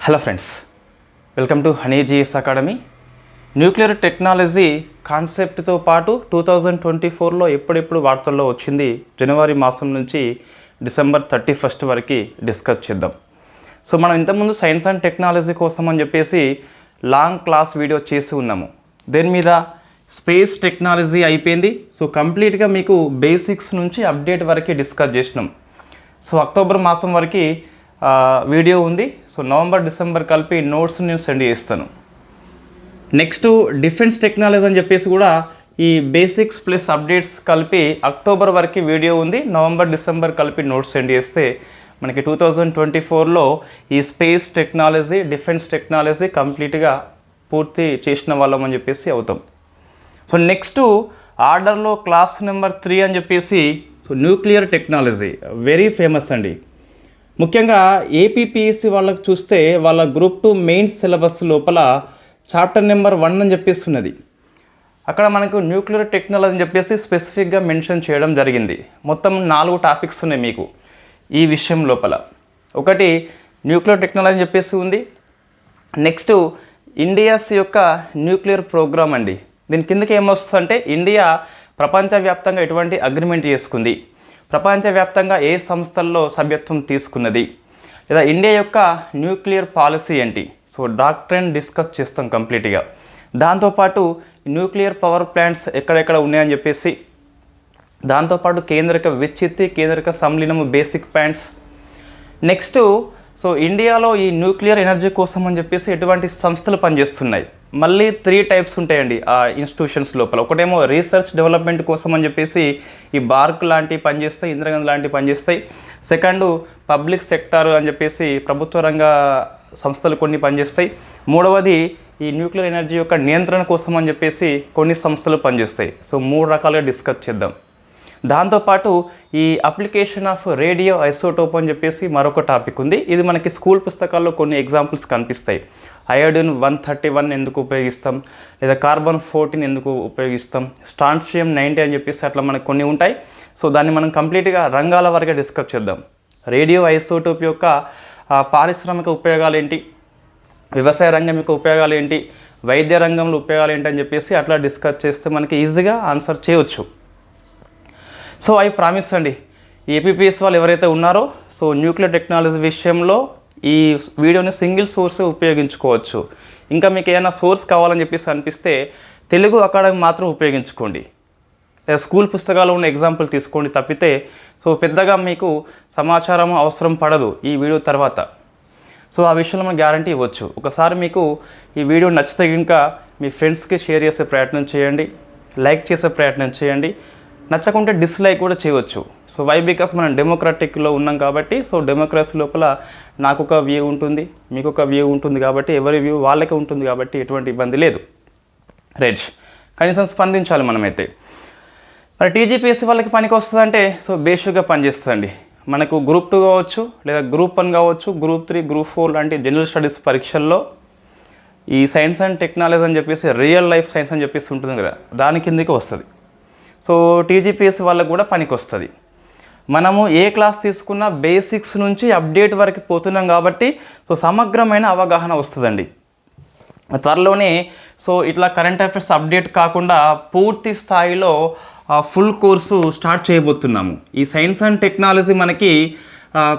Hello friends, welcome to honey GS academy. Nuclear technology కాన్సెప్ట్తో పాటు 2024లో ఎప్పుడెప్పుడు వార్తల్లో వచ్చింది. జనవరి మాసం నుంచి డిసెంబర్ 31 వరకు డిస్కస్ చేద్దాం. సో మనం ఇంతకుముందు సైన్స్ అండ్ టెక్నాలజీ కోసం అని చెప్పేసి లాంగ్ క్లాస్ వీడియో చేసి ఉన్నాము. దీని మీద స్పేస్ టెక్నాలజీ అయిపోయింది. సో కంప్లీట్గా మీకు బేసిక్స్ నుంచి అప్డేట్ వరకు డిస్కస్ చేసినాం. సో అక్టోబర్ మాసం వరకు వీడియో ఉంది. సో నవంబర్ డిసెంబర్ కలిపి నోట్స్ నేను సెండ్ చేస్తాను. నెక్స్ట్ డిఫెన్స్ టెక్నాలజీ అని చెప్పేసి కూడా ఈ బేసిక్స్ ప్లస్ అప్డేట్స్ కలిపి అక్టోబర్ వరకు వీడియో ఉంది. నవంబర్ డిసెంబర్ కలిపి నోట్స్ సెండ్ చేస్తే మనకి 2024లో ఈ స్పేస్ టెక్నాలజీ డిఫెన్స్ టెక్నాలజీ కంప్లీట్గా పూర్తి చేసిన వాళ్ళం అని చెప్పేసి అవుతాం. సో నెక్స్ట్ ఆర్డర్లో క్లాస్ నెంబర్ 3 అని చెప్పేసి so nuclear technology very famous అండి. ముఖ్యంగా ఏపీపీఎస్సీ వాళ్ళకు చూస్తే వాళ్ళ గ్రూప్ 2 మెయిన్స్ సిలబస్ లోపల చాప్టర్ నెంబర్ 1 అని చెప్పేసి ఉన్నది. అక్కడ మనకు న్యూక్లియర్ టెక్నాలజీ అని చెప్పేసి స్పెసిఫిక్గా మెన్షన్ చేయడం జరిగింది. మొత్తం 4 టాపిక్స్ ఉన్నాయి మీకు ఈ విషయం లోపల. ఒకటి న్యూక్లియర్ టెక్నాలజీ అని చెప్పేసి ఉంది. నెక్స్ట్ ఇండియాస్ యొక్క న్యూక్లియర్ ప్రోగ్రామ్ అండి. దీని కిందకి ఏమొస్తుందంటే ఇండియా ప్రపంచవ్యాప్తంగా ఎటువంటి అగ్రిమెంట్ చేసుకుంది, ప్రపంచవ్యాప్తంగా ఏ సంస్థల్లో సభ్యత్వం తీసుకున్నది, లేదా ఇండియా యొక్క న్యూక్లియర్ పాలసీ ఏంటి. సో డాక్ట్రైన్ డిస్కస్ చేస్తాం కంప్లీట్గా. దాంతోపాటు న్యూక్లియర్ పవర్ ప్లాంట్స్ ఎక్కడెక్కడ ఉన్నాయని చెప్పేసి, దాంతోపాటు కేంద్రక విచ్చిత్తి కేంద్రక సంలీనము బేసిక్ పాయింట్స్. నెక్స్ట్ సో ఇండియాలో ఈ న్యూక్లియర్ ఎనర్జీ కోసం అని చెప్పేసి ఎటువంటి సంస్థలు పనిచేస్తున్నాయి. మళ్ళీ 3 టైప్స్ ఉంటాయండి ఆ ఇన్స్టిట్యూషన్స్ లోపల. ఒకటేమో రీసెర్చ్ డెవలప్మెంట్ కోసం అని చెప్పేసి ఈ బార్క్ లాంటివి పనిచేస్తాయి, ఇంద్రగంధ లాంటివి పనిచేస్తాయి. సెకండ్ పబ్లిక్ సెక్టార్ అని చెప్పేసి ప్రభుత్వ రంగ సంస్థలు కొన్ని పనిచేస్తాయి. మూడవది ఈ న్యూక్లియర్ ఎనర్జీ యొక్క నియంత్రణ కోసం అని చెప్పేసి కొన్ని సంస్థలు పనిచేస్తాయి. సో 3 రకాలుగా డిస్కస్ చేద్దాం. దాంతోపాటు ఈ అప్లికేషన్ ఆఫ్ రేడియో ఐసోటోప్ అని చెప్పేసి మరొక టాపిక్ ఉంది. ఇది మనకి స్కూల్ పుస్తకాల్లో కొన్ని ఎగ్జాంపుల్స్ కనిపిస్తాయి. అయోడిన్ 131 ఎందుకు ఉపయోగిస్తాం, లేదా కార్బన్ 14 ఎందుకు ఉపయోగిస్తాం, స్ట్రాన్షియం 90 అని చెప్పేసి అట్లా మనకు కొన్ని ఉంటాయి. సో దాన్ని మనం కంప్లీట్గా రంగాల వరకు డిస్కస్ చేద్దాం. రేడియో ఐసోటోప్ యొక్క పారిశ్రామిక ఉపయోగాలు ఏంటి, వ్యవసాయ రంగం యొక్క ఉపయోగాలు ఏంటి, వైద్య రంగంలో ఉపయోగాలు ఏంటి అని చెప్పేసి అట్లా డిస్కస్ చేస్తే మనకి ఈజీగా ఆన్సర్ చేయవచ్చు. సో అవి ప్రామిస్ అండి. ఏపీపీఎస్ వాళ్ళు ఎవరైతే ఉన్నారో సో న్యూక్లియర్ టెక్నాలజీ విషయంలో ఈ వీడియోని సింగిల్ సోర్సే ఉపయోగించుకోవచ్చు. ఇంకా మీకు ఏమైనా సోర్స్ కావాలని చెప్పేసి అనిపిస్తే తెలుగు అకాడమీ మాత్రం ఉపయోగించుకోండి, లేదా స్కూల్ పుస్తకాలు ఉన్న ఎగ్జాంపుల్ తీసుకోండి. తప్పితే సో పెద్దగా మీకు సమాచారం అవసరం పడదు ఈ వీడియో తర్వాత. సో ఆ విషయంలో మనం గ్యారంటీ ఇవ్వచ్చు. ఒకసారి మీకు ఈ వీడియో నచ్చితే ఇంకా మీ ఫ్రెండ్స్కి షేర్ చేసే ప్రయత్నం చేయండి, లైక్ చేసే ప్రయత్నం చేయండి. నచ్చకుంటే డిస్లైక్ కూడా చేయవచ్చు. సో వై బికాస్ మనం డెమోక్రటిక్లో ఉన్నాం కాబట్టి, సో డెమోక్రసీ లోపల నాకు ఒక వ్యూ ఉంటుంది, మీకు ఒక వ్యూ ఉంటుంది కాబట్టి, ఎవరి వ్యూ వాళ్ళకే ఉంటుంది కాబట్టి ఎటువంటి ఇబ్బంది లేదు. రైట్, కనీసం స్పందించాలి మనమైతే. మరి టీజీపీఎస్సీ వాళ్ళకి పనికి వస్తుందంటే సో బేసిక్గా పనిచేస్తుందండి. మనకు గ్రూప్ 2 కావచ్చు, లేదా గ్రూప్ 1 కావచ్చు, గ్రూప్ 3, గ్రూప్ 4 లాంటి జనరల్ స్టడీస్ పరీక్షల్లో ఈ సైన్స్ అండ్ టెక్నాలజీ అని చెప్పేసి రియల్ లైఫ్ సైన్స్ అని చెప్పేసి ఉంటుంది కదా, దాని కిందకి వస్తుంది. సో టీజీపీఎస్సీ వాళ్ళకు కూడా పనికి వస్తుంది. మనము ఏ క్లాస్ తీసుకున్నా బేసిక్స్ నుంచి అప్డేట్ వరకు పోతున్నాం కాబట్టి సో సమగ్రమైన అవగాహన వస్తుందండి. త్వరలోనే సో ఇట్లా కరెంట్ అఫైర్స్ అప్డేట్ కాకుండా పూర్తి స్థాయిలో ఫుల్ కోర్సు స్టార్ట్ చేయబోతున్నాము. ఈ సైన్స్ అండ్ టెక్నాలజీ మనకి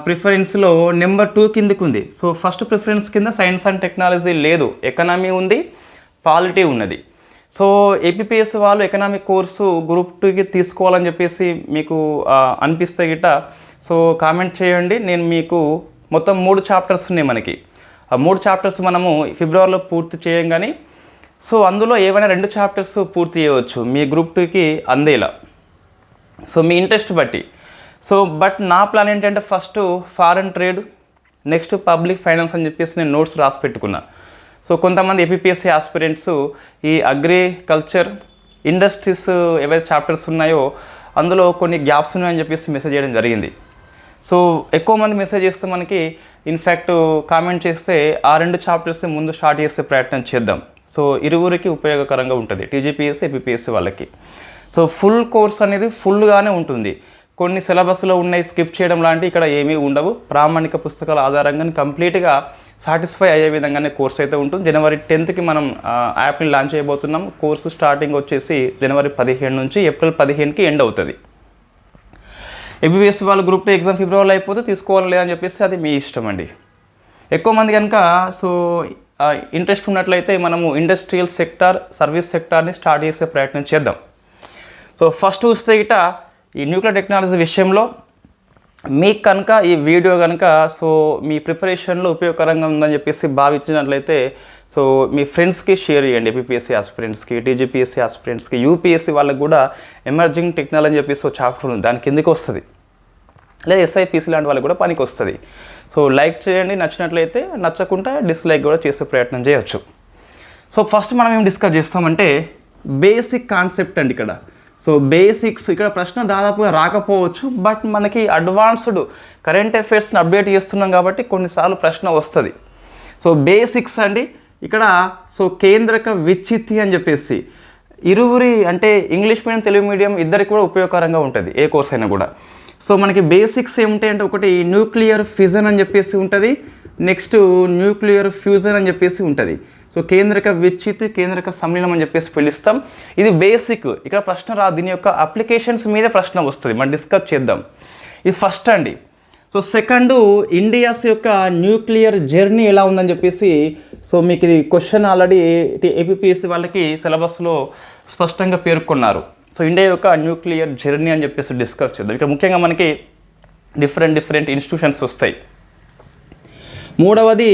ప్రిఫరెన్స్లో నెంబర్ 2 కిందకు ఉంది. సో ఫస్ట్ ప్రిఫరెన్స్ కింద సైన్స్ అండ్ టెక్నాలజీ లేదు, ఎకనామీ ఉంది, పాలిటీ ఉన్నది. సో ఏపీపీఎస్ వాళ్ళు ఎకనామిక్ కోర్సు గ్రూప్ 2కి తీసుకోవాలని చెప్పేసి మీకు అనిపిస్తే గిట్ట సో కామెంట్ చేయండి. నేను మీకు మొత్తం 3 చాప్టర్స్ ఉన్నాయి మనకి. ఆ 3 చాప్టర్స్ మనము ఫిబ్రవరిలో పూర్తి చేయం కానీ సో అందులో ఏవైనా 2 చాప్టర్స్ పూర్తి చేయవచ్చు మీ గ్రూప్ 2కి అందేలా, సో మీ ఇంట్రెస్ట్ బట్టి. సో బట్ నా ప్లాన్ ఏంటంటే first foreign trade, next public finance అని చెప్పేసి నేను నోట్స్ రాసి పెట్టుకున్నా. సో కొంతమంది ఏపీపీఎస్సీ ఆస్పిరెంట్స్ ఈ అగ్రికల్చర్ ఇండస్ట్రీస్ ఏవైతే చాప్టర్స్ ఉన్నాయో అందులో కొన్ని గ్యాప్స్ ఉన్నాయని చెప్పేసి మెసేజ్ చేయడం జరిగింది. సో ఎక్కువ మంది మెసేజ్ చేస్తే మనకి ఇన్ఫ్యాక్ట్ కామెంట్ చేస్తే ఆ 2 చాప్టర్స్ ముందు స్టార్ట్ చేసే ప్రయత్నం చేద్దాం. సో ఇరువురికి ఉపయోగకరంగా ఉంటుంది, టీజీపీఎస్సీ ఏపీపీఎస్సీ వాళ్ళకి. సో ఫుల్ కోర్స్ అనేది ఫుల్గానే ఉంటుంది. కొన్ని సిలబస్లో ఉన్నాయి స్కిప్ చేయడం లాంటివి ఇక్కడ ఏమీ ఉండవు. ప్రామాణిక పుస్తకాల ఆధారంగా కంప్లీట్గా సాటిస్ఫై అయ్యే విధంగానే కోర్స్ అయితే ఉంటుంది. జనవరి 10కి మనం యాప్ని లాంచ్ చేయబోతున్నాం. కోర్సు స్టార్టింగ్ వచ్చేసి జనవరి 15 నుంచి ఏప్రిల్ 15కి ఎండ్ అవుతుంది. ఎంబీబీఎస్ వాళ్ళ గ్రూప్ 2 ఎగ్జామ్ ఫిబ్రవరిలో అయిపోతే తీసుకోవాలి లేదని చెప్పేసి అది మీ ఇష్టం అండి. ఎక్కువ మంది కనుక ఇంట్రెస్ట్ ఉన్నట్లయితే మనము ఇండస్ట్రియల్ సెక్టార్, సర్వీస్ సెక్టార్ని స్టార్ట్ చేసే ప్రయత్నం చేద్దాం. సో ఫస్ట్ చూస్తే గిట ఈ న్యూక్లియర్ టెక్నాలజీ విషయంలో మీకు కనుక ఈ వీడియో కనుక మీ ప్రిపరేషన్లో ఉపయోగకరంగా ఉందని చెప్పేసి భావించినట్లయితే మీ ఫ్రెండ్స్కి షేర్ చేయండి. ఏపీఎస్సీ ఆస్పిరెంట్స్కి, టీజీపీఎస్సీ ఆస్పిరెంట్స్కి, యూపీఎస్సీ వాళ్ళకి కూడా ఎమర్జింగ్ టెక్నాలజీ అని చెప్పేసి చాప్టర్ ఉంది, దాని కిందకి వస్తుంది. లేదా ఎస్ఐపిసి లాంటి వాళ్ళకి కూడా పనికి వస్తుంది. లైక్ చేయండి నచ్చినట్లయితే, నచ్చకుండా డిస్లైక్ కూడా చేసే ప్రయత్నం చేయొచ్చు. ఫస్ట్ మనం ఏం డిస్కస్ చేస్తామంటే బేసిక్ కాన్సెప్ట్ అండి. ఇక్కడ బేసిక్స్, ఇక్కడ ప్రశ్న దాదాపుగా రాకపోవచ్చు, బట్ మనకి అడ్వాన్స్డ్ కరెంట్ అఫైర్స్ని అప్డేట్ చేస్తున్నాం కాబట్టి కొన్నిసార్లు ప్రశ్న వస్తుంది. బేసిక్స్ అండి. ఇక్కడ కేంద్రక విచ్చిత్తి అని చెప్పేసి ఇరువురి అంటే ఇంగ్లీష్ మీడియం, తెలుగు మీడియం ఇద్దరికి కూడా ఉపయోగకరంగా ఉంటుంది ఏ కోర్స్ అయినా కూడా. మనకి బేసిక్స్ ఏముంటాయి అంటే ఒకటి న్యూక్లియర్ ఫిజన్ అని చెప్పేసి ఉంటుంది, నెక్స్ట్ న్యూక్లియర్ ఫ్యూజన్ అని చెప్పేసి ఉంటుంది. కేంద్రక విచ్చిత్తి, కేంద్రక సమ్మిళనం అని చెప్పేసి పిలుస్తాం. ఇది బేసిక్. ఇక్కడ ప్రశ్న రా, దీని యొక్క అప్లికేషన్స్ మీద ప్రశ్న వస్తుంది, మనం డిస్కస్ చేద్దాం. ఇది ఫస్ట్ అండి. సెకండ్, ఇండియాస్ యొక్క న్యూక్లియర్ జర్నీ ఎలా ఉందని చెప్పేసి మీకు ఇది క్వశ్చన్ ఆల్రెడీ ఏపీఎస్సీ వాళ్ళకి సిలబస్లో స్పష్టంగా పేర్కొన్నారు. ఇండియా యొక్క న్యూక్లియర్ జర్నీ అని చెప్పేసి డిస్కస్ చేద్దాం. ఇక్కడ ముఖ్యంగా మనకి డిఫరెంట్ ఇన్స్టిట్యూషన్స్ వస్తాయి. మూడవది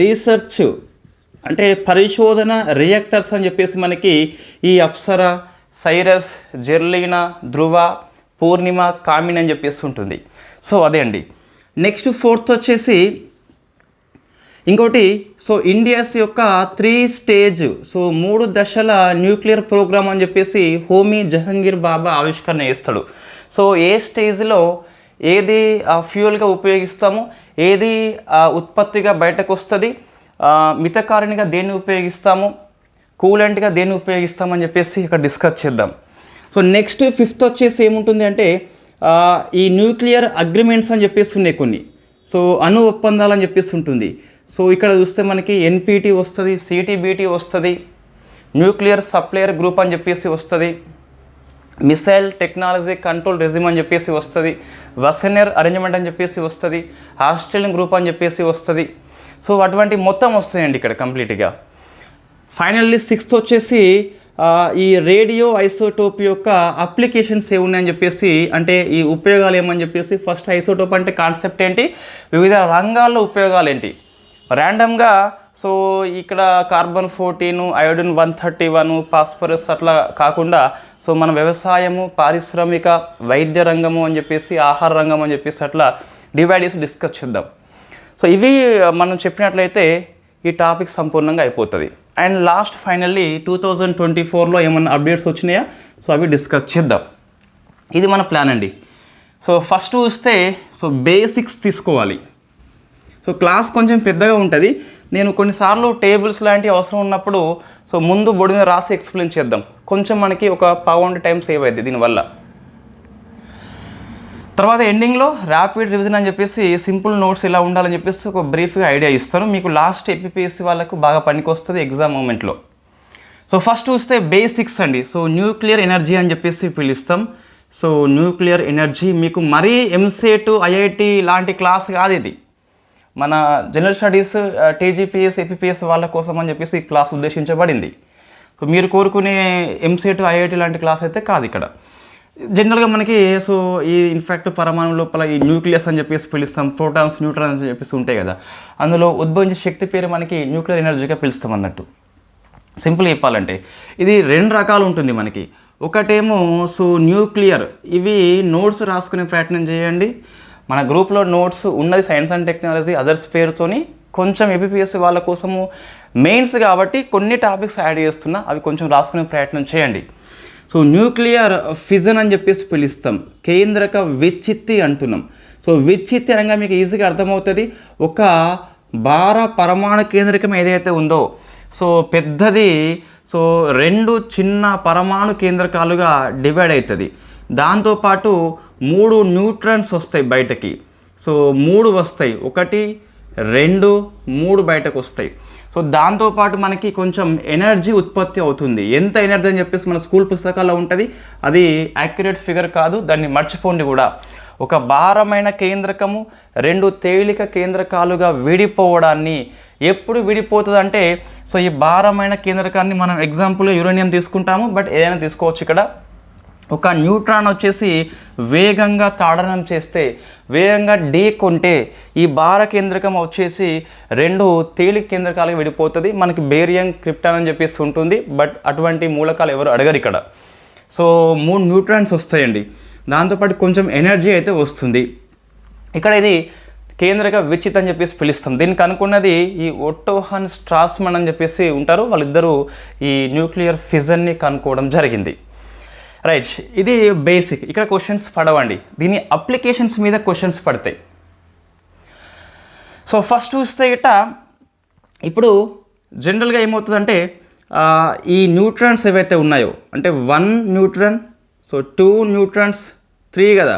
రీసెర్చ్ అంటే పరిశోధన రియాక్టర్స్ అని చెప్పేసి మనకి ఈ అప్సరా, సైరస్, జెర్లీనా, ధ్రువ, పూర్ణిమ, కామిని అని చెప్పేసి ఉంటుంది. అదే అండి. నెక్స్ట్ ఫోర్త్ వచ్చేసి ఇంకోటి ఇండియాస్ యొక్క 3 స్టేజ్ 3 దశల న్యూక్లియర్ ప్రోగ్రామ్ అని చెప్పేసి హోమీ జహంగీర్ బాబా ఆవిష్కరణ చేస్తాడు. ఏ స్టేజ్లో ఏది ఫ్యూయల్గా ఉపయోగిస్తాము, ఏది ఉత్పత్తిగా బయటకు వస్తుంది, మితకారిణిగా దేన్ని ఉపయోగిస్తాము, కూలెంట్గా దేన్ని ఉపయోగిస్తామని చెప్పేసి ఇక్కడ డిస్కస్ చేద్దాం. నెక్స్ట్ ఫిఫ్త్ వచ్చేసి ఏముంటుంది అంటే ఈ న్యూక్లియర్ అగ్రిమెంట్స్ అని చెప్పేసి ఉన్నాయి కొన్ని. అణు ఒప్పందాలు అని చెప్పేసి ఉంటుంది. ఇక్కడ చూస్తే మనకి ఎన్పిటి వస్తుంది, సిటీబీటీ వస్తుంది, న్యూక్లియర్ సప్లయర్ గ్రూప్ అని చెప్పేసి వస్తుంది, మిసైల్ టెక్నాలజీ కంట్రోల్ రెజిమ్ అని చెప్పేసి వస్తుంది, వసెనర్ అరేంజ్మెంట్ అని చెప్పేసి వస్తుంది, ఆస్ట్రేలియన్ గ్రూప్ అని చెప్పేసి వస్తుంది. అటువంటి మొత్తం వస్తాయండి ఇక్కడ కంప్లీట్గా. ఫైనల్లీ సిక్స్త్ వచ్చేసి ఈ రేడియో ఐసోటోప్ యొక్క అప్లికేషన్స్ ఏమున్నాయని చెప్పేసి, అంటే ఈ ఉపయోగాలు ఏమని చెప్పేసి. ఫస్ట్ ఐసోటోప్ అంటే కాన్సెప్ట్ ఏంటి, వివిధ రంగాల్లో ఉపయోగాలు ఏంటి. ర్యాండమ్గా ఇక్కడ కార్బన్ 14, అయోడిన్ 131, ఫాస్ఫరస్ అట్లా కాకుండా మన వ్యవసాయము, పారిశ్రామిక, వైద్య రంగము అని చెప్పేసి, ఆహార రంగం అని చెప్పేసి అట్లా డివైడ్ చేసి డిస్కస్ చేద్దాం. ఇవి మనం చెప్పినట్లయితే ఈ టాపిక్ సంపూర్ణంగా అయిపోతుంది. అండ్ లాస్ట్ ఫైనల్లీ 2024లో ఏమన్నా అప్డేట్స్ వచ్చినాయా అవి డిస్కస్ చేద్దాం. ఇది మన ప్లాన్ అండి. ఫస్ట్ చూస్తే బేసిక్స్ తీసుకోవాలి. క్లాస్ కొంచెం పెద్దగా ఉంటుంది. నేను కొన్నిసార్లు టేబుల్స్ లాంటివి అవసరం ఉన్నప్పుడు ముందు బోర్డు మీద రాసి ఎక్స్ప్లెయిన్ చేద్దాం. కొంచెం మనకి ఒక పావు టైం సేవ్ అవుతుంది దీనివల్ల. తర్వాత ఎండింగ్లో ర్యాపిడ్ రివిజన్ అని చెప్పేసి సింపుల్ నోట్స్ ఇలా ఉండాలని చెప్పేసి ఒక బ్రీఫ్గా ఐడియా ఇస్తాను. మీకు లాస్ట్ ఏపీఎస్సీ వాళ్ళకు బాగా పనికి వస్తుంది ఎగ్జామ్ మూమెంట్లో. ఫస్ట్ చూస్తే బేసిక్స్ అండి. న్యూక్లియర్ ఎనర్జీ అని చెప్పేసి పిలుస్తాం. న్యూక్లియర్ ఎనర్జీ మీకు మరీ ఎంసెట్, ఐఐటి లాంటి క్లాస్ కాదు ఇది. మన జనరల్ స్టడీస్, టీజీపీఎస్, ఏపీఎస్ వాళ్ళ కోసం అని చెప్పేసి ఈ క్లాస్ ఉద్దేశించబడింది. మీరు కోరుకునే ఎంసెట్, ఐఐటి లాంటి క్లాస్ అయితే కాదు ఇక్కడ. జనరల్గా మనకి ఈ ఇన్ఫ్యాక్ట్ పరమాణు లోపల ఈ న్యూక్లియస్ అని చెప్పేసి పిలుస్తాం, ప్రోటాన్స్, న్యూట్రాన్స్ అని చెప్పేసి ఉంటాయి కదా, అందులో ఉద్భవించే శక్తి పేరు మనకి న్యూక్లియర్ ఎనర్జీగా పిలుస్తాం అన్నట్టు. సింపుల్ చెప్పాలంటే ఇది 2 రకాలు ఉంటుంది మనకి. ఒకటేమో న్యూక్లియర్, ఇవి నోట్స్ రాసుకునే ప్రయత్నం చేయండి. మన గ్రూప్లో నోట్స్ ఉన్నది సైన్స్ అండ్ టెక్నాలజీ అదర్స్ పేరుతోని, కొంచెం ఏపీఎస్సీ వాళ్ళ కోసము మెయిన్స్ కాబట్టి కొన్ని టాపిక్స్ యాడ్ చేస్తున్నా, అవి కొంచెం రాసుకునే ప్రయత్నం చేయండి. న్యూక్లియర్ ఫిజన్ అని చెప్పేసి పిలుస్తాం, కేంద్రక విచ్చిత్తి అంటున్నాం. విచ్చిత్తి అనగా మీకు ఈజీగా అర్థమవుతుంది. ఒక భార పరమాణు కేంద్రకం ఏదైతే ఉందో పెద్దది 2 చిన్న పరమాణు కేంద్రకాలుగా డివైడ్ అవుతుంది. దాంతోపాటు 3 న్యూట్రాన్స్ వస్తాయి బయటకి. 3 వస్తాయి. ఒకటి 2 3 బయటకు వస్తాయి. సో దాంతోపాటు మనకి కొంచెం ఎనర్జీ ఉత్పత్తి అవుతుంది. ఎంత ఎనర్జీ అని చెప్పేసి మన స్కూల్ పుస్తకాల్లో ఉంటుంది, అది యాక్యురేట్ ఫిగర్ కాదు, దాన్ని మర్చిపోండి కూడా. ఒక భారమైన కేంద్రకము 2 తేలిక కేంద్రకాలుగా విడిపోవడాన్ని ఎప్పుడు విడిపోతుంది అంటే, సో ఈ భారమైన కేంద్రకాన్ని మనం ఎగ్జాంపుల్గా యురేనియం తీసుకుంటాము, బట్ ఏదైనా తీసుకోవచ్చు. ఇక్కడ ఒక న్యూట్రాన్ వచ్చేసి వేగంగా తాడనం చేస్తే, వేగంగా ఢీకొంటే ఈ భార కేంద్రకం వచ్చేసి 2 తేలిక కేంద్రకాలుగా విడిపోతుంది. మనకి బేరియం, క్రిప్టాన్ అని చెప్పేసి ఉంటుంది, బట్ అటువంటి మూలకాలు ఎవరు అడగరు ఇక్కడ. సో 3 న్యూట్రాన్స్ వస్తాయండి, దాంతోపాటు కొంచెం ఎనర్జీ అయితే వస్తుంది. ఇక్కడ ఇది కేంద్రక విచ్చిత్ అని చెప్పేసి పిలుస్తాం. దీనికి అనుకున్నది ఈ ఒట్టో హన్ స్ట్రాస్మన్ అని చెప్పేసి ఉంటారు, వాళ్ళిద్దరూ ఈ న్యూక్లియర్ ఫిజన్ని కనుక్కోవడం జరిగింది. రైట్, ఇది బేసిక్. ఇక్కడ క్వశ్చన్స్ పడవండి, దీని అప్లికేషన్స్ మీద క్వశ్చన్స్ పడతాయి. సో ఫస్ట్ చూస్తే ఇట ఇప్పుడు జనరల్గా ఏమవుతుందంటే, ఈ న్యూట్రాన్స్ ఏవైతే ఉన్నాయో అంటే 1 న్యూట్రాన్, సో 2 న్యూట్రాన్స్, 3 కదా,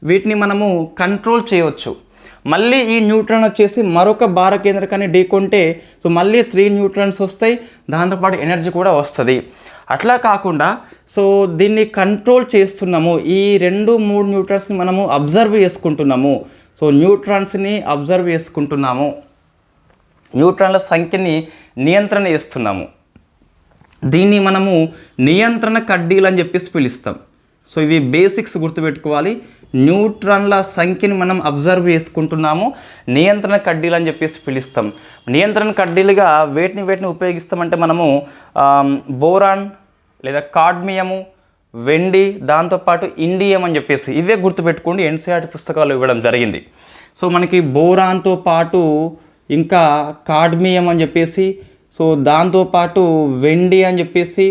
వీటిని మనము కంట్రోల్ చేయవచ్చు. మళ్ళీ ఈ న్యూట్రాన్ వచ్చేసి మరొక భార కేంద్రకాన్ని ఢీకొంటే సో మళ్ళీ 3 న్యూట్రాన్స్ వస్తాయి, దాంతోపాటు ఎనర్జీ కూడా వస్తుంది. అట్లా కాకుండా సో దీన్ని కంట్రోల్ చేస్తున్నాము, ఈ 2 3 న్యూట్రాన్స్ని మనము అబ్జర్వ్ చేసుకుంటున్నాము. సో న్యూట్రాన్స్ని అబ్జర్వ్ చేసుకుంటున్నాము, న్యూట్రాన్ల సంఖ్యని నియంత్రణ చేస్తున్నాము. దీన్ని మనము నియంత్రణ కడ్డీలు అని చెప్పేసి పిలుస్తాం. సో ఇవి బేసిక్స్ గుర్తుపెట్టుకోవాలి. న్యూట్రాన్ల సంఖ్యని మనం అబ్జర్వ్ చేసుకుంటున్నాము, నియంత్రణ కడ్డీలు అని చెప్పేసి పిలుస్తాం. నియంత్రణ కడ్డీలుగా వేటిని ఉపయోగిస్తామంటే మనము బోరాన్ లేదా కాడ్మియము, వెండి, దాంతోపాటు ఇండియం అని చెప్పేసి ఇవే గుర్తుపెట్టుకోండి, ఎన్సీఆర్టీ పుస్తకాలు ఇవ్వడం జరిగింది. సో మనకి బోరాన్తో పాటు ఇంకా కాడ్మియం అని చెప్పేసి, సో దాంతోపాటు వెండి అని చెప్పేసి,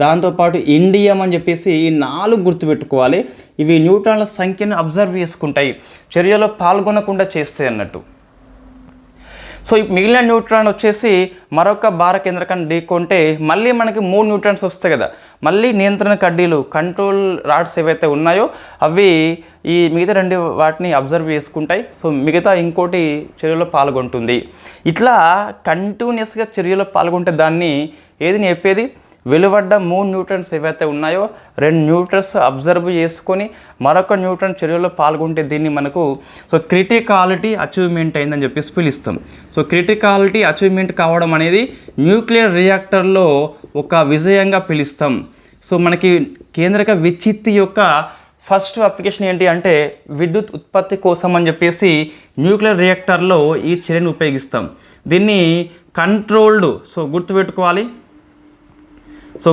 దాంతోపాటు ఇండియం అని చెప్పేసి ఈ 4 గుర్తుపెట్టుకోవాలి. ఇవి న్యూట్రాన్ల సంఖ్యను అబ్జర్వ్ చేసుకుంటాయి, చర్యలో పాల్గొనకుండా చేస్తాయి అన్నట్టు. సో మిగిలిన న్యూట్రాన్ వచ్చేసి మరొక భార కేంద్రకాన్ని ఢీకొంటే మళ్ళీ మనకి 3 న్యూట్రాన్స్ వస్తాయి కదా, మళ్ళీ నియంత్రణ కడ్డీలు, కంట్రోల్ రాడ్స్ ఏవైతే ఉన్నాయో అవి ఈ మిగతా 2 వాటిని అబ్జర్వ్ చేసుకుంటాయి. సో మిగతా ఇంకోటి చర్యలో పాల్గొంటుంది. ఇట్లా కంటిన్యూస్గా చర్యలో పాల్గొంటే దాన్ని ఏది చెప్పేది, వెలువడ్డ 3 న్యూట్రాన్స్ ఏవైతే ఉన్నాయో 2 న్యూట్రాన్స్ అబ్జర్వ్ చేసుకొని మరొక న్యూట్రాన్ చర్యలో పాల్గొంటే దీన్ని మనకు సో క్రిటికాలిటీ అచీవ్మెంట్ అయిందని చెప్పేసి పిలుస్తాం. సో క్రిటికాలిటీ అచీవ్మెంట్ కావడం అనేది న్యూక్లియర్ రియాక్టర్లో ఒక విజయంగా పిలుస్తాం. సో మనకి కేంద్రక విచ్చిత్తి యొక్క ఫస్ట్ అప్లికేషన్ ఏంటి అంటే విద్యుత్ ఉత్పత్తి కోసం అని చెప్పేసి న్యూక్లియర్ రియాక్టర్లో ఈ చర్యను ఉపయోగిస్తాం. దీన్ని కంట్రోల్డ్, సో గుర్తుపెట్టుకోవాలి, సో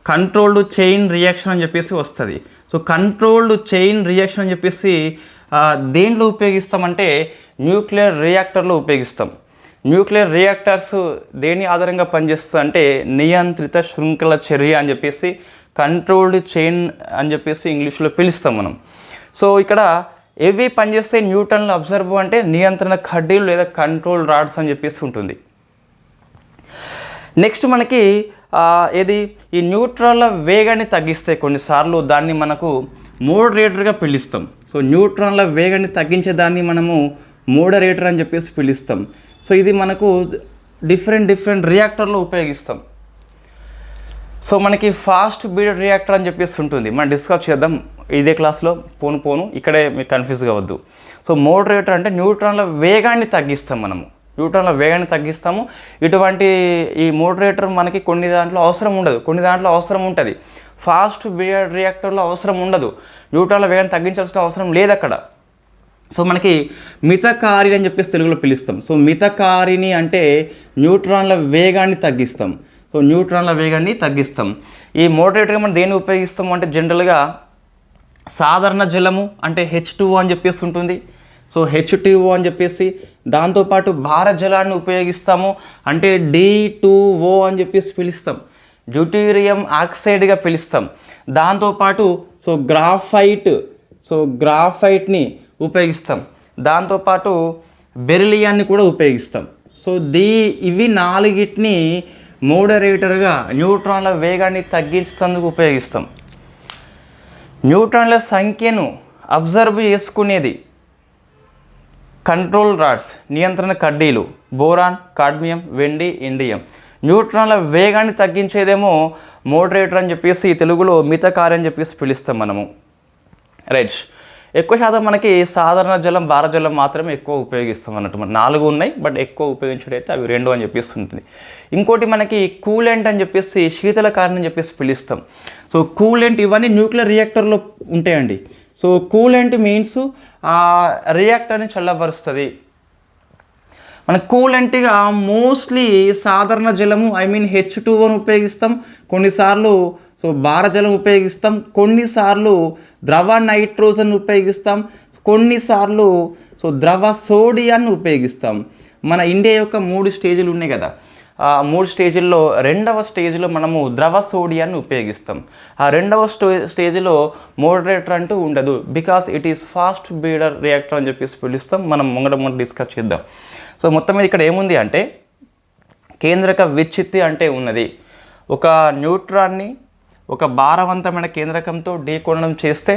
కంట్రోల్డ్ చైన్ రియాక్షన్ అని చెప్పేసి వస్తుంది. సో కంట్రోల్డ్ చైన్ రియాక్షన్ అని చెప్పేసి దేంట్లో ఉపయోగిస్తామంటే న్యూక్లియర్ రియాక్టర్లో ఉపయోగిస్తాం. న్యూక్లియర్ రియాక్టర్స్ దేని ఆధారంగా పనిచేస్తుంది అంటే నియంత్రిత శృంఖల చర్య అని చెప్పేసి, కంట్రోల్డ్ చైన్ అని చెప్పేసి ఇంగ్లీష్లో పిలుస్తాం మనం. సో ఇక్కడ ఏవి పనిచేస్తే న్యూట్రాన్లు అబ్జర్వ్ అంటే నియంత్రణ కడ్డీలు లేదా కంట్రోల్ రాడ్స్ అని చెప్పేసి ఉంటుంది. నెక్స్ట్ మనకి ఏది ఈ న్యూట్రాన్ల వేగాన్ని తగ్గిస్తే కొన్నిసార్లు దాన్ని మనకు మోడరేటర్గా పిలుస్తాం. సో న్యూట్రాన్ల వేగాన్ని తగ్గించే దాన్ని మనము మోడరేటర్ అని చెప్పేసి పిలుస్తాం. సో ఇది మనకు డిఫరెంట్ రియాక్టర్లో ఉపయోగిస్తాం. సో మనకి ఫాస్ట్ బీడెడ్ రియాక్టర్ అని చెప్పేసి ఉంటుంది, మనం డిస్కస్ చేద్దాం ఇదే క్లాస్లో, పోను ఇక్కడే మీకు కన్ఫ్యూజ్ కావద్దు. సో మోడరేటర్ అంటే న్యూట్రాన్ల వేగాన్ని తగ్గిస్తాం, మనము న్యూట్రాన్ల వేగాన్ని తగ్గిస్తాము. ఇటువంటి ఈ మోడరేటర్ మనకి కొన్ని దాంట్లో అవసరం ఉండదు, కొన్ని దాంట్లో అవసరం ఉంటుంది. ఫాస్ట్ బీడెడ్ రియాక్టర్లో అవసరం ఉండదు, న్యూట్రాన్ల వేగాన్ని తగ్గించాల్సిన అవసరం లేదు అక్కడ. సో మనకి మితకారి అని చెప్పేసి తెలుగులో పిలుస్తాం. సో మితకారిని అంటే న్యూట్రాన్ల వేగాన్ని తగ్గిస్తాం. సో న్యూట్రాన్ల వేగాన్ని తగ్గిస్తాం. ఈ మోడరేటర్గా మనం దేన్ని ఉపయోగిస్తాము అంటే జనరల్గా సాధారణ జలము అంటే H2O అని చెప్పేసి ఉంటుంది. సో H2O అని చెప్పేసి, దాంతోపాటు భార జలాన్ని ఉపయోగిస్తాము అంటే D2O అని చెప్పేసి పిలుస్తాం, డ్యూటీరియం ఆక్సైడ్గా పిలుస్తాం. దాంతోపాటు గ్రాఫైట్ని ఉపయోగిస్తాం, దాంతోపాటు బెరిలియాన్ని కూడా ఉపయోగిస్తాం. సో ఇవి 4గిటిని మోడరేటర్గా న్యూట్రాన్ల వేగాన్ని తగ్గించేందుకు ఉపయోగిస్తాం. న్యూట్రాన్ల సంఖ్యను అబ్జర్వ్ చేసుకునేది కంట్రోల్ రాడ్స్ నియంత్రణ కడ్డీలు, బోరాన్, కాడ్మియం, వెండి, ఇండియం. న్యూట్రాన్ల వేగాన్ని తగ్గించేదేమో మోడరేటర్ అని చెప్పేసి తెలుగులో మితకారి అని చెప్పేసి పిలుస్తాం మనము. రైట్. ఎక్కువ శాతం మనకి సాధారణ జలం, భారజలం మాత్రమే ఎక్కువ ఉపయోగిస్తాం అన్నట్టు. మన 4 ఉన్నాయి, బట్ ఎక్కువ ఉపయోగించడం అయితే అవి 2 అని చెప్పేసి ఉంటుంది. ఇంకోటి మనకి కూలెంట్ అని చెప్పేసి శీతలకారిణి అని చెప్పేసి పిలుస్తాం. సో కూలెంట్ ఇవన్నీ న్యూక్లియర్ రియాక్టర్లో ఉంటాయండి. సో కూలెంట్ మీన్స్ ఆ రియాక్టర్ని చల్లబరుస్తుంది. మన కూలెంట్గా మోస్ట్లీ సాధారణ జలము H2Oని ఉపయోగిస్తాం, కొన్నిసార్లు సో భారజలం ఉపయోగిస్తాం, కొన్నిసార్లు ద్రవ నైట్రోజన్ ఉపయోగిస్తాం, కొన్నిసార్లు సో ద్రవ సోడియాన్ని ఉపయోగిస్తాం. మన ఇండియా యొక్క 3 స్టేజ్లు ఉన్నాయి కదా, ఆ 3 స్టేజ్ల్లో 2వ స్టేజ్లో మనము ద్రవ సోడియాన్ని ఉపయోగిస్తాం. ఆ 2వ స్టేజ్లో మోడరేటర్ అంటూ ఉండదు, because it is past breeder reactor అని చెప్పేసి పిలుస్తాం. మనం ముంగట డిస్కస్ చేద్దాం. సో మొత్తం మీద ఇక్కడ ఏముంది అంటే కేంద్రక విచ్ఛిత్తి అంటే ఉన్నది. ఒక న్యూట్రాన్ని ఒక భారవంతమైన కేంద్రకంతో ఢీకొనడం చేస్తే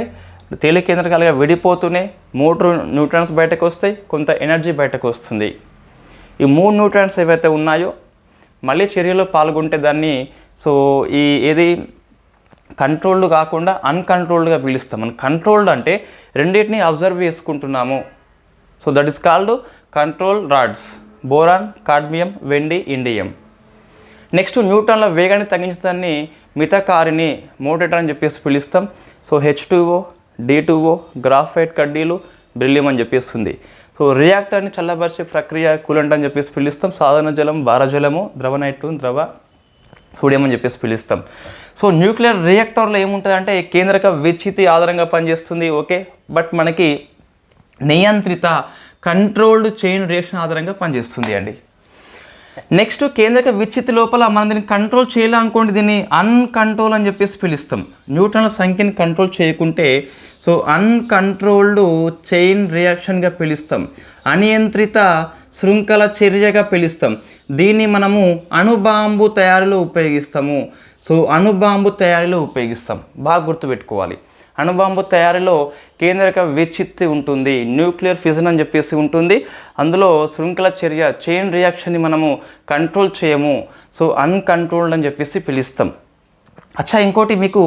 తేలిక కేంద్రకాలుగా విడిపోతూనే 3 న్యూట్రాన్స్ బయటకు వస్తాయి, కొంత ఎనర్జీ బయటకు వస్తుంది. ఈ 3 న్యూట్రాన్స్ ఏవైతే ఉన్నాయో మళ్ళీ చర్యలో పాల్గొంటే దాన్ని సో ఏది కంట్రోల్డ్ కాకుండా అన్కంట్రోల్డ్గా పిలుస్తాం. మనం కంట్రోల్డ్ అంటే రెండింటిని అబ్జర్వ్ చేసుకుంటున్నాము. So that is called control rods, boron, cadmium, వెండి, ఇండియం. నెక్స్ట్ న్యూట్రాన్ల వేగాన్ని తగ్గించడాన్ని మితకారిణి, మోడరేటర్ అని చెప్పేసి పిలుస్తాం. సో H2O, D2O, గ్రాఫైట్ కడ్డీలు, బెరిలియం అని చెప్పేస్తుంది. సో రియాక్టర్ని చల్లబరిచే ప్రక్రియ కూలెంట్ అని చెప్పేసి పిలుస్తాం. సాధారణ జలం, భారజలము, ద్రవ నైట్రోజన్, ద్రవ సోడియం అని చెప్పేసి పిలుస్తాం. సో న్యూక్లియర్ రియాక్టర్లో ఏముంటుంది అంటే కేంద్రక విచ్ఛిత్తి ఆధారంగా పనిచేస్తుంది, ఓకే. బట్ మనకి నియంత్రిత కంట్రోల్డ్ చైన్ రియాక్షన్ ఆధారంగా పనిచేస్తుంది అండి. నెక్స్ట్ కేంద్రక విచ్ఛిత్తి లోపల మనం దీన్ని కంట్రోల్ చేయాలనుకోండి, దీన్ని అన్కంట్రోల్ అని చెప్పేసి పిలుస్తాం. న్యూట్రాన్ల సంఖ్యని కంట్రోల్ చేయకుంటే సో అన్కంట్రోల్డ్ చైన్ రియాక్షన్గా పిలుస్తాం, అనియంత్రిత శృంఖల చర్యగా పిలుస్తాం. దీన్ని మనము అణుబాంబు తయారీలో ఉపయోగిస్తాము. సో అణుబాంబు తయారీలో ఉపయోగిస్తాం, బాగా గుర్తుపెట్టుకోవాలి. అణుబాంబు తయారీలో కేంద్రక విచ్ఛిత్తి ఉంటుంది, న్యూక్లియర్ ఫిజన్ అని చెప్పేసి ఉంటుంది. అందులో శృంఖల చర్య చైన్ రియాక్షన్ని మనము కంట్రోల్ చేయము. సో అన్కంట్రోల్డ్ అని చెప్పేసి పిలుస్తాం. అచ్చా, ఇంకోటి మీకు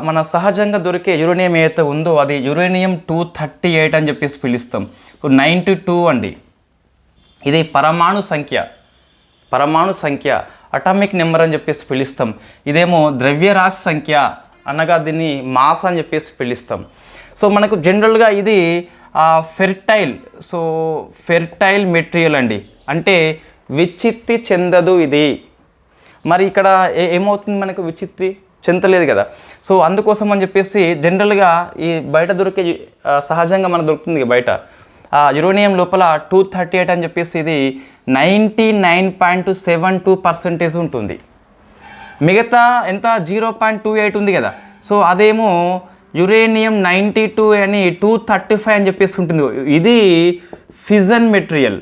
మన సహజంగా దొరికే యురేనియం ఏదైతే ఉందో అది యురేనియం 238 అని చెప్పేసి పిలుస్తాం. సో 92 అండి, ఇది పరమాణు సంఖ్య అటామిక్ నెంబర్ అని చెప్పేసి పిలుస్తాం. ఇదేమో ద్రవ్యరాశి సంఖ్య అనగా దీన్ని మాస్ అని చెప్పేసి పిలుస్తాం. సో మనకు జనరల్గా ఇది ఫెర్టైల్ మెటీరియల్ అండి, అంటే విచ్ఛిత్తి చెందదు ఇది. మరి ఇక్కడ ఏమవుతుంది, మనకు విచ్ఛిత్తి చెందలేదు కదా. సో అందుకోసం అని చెప్పేసి జనరల్గా ఈ బయట దొరికే సహజంగా మనకు దొరుకుతుంది బయట యురేనియం లోపల 238 అని చెప్పేసి ఇది 99.72% ఉంటుంది. మిగతా ఎంత 0.28 ఉంది కదా. సో అదేమో యురేనియం 92 అని 235 అని చెప్పేసి ఉంటుంది. ఇది ఫిజైల్ మెటీరియల్.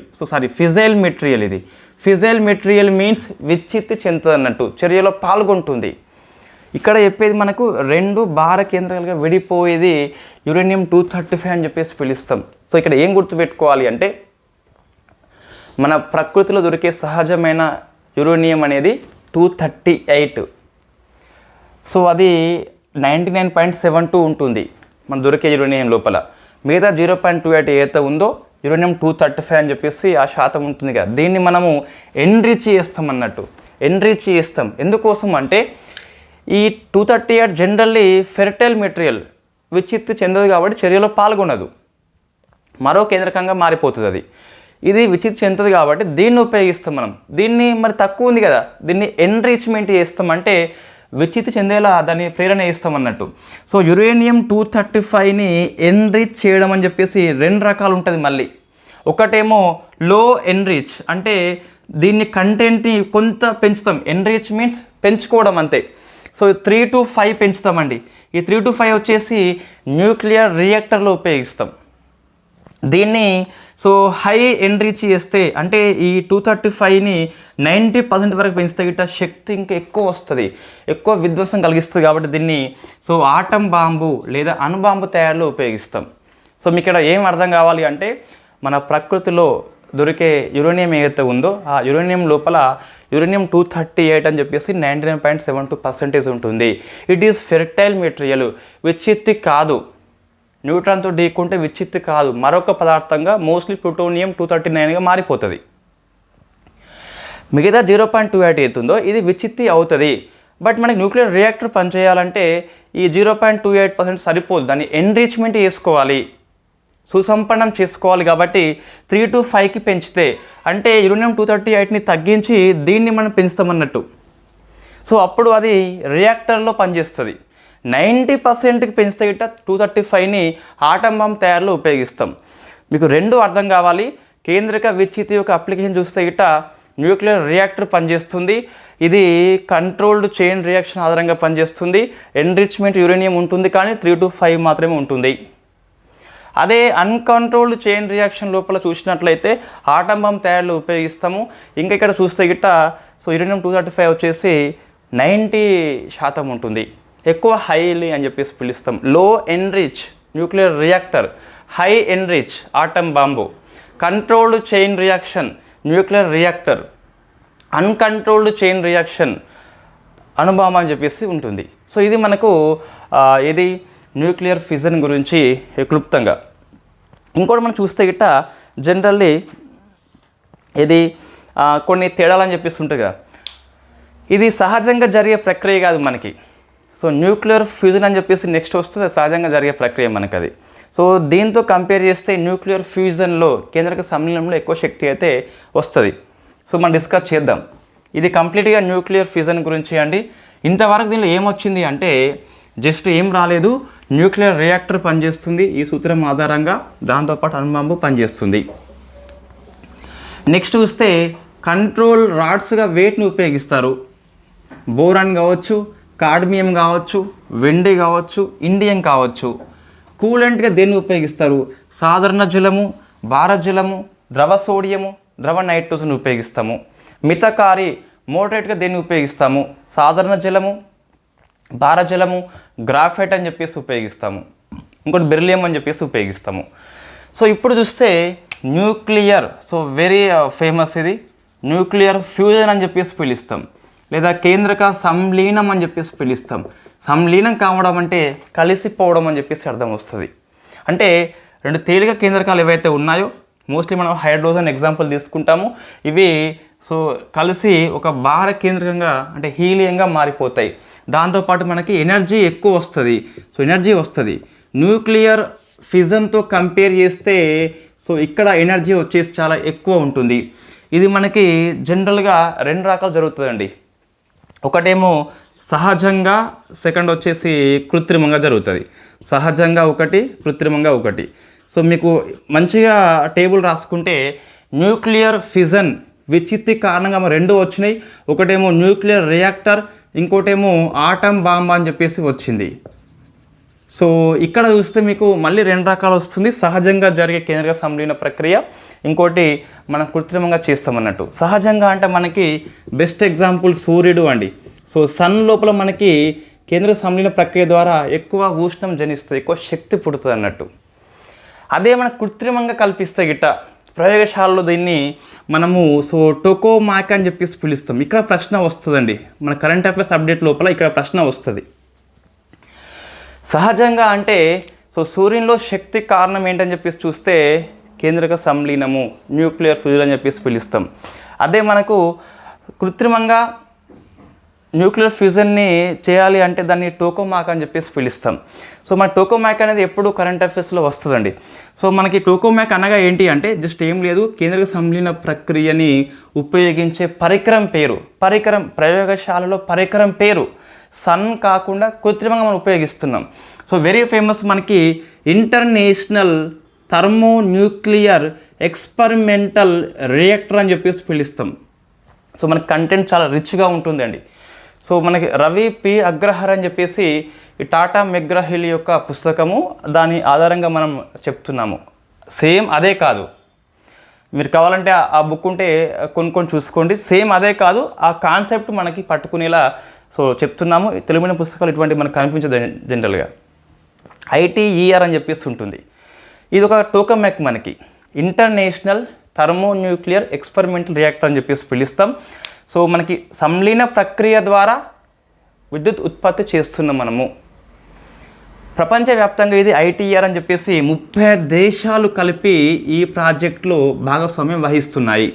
ఇది ఫిజైల్ మెటీరియల్ మీన్స్ విచ్ఛిత్తి చెందుతుంది అన్నట్టు, చర్యలో పాల్గొంటుంది. ఇక్కడ చెప్పేది మనకు 2 భార కేంద్రాలుగా విడిపోయేది యురేనియం 235 అని చెప్పేసి పిలుస్తాం. సో ఇక్కడ ఏం గుర్తుపెట్టుకోవాలి అంటే మన ప్రకృతిలో దొరికే సహజమైన యురేనియం అనేది 238. సో అది 99.72 ఉంటుంది మన దొరికే యురేనియం లోపల. మిగతా 0.28 ఏదైతే ఉందో యురేనియం 235 అని చెప్పేసి ఆ శాతం ఉంటుంది కదా. దీన్ని మనము ఎన్రిచ్ చేస్తాం. ఎందుకోసం అంటే ఈ 238 జనరల్లీ ఫెర్టైల్ మెటీరియల్, విచ్ఛిత్తి చెందదు కాబట్టి చర్యలో పాల్గొనదు, మరో కేంద్రకంగా మారిపోతుంది అది. ఇది విచ్ఛిత్తి చెందుతుంది కాబట్టి దీన్ని ఉపయోగిస్తాం మనం. దీన్ని మరి తక్కువ ఉంది కదా, దీన్ని ఎన్రిచ్మెంట్ చేస్తాం, అంటే విచ్ఛిత్తి చెందేలా దాన్ని ప్రేరణ చేస్తాం అన్నట్టు. సో యురేనియం 235ని ఎన్రిచ్ చేయడం అని చెప్పేసి 2 రకాలు ఉంటుంది మళ్ళీ. ఒకటేమో లో ఎన్రిచ్, అంటే దీన్ని కంటెంట్ని కొంత పెంచుతాం. ఎన్రిచ్ మీన్స్ పెంచుకోవడం అంతే. So 3 to 5 పెంచుతామండి. ఈ 3 to 5 వచ్చేసి న్యూక్లియర్ రియాక్టర్లో ఉపయోగిస్తాం. దీన్ని సో హై ఎన్రిచ్ చేస్తే, అంటే ఈ 235ని 90% వరకు పెంచితే గిట్ట శక్తి ఇంకా ఎక్కువ వస్తుంది, ఎక్కువ విధ్వంసం కలిగిస్తుంది. కాబట్టి దీన్ని సో ఆటం బాంబు లేదా అణుబాంబు తయారీలో ఉపయోగిస్తాం. సో మీకు ఇక్కడ ఏం అర్థం కావాలి అంటే మన ప్రకృతిలో దొరికే యురేనియం ఏదైతే ఉందో ఆ యురేనియం లోపల యురేనియం 238 అని చెప్పేసి 99.72% ఉంటుంది. ఇట్ ఈస్ ఫెర్టైల్ మెటీరియల్, విచ్చిత్తి కాదు, న్యూట్రాన్తో ఢీకుంటే విచ్చిత్తి కాదు, మరొక పదార్థంగా మోస్ట్లీ ప్లూటోనియం 239గా మారిపోతుంది. మిగతా 0.28 అవుతుందో ఇది విచ్చిత్తి అవుతుంది. బట్ మనకి న్యూక్లియర్ రియాక్టర్ పనిచేయాలంటే ఈ 0.28% సరిపోదు, దాన్ని ఎన్రిచ్మెంట్ చేసుకోవాలి, సుసంపన్నం చేసుకోవాలి. కాబట్టి 3 to 5కి పెంచితే అంటే యురేనియం 238ని తగ్గించి దీన్ని మనం పెంచుతామన్నట్టు. సో అప్పుడు అది రియాక్టర్లో పనిచేస్తుంది. 90%కి పెంచితే గిట్ట 235ని ఆటం బాంబ్ తయారీలో ఉపయోగిస్తాం. మీకు రెండు అర్థం కావాలి. కేంద్రక విచ్చిత్తి యొక్క అప్లికేషన్ చూస్తే గిట్ట న్యూక్లియర్ రియాక్టర్ పనిచేస్తుంది. ఇది కంట్రోల్డ్ చైన్ రియాక్షన్ ఆధారంగా పనిచేస్తుంది. ఎన్రిచ్మెంట్ యురేనియం ఉంటుంది కానీ 3 to 5 మాత్రమే ఉంటుంది. అదే అన్కంట్రోల్డ్ చైన్ రియాక్షన్ లోపల చూసినట్లయితే ఆటం బాంబ్ తయారీలో ఉపయోగిస్తాము. ఇంకా ఇక్కడ చూస్తే గిట్ట సో యురేనియం 235 వచ్చేసి 90% ఉంటుంది. ఎక్కువ హైలీ అని చెప్పేసి పిలుస్తాం. Low enrich nuclear reactor, high enrich atom bomb, controlled chain reaction nuclear reactor, uncontrolled chain reaction అణుబాంబు అని చెప్పేసి ఉంటుంది. సో ఇది మనకు ఇది న్యూక్లియర్ ఫిజన్ గురించి క్లుప్తంగా. ఇంకోటి మనం చూస్తే గిట్ట జనరల్లీ ఇది కొన్ని తేడాలని చెప్పేసి ఉంటుంది కదా, ఇది సహజంగా జరిగే ప్రక్రియ కాదు మనకి. సో న్యూక్లియర్ ఫ్యూజన్ అని చెప్పేసి నెక్స్ట్ వస్తుంది, సహజంగా జరిగే ప్రక్రియ మనకు అది. సో దీంతో కంపేర్ చేస్తే న్యూక్లియర్ ఫ్యూజన్లో కేంద్రక సమ్మేళనంలో ఎక్కువ శక్తి అయితే వస్తుంది. సో మనం డిస్కస్ చేద్దాం. ఇది కంప్లీట్గా న్యూక్లియర్ ఫ్యూజన్ గురించి అండి. ఇంతవరకు దీనిలో ఏమొచ్చింది అంటే జస్ట్ ఏం రాలేదు, న్యూక్లియర్ రియాక్టర్ పనిచేస్తుంది ఈ సూత్రం ఆధారంగా, దాంతోపాటు అణుబాంబు పనిచేస్తుంది. నెక్స్ట్ చూస్తే కంట్రోల్ రాడ్స్గా వెయిట్ని ఉపయోగిస్తారు. బోరాన్ కావచ్చు, కాడ్మియం కావచ్చు, వెండి కావచ్చు, ఇండియం కావచ్చు. కూలెంట్గా దేన్ని ఉపయోగిస్తారు? సాధారణ జలము, భారజలము, ద్రవ సోడియము, ద్రవ నైట్రోజన్ ఉపయోగిస్తాము. మితకారి మోడరేట్గా దేన్ని ఉపయోగిస్తాము? సాధారణ జలము, భారజలము, గ్రాఫైట్ అని చెప్పేసి ఉపయోగిస్తాము. ఇంకోటి బెరిలియం అని చెప్పేసి ఉపయోగిస్తాము. సో ఇప్పుడు చూస్తే న్యూక్లియర్, సో వెరీ ఫేమస్ ఇది, న్యూక్లియర్ ఫ్యూజన్ అని చెప్పేసి పిలుస్తాం, లేదా కేంద్రక సంలీనం అని చెప్పేసి పిలుస్తాం. సంలీనం కావడం అంటే కలిసిపోవడం అని చెప్పేసి అర్థం వస్తుంది. అంటే రెండు తేలిక కేంద్రకాలు ఏవైతే ఉన్నాయో, మోస్ట్లీ మనం హైడ్రోజన్ ఎగ్జాంపుల్ తీసుకుంటాము, ఇవి సో కలిసి ఒక భార కేంద్రకంగా అంటే హీలియంగా మారిపోతాయి. దాంతోపాటు మనకి ఎనర్జీ ఎక్కువ వస్తుంది. సో ఎనర్జీ వస్తుంది. న్యూక్లియర్ ఫిజన్తో కంపేర్ చేస్తే సో ఇక్కడ ఎనర్జీ వచ్చేసి చాలా ఎక్కువ ఉంటుంది. ఇది మనకి జనరల్గా రెండు రకాలు జరుగుతుందండి. ఒకటేమో సహజంగా, సెకండ్ వచ్చేసి కృత్రిమంగా జరుగుతుంది. సహజంగా ఒకటి, కృత్రిమంగా ఒకటి. సో మీకు మంచిగా టేబుల్ రాసుకుంటే న్యూక్లియర్ ఫిజన్ విచ్చిత్తి కారణంగా రెండు వచ్చినాయి. ఒకటేమో న్యూక్లియర్ రియాక్టర్, ఇంకోటేమో ఆటం బాంబ్ అని చెప్పేసి వచ్చింది. సో ఇక్కడ చూస్తే మీకు మళ్ళీ రెండు రకాలు వస్తుంది. సహజంగా జరిగే కేంద్రక సంలీన ప్రక్రియ, ఇంకోటి మనం కృత్రిమంగా చేస్తామన్నట్టు. సహజంగా అంటే మనకి బెస్ట్ ఎగ్జాంపుల్ సూర్యుడు అండి. సో సన్ లోపల మనకి కేంద్రక సంలీన ప్రక్రియ ద్వారా ఎక్కువ ఉష్ణం జనిస్తుంది, ఎక్కువ శక్తి పుడుతుంది అన్నట్టు. అదే మనకు కృత్రిమంగా కల్పిస్తే గిట్ట ప్రయోగశాలలో దీన్ని మనము సో టోకోమాక్ అని చెప్పేసి పిలుస్తాం. ఇక్కడ ప్రశ్న వస్తుందండి, మన కరెంట్ అఫైర్స్ అప్డేట్ లోపల ఇక్కడ ప్రశ్న వస్తుంది. సహజంగా అంటే సో సూర్యునిలో శక్తి కారణం ఏంటని చెప్పేసి చూస్తే కేంద్రక సంలీనము, న్యూక్లియర్ ఫ్యూజన్ అని చెప్పేసి పిలుస్తాం. అదే మనకు కృత్రిమంగా న్యూక్లియర్ ఫ్యూజన్ని చేయాలి అంటే దాన్ని టోకోమాక్ అని చెప్పేసి పిలుస్తాం. సో మన టోకోమాక్ అనేది ఎప్పుడు కరెంట్ అఫైర్స్లో వస్తుందండి. సో మనకి టోకోమాక్ అనగా ఏంటి అంటే జస్ట్ ఏం లేదు, కేంద్రక సంలీన ప్రక్రియని ఉపయోగించే పరికరం పేరు. పరికరం ప్రయోగశాలలో పరికరం పేరు. సన్ కాకుండా కృత్రిమంగా మనం ఉపయోగిస్తున్నాం. సో వెరీ ఫేమస్ మనకి international thermo nuclear experimental reactor అని చెప్పేసి పిలుస్తాం. సో మనకి కంటెంట్ చాలా రిచ్గా ఉంటుందండి. సో మనకి రవి పి అగ్రహార్ అని చెప్పేసి ఈ టాటా మెగ్రాహిల్ యొక్క పుస్తకము, దాని ఆధారంగా మనం చెప్తున్నాము. సేమ్ అదే కాదు, మీరు కావాలంటే ఆ బుక్ ఉంటే కొన్ని చూసుకోండి. సేమ్ అదే కాదు, ఆ కాన్సెప్ట్ మనకి పట్టుకునేలా సో చెప్తున్నాము. తెలుగుమైన పుస్తకాలు ఇటువంటి మనకు కనిపించదు జనరల్గా. ITER అని చెప్పేసి ఉంటుంది. ఇది ఒక టోకోమాక్ మనకి. ఇంటర్నేషనల్ థర్మోన్యూక్లియర్ ఎక్స్పెరిమెంటల్ రియాక్టర్ అని చెప్పేసి పిలుస్తాం. సో మనకి సంలీన ప్రక్రియ ద్వారా విద్యుత్ ఉత్పత్తి చేస్తున్నాం మనము. ప్రపంచవ్యాప్తంగా ఇది ITER అని చెప్పేసి 30 దేశాలు కలిపి ఈ ప్రాజెక్టులో భాగస్వామ్యం వహిస్తున్నాయి.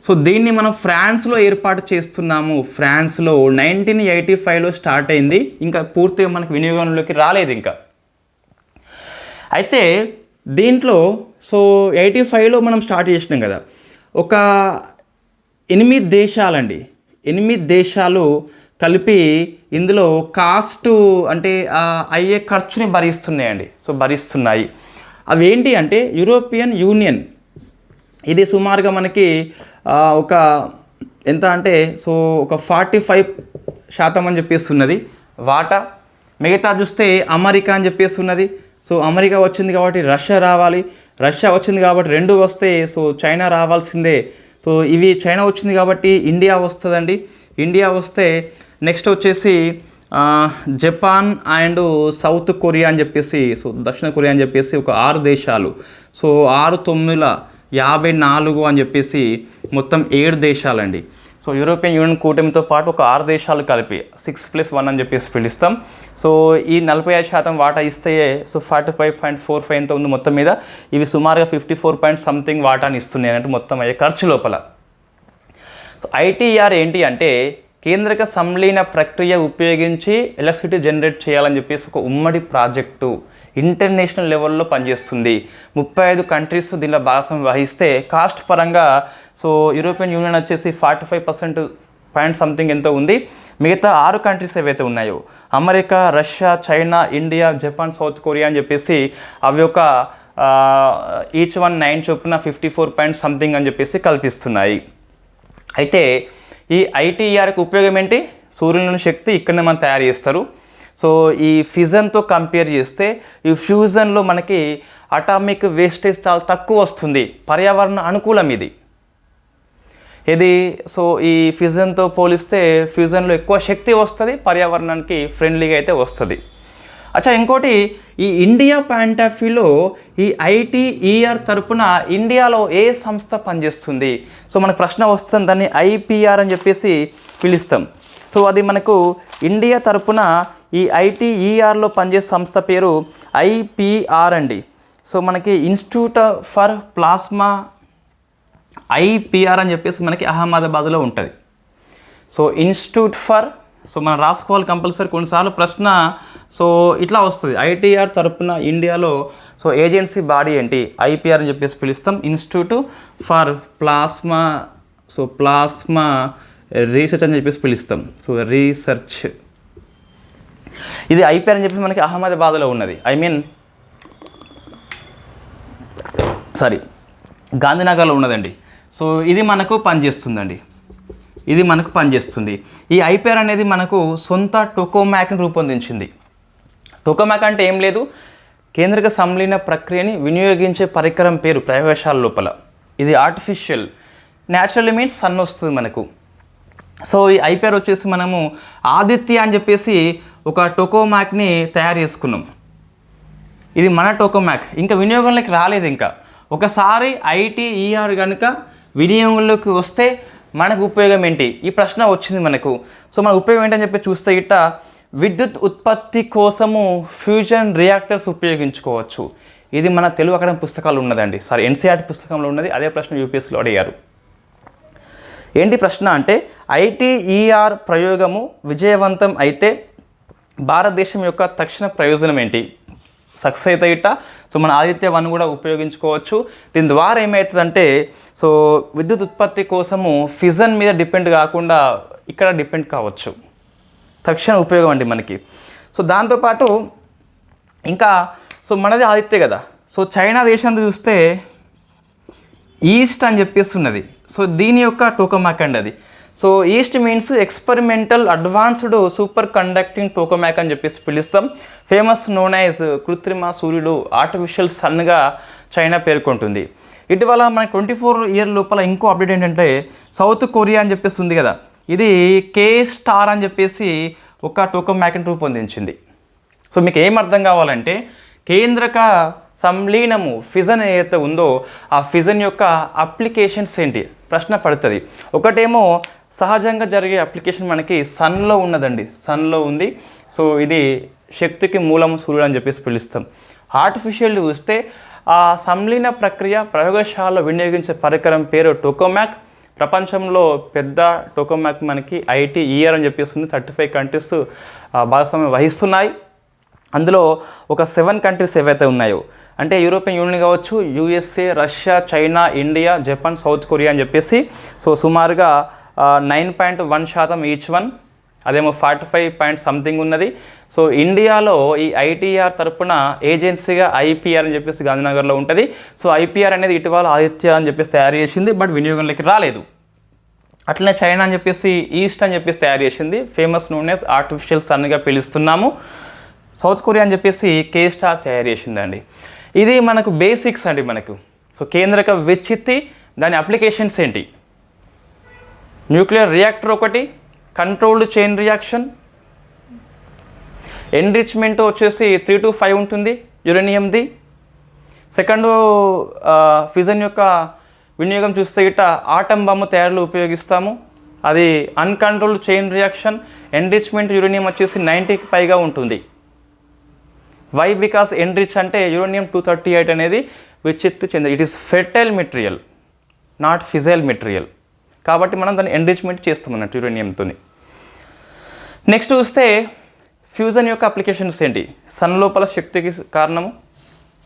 సో దీన్ని మనం ఫ్రాన్స్లో ఏర్పాటు చేస్తున్నాము. ఫ్రాన్స్లో 1985లో స్టార్ట్ అయింది, ఇంకా పూర్తిగా మనకు వినియోగంలోకి రాలేదు ఇంకా. అయితే దీంట్లో సో 85లో మనం స్టార్ట్ చేసినాం కదా, ఒక 8 దేశాలండి, 8 దేశాలు కలిపి ఇందులో కాస్ట్ అంటే అయ్యే ఖర్చుని భరిస్తున్నాయండి. సో భరిస్తున్నాయి. అవి ఏంటి అంటే యూరోపియన్ యూనియన్, ఇది సుమారుగా మనకి ఒక ఎంత అంటే సో ఒక 45% అని చెప్పేస్తున్నది వాటా. మిగతా చూస్తే అమెరికా అని చెప్పేస్తున్నది. సో అమెరికా వచ్చింది కాబట్టి రష్యా రావాలి, రష్యా వచ్చింది కాబట్టి 2 వస్తే సో చైనా రావాల్సిందే. సో ఇవి చైనా వచ్చింది కాబట్టి ఇండియా వస్తుందండి. ఇండియా వస్తే నెక్స్ట్ వచ్చేసి జపాన్ అండ్ సౌత్ కొరియా అని చెప్పేసి, సో దక్షిణ కొరియా అని చెప్పేసి ఒక 6 దేశాలు. సో 6 9 54 అని చెప్పేసి మొత్తం 7 దేశాలండి. సో యూరోపియన్ యూనియన్ కూటమితో పాటు ఒక 6 దేశాలు కలిపి 6+1 అని చెప్పేసి పిలుస్తాం. సో ఈ 45% వాటా ఇస్తే సో 45.45 ఎంత ఉంది మొత్తం మీద. ఇవి సుమారుగా 54 వాటాని ఇస్తున్నాయి అంటే మొత్తం అయ్యే ఖర్చు లోపల. సో ITER ఏంటి అంటే కేంద్రక సంలీన ప్రక్రియ ఉపయోగించి ఎలక్ట్రిసిటీ జనరేట్ చేయాలని చెప్పేసి ఒక ఉమ్మడి ప్రాజెక్టు ఇంటర్నేషనల్ లెవెల్లో పనిచేస్తుంది. 35 కంట్రీస్ దీనిలో భాగస్వామ్యం వహిస్తే కాస్ట్ పరంగా సో యూరోపియన్ యూనియన్ వచ్చేసి 45% ఎంతో ఉంది. మిగతా 6 కంట్రీస్ ఏవైతే ఉన్నాయో America, Russia, China, India, Japan, south Korea అని చెప్పేసి అవి ఒక ఈచ్ 1 9 చొప్పున 54 అని చెప్పేసి కల్పిస్తున్నాయి. అయితే ఈ ITERకి ఉపయోగం ఏంటి? సూర్యుని శక్తి ఇక్కడనే మనం తయారు చేస్తారు. సో ఈ ఫ్యూజన్తో కంపేర్ చేస్తే ఈ ఫ్యూజన్లో మనకి అటామిక్ వేస్టేజ్ చాలా తక్కువ వస్తుంది, పర్యావరణ అనుకూలం ఇది. సో ఈ ఫ్యూజన్తో పోలిస్తే ఫ్యూజన్లో ఎక్కువ శక్తి వస్తుంది, పర్యావరణానికి ఫ్రెండ్లీగా అయితే వస్తుంది. అచ్చా, ఇంకోటి ఈ ఇండియా పాయింట్ ఆఫ్ వ్యూలో ఈ ITER తరపున ఇండియాలో ఏ సంస్థ పనిచేస్తుంది? సో మనకు ప్రశ్న వస్తుంది, దాన్ని IPR అని చెప్పేసి పిలుస్తాం. సో అది మనకు ఇండియా తరపున ఈ ITERలో పనిచేసే సంస్థ పేరు IPR అండి. సో మనకి ఇన్స్టిట్యూట్ ఫర్ ప్లాస్మా IPR అని చెప్పేసి మనకి అహ్మదాబాద్లో ఉంటుంది. సో ఇన్స్టిట్యూట్ ఫర్, సో మనం రాసుకోవాలి కంపల్సరీ, కొన్నిసార్లు ప్రశ్న సో ఇట్లా వస్తుంది, ITER తరపున ఇండియాలో సో ఏజెన్సీ బాడీ ఏంటి? IPR అని చెప్పేసి పిలుస్తాం. Institute for plasma, so plasma research అని చెప్పేసి పిలుస్తాం. సో రీసెర్చ్ ఇది IPR అని చెప్పేసి మనకి అహ్మదాబాద్లో ఉన్నది, గాంధీనగర్లో ఉన్నదండి. సో ఇది మనకు పనిచేస్తుందండి, ఇది మనకు పనిచేస్తుంది. ఈ IPR అనేది మనకు సొంత టోకోమాక్ని రూపొందించింది. టోకోమాక్ అంటే ఏం లేదు, కేంద్రక సంలీన ప్రక్రియని వినియోగించే పరికరం పేరు ప్రయోగశాల లోపల. ఇది ఆర్టిఫిషియల్, న్యాచురల్లీ మీన్స్ సన్ వస్తుంది మనకు. సో ఈ IPR వచ్చేసి మనము ఆదిత్య అని చెప్పేసి ఒక టోకోమాక్ని తయారు చేసుకున్నాం. ఇది మన టోకోమాక్, ఇంకా వినియోగంలోకి రాలేదు. ఇంకా ఒకసారి ITER కనుక వినియోగంలోకి వస్తే మనకు ఉపయోగం ఏంటి? ఈ ప్రశ్న వచ్చింది మనకు. సో మన ఉపయోగం ఏంటని చెప్పి చూస్తే ఇట్ట విద్యుత్ ఉత్పత్తి కోసము ఫ్యూజన్ రియాక్టర్స్ ఉపయోగించుకోవచ్చు. ఇది మన తెలుగు అకాడమీ పుస్తకాలు ఉన్నదండి, NCERT పుస్తకంలో ఉన్నది. అదే ప్రశ్న UPSCలో అడిగారు. ఏంటి ప్రశ్న అంటే ITER ప్రయోగము విజయవంతం అయితే భారతదేశం యొక్క తక్షణ ప్రయోజనం ఏంటి? సక్సెస్ అయితే ఇట్ట సో మన ఆదిత్య 1 కూడా ఉపయోగించుకోవచ్చు. దీని ద్వారా ఏమవుతుందంటే సో విద్యుత్ ఉత్పత్తి కోసము ఫిజన్ మీద డిపెండ్ కాకుండా ఇక్కడ డిపెండ్ కావచ్చు. తక్షణ ఉపయోగం అండి మనకి. సో దాంతోపాటు ఇంకా సో మనది ఆదిత్య కదా, సో చైనా దేశం చూస్తే ఈస్ట్ అని చెప్పేసి ఉన్నది. సో దీని యొక్క టోకోమాక్ అండి అది. So east means experimental advanced super conducting టోకోమాక్ అని చెప్పేసి పిలుస్తాం. ఫేమస్ నోన్ యాజ్ కృత్రిమ సూర్యుడు, ఆర్టిఫిషియల్ సన్గా చైనా పేర్కొంటుంది. ఇటీవల మన 24 ఇయర్ లోపల ఇంకో అప్డేట్ ఏంటంటే సౌత్ కొరియా అని చెప్పేసి ఉంది కదా, ఇది K-STAR అని చెప్పేసి ఒక టోకోమాక్ని రూపొందించింది. సో మీకు ఏం అర్థం కావాలంటే కేంద్రక సంలీనము ఫిజన్ ఏదైతే ఉందో ఆ ఫిజన్ యొక్క అప్లికేషన్స్ ఏంటి ప్రశ్న పడుతుంది. ఒకటేమో సహజంగా జరిగే అప్లికేషన్ మనకి సన్లో ఉన్నదండి, సన్లో ఉంది. సో ఇది శక్తికి మూలము సూర్యుడు అని చెప్పేసి పిలుస్తాం. ఆర్టిఫిషియల్ చూస్తే ఆ సంలీన ప్రక్రియ ప్రయోగశాలలో వినియోగించే పరికరం పేరు టోకామాక్. ప్రపంచంలో పెద్ద టోకామాక్ మనకి ITER అని చెప్పేసి 35 కంట్రీస్ భాగస్వామ్యం వహిస్తున్నాయి. అందులో ఒక 7 కంట్రీస్ ఏవైతే ఉన్నాయో అంటే యూరోపియన్ యూనియన్ కావచ్చు, USA, Russia, China, India, Japan, south Korea అని చెప్పేసి సో సుమారుగా 9.1% ఈచ్ వన్. అదేమో 45 సంథింగ్ ఉన్నది. సో ఇండియాలో ఈ ITER తరపున ఏజెన్సీగా IPR అని చెప్పేసి గాంధీనగర్లో ఉంటుంది. సో IPR అనేది ఇటీవల ఆదిత్య అని చెప్పేసి తయారు చేసింది, బట్ వినియోగంలోకి రాలేదు. అట్లనే చైనా అని చెప్పేసి ఈస్ట్ అని చెప్పేసి తయారు చేసింది, ఫేమస్ నోన్ యాజ్ ఆర్టిఫిషియల్ సన్గా పిలుస్తున్నాము. సౌత్ కొరియా అని చెప్పేసి K-STAR తయారు చేసిందండి. ఇది మనకు బేసిక్స్ అండి మనకు. సో కేంద్రక విచ్చిత్తి, దాని అప్లికేషన్స్ ఏంటి? న్యూక్లియర్ రియాక్టర్ ఒకటి, కంట్రోల్డ్ చైన్ రియాక్షన్, ఎన్రిచ్మెంట్ వచ్చేసి 3 to 5 ఉంటుంది యురేనియంది. సెకండ్ ఫిజన్ యొక్క వినియోగం చూస్తే ఇట్ట ఆటం బాంబు తయారీలో ఉపయోగిస్తాము. అది uncontrolled chain reaction, enrichment uranium వచ్చేసి 90కి పైగా ఉంటుంది. వై? బికాస్ ఎన్రిచ్ అంటే యురేనియం 238 అనేది విచ్చిత్తు చెంది, it is fertile material, not fissile material. కాబట్టి మనం దాన్ని ఎన్రిచ్మెంట్ చేస్తాం అన్నట్టు యురేనియంతో. నెక్స్ట్ చూస్తే ఫ్యూజన్ యొక్క అప్లికేషన్స్ ఏంటి? సన్ లోపల శక్తికి కారణము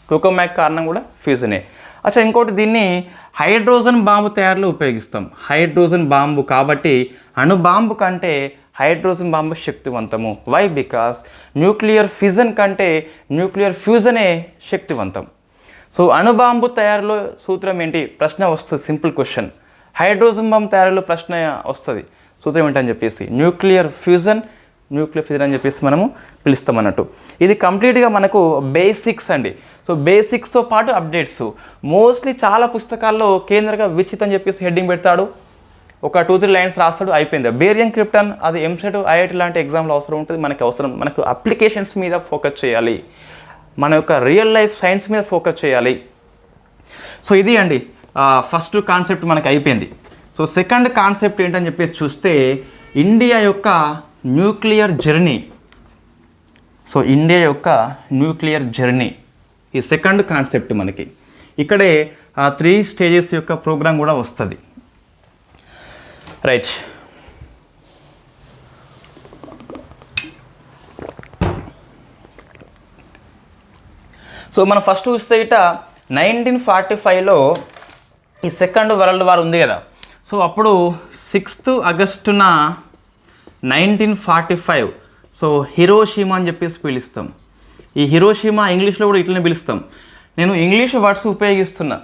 టోకామాక్, కారణం కూడా ఫ్యూజనే. అచ్చా, ఇంకోటి దీన్ని హైడ్రోజన్ బాంబు తయారీలో ఉపయోగిస్తాం. హైడ్రోజన్ బాంబు కాబట్టి అణు బాంబు కంటే హైడ్రోజన్ బాంబు శక్తివంతము. వై? బికాస్ న్యూక్లియర్ ఫిజన్ కంటే న్యూక్లియర్ ఫ్యూజనే శక్తివంతం. సో అణుబాంబు తయారీలో సూత్రం ఏంటి? ప్రశ్న వస్తుంది, సింపుల్ క్వశ్చన్. హైడ్రోజన్ బాంబు తయారీలో ప్రశ్న వస్తుంది, సూత్రం ఏంటని చెప్పేసి న్యూక్లియర్ ఫ్యూజన్ అని చెప్పేసి మనము పిలుస్తాం అన్నట్టు. ఇది కంప్లీట్గా మనకు బేసిక్స్ అండి. సో బేసిక్స్తో పాటు అప్డేట్స్. మోస్ట్లీ చాలా పుస్తకాల్లో కేంద్రంగా విచ్చిత్ అని చెప్పేసి హెడ్డింగ్ పెడతాడు, ఒక 2-3 లైన్స్ రాస్తాడు, అయిపోయింది. బేరియం క్రిప్టన్ అది ఎంసెట్, IIT లాంటి ఎగ్జామ్లో అవసరం ఉంటుంది. మనకు అప్లికేషన్స్ మీద ఫోకస్ చేయాలి, మన యొక్క రియల్ లైఫ్ సైన్స్ మీద ఫోకస్ చేయాలి. సో ఇది అండి ఫస్ట్ కాన్సెప్ట్ మనకు అయిపోయింది. సో సెకండ్ కాన్సెప్ట్ ఏంటని చెప్పేసి చూస్తే ఇండియా యొక్క న్యూక్లియర్ జర్నీ. సో ఇండియా యొక్క న్యూక్లియర్ జర్నీ ఈ సెకండ్ కాన్సెప్ట్ మనకి. ఇక్కడే 3 స్టేజెస్ యొక్క ప్రోగ్రామ్ కూడా వస్తుంది. రైట్. సో మనం ఫస్ట్ చూస్తే ఇట 1945లో ఈ సెకండ్ వరల్డ్ వార్ ఉంది కదా. సో అప్పుడు 6th ఆగస్టున 1945 సో హిరోషిమా అని చెప్పేసి పిలుస్తాం. ఈ హిరోషిమా ఇంగ్లీష్లో కూడా ఇట్లనే పిలుస్తాం. నేను ఇంగ్లీష్ వర్డ్స్ ఉపయోగిస్తున్నా,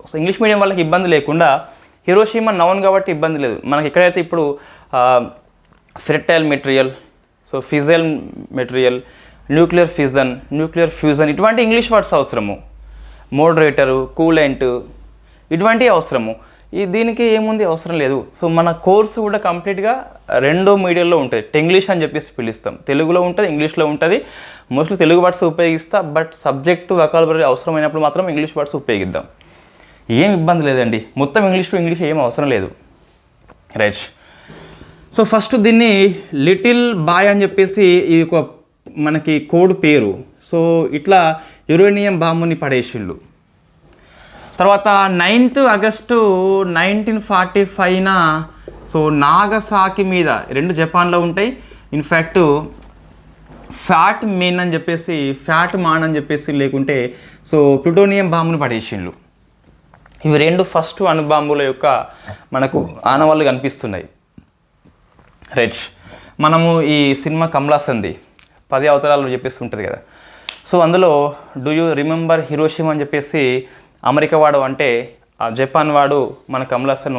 సో ఇంగ్లీష్ మీడియం వాళ్ళకి ఇబ్బంది లేకుండా. హిరోషిమా నౌన్ కాబట్టి ఇబ్బంది లేదు. మనకి ఎక్కడైతే ఇప్పుడు fertile material, so fissile material, nuclear fission, nuclear fusion ఇటువంటి ఇంగ్లీష్ వర్డ్స్ అవసరము. మోడరేటరు, కూలెంట్ ఇటువంటివి అవసరము. దీనికి ఏముంది అవసరం లేదు. సో మన కోర్సు కూడా కంప్లీట్గా 2 మీడియంలో ఉంటుంది. టెంగ్లీష్ అని చెప్పేసి పిలుస్తాం, తెలుగులో ఉంటుంది, ఇంగ్లీష్లో ఉంటుంది. మోస్ట్లీ తెలుగు వర్డ్స్ ఉపయోగిస్తా, బట్ సబ్జెక్టు వొకాబులరీ అవసరమైనప్పుడు మాత్రం ఇంగ్లీష్ వర్డ్స్ ఉపయోగిద్దాం. ఏం ఇబ్బంది లేదండి, మొత్తం ఇంగ్లీష్ ఏం అవసరం లేదు. రైట్. సో ఫస్ట్ దీన్ని లిటిల్ బాయ్ అని చెప్పేసి ఇది ఒక మనకి కోడ్ పేరు. సో ఇట్లా యురేనియం బాంబుని పడేసిండు. తర్వాత 9th ఆగస్టు 1945న సో నాగసాకి మీద 2 జపాన్లో ఉంటాయి. ఇన్ఫ్యాక్ట్ ఫ్యాట్ మాన్ అని చెప్పేసి లేకుంటే సో ప్లూటోనియం బాంబుని పడేసిండు. ఇవి 2 ఫస్ట్ అణుబాంబుల యొక్క మనకు ఆనవాళ్ళు కనిపిస్తున్నాయి. రైట్. మనము ఈ సినిమా కమలాసన్ది 10 అవతారాలు చెప్పేసి ఉంటుంది కదా. సో అందులో డూ యూ రిమెంబర్ హిరోషిమా అని చెప్పేసి అమెరికా వాడు అంటే జపాన్ వాడు మన Kamal Haasan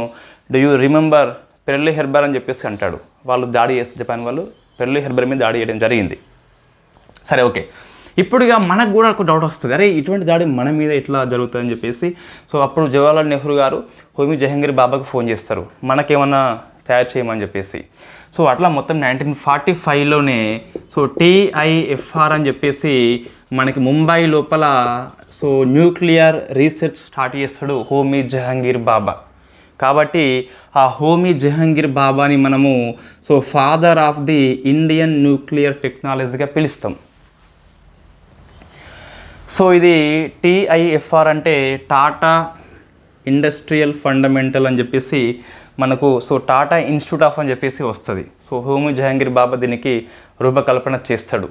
do you remember Pearl Harbor అని చెప్పేసి అంటాడు. వాళ్ళు దాడి చేస్తే జపాన్ వాళ్ళు పెర్ల్ హార్బర్ మీద దాడి చేయడం జరిగింది. సరే, ఓకే. ఇప్పుడు ఇక మనకు కూడా ఒక డౌట్ వస్తుంది, అరే ఇటువంటి దాడి మన మీద ఎట్లా జరుగుతుందని చెప్పేసి. సో అప్పుడు జవహర్లాల్ నెహ్రూ గారు హోమీ జహంగీర్ బాబాకు ఫోన్ చేస్తారు, మనకేమన్నా తయారు చేయమని చెప్పేసి. సో అట్లా మొత్తం 1945లోనే సో TIFR అని చెప్పేసి మనకి ముంబై లోపల సో న్యూక్లియర్ రీసెర్చ్ స్టార్ట్ చేస్తాడు హోమీ జహంగీర్ బాబా. కాబట్టి ఆ హోమీ జహంగీర్ బాబాని మనము so father of the Indian nuclear టెక్నాలజీగా పిలుస్తాం. సో ఇది TIFR అంటే టాటా ఇండస్ట్రియల్ ఫండమెంటల్ అని చెప్పేసి మనకు సో టాటా ఇన్స్టిట్యూట్ ఆఫ్ అని చెప్పేసి వస్తుంది. సో హోమీ జహంగీర్ బాబా దీనికి రూపకల్పన చేస్తాడు.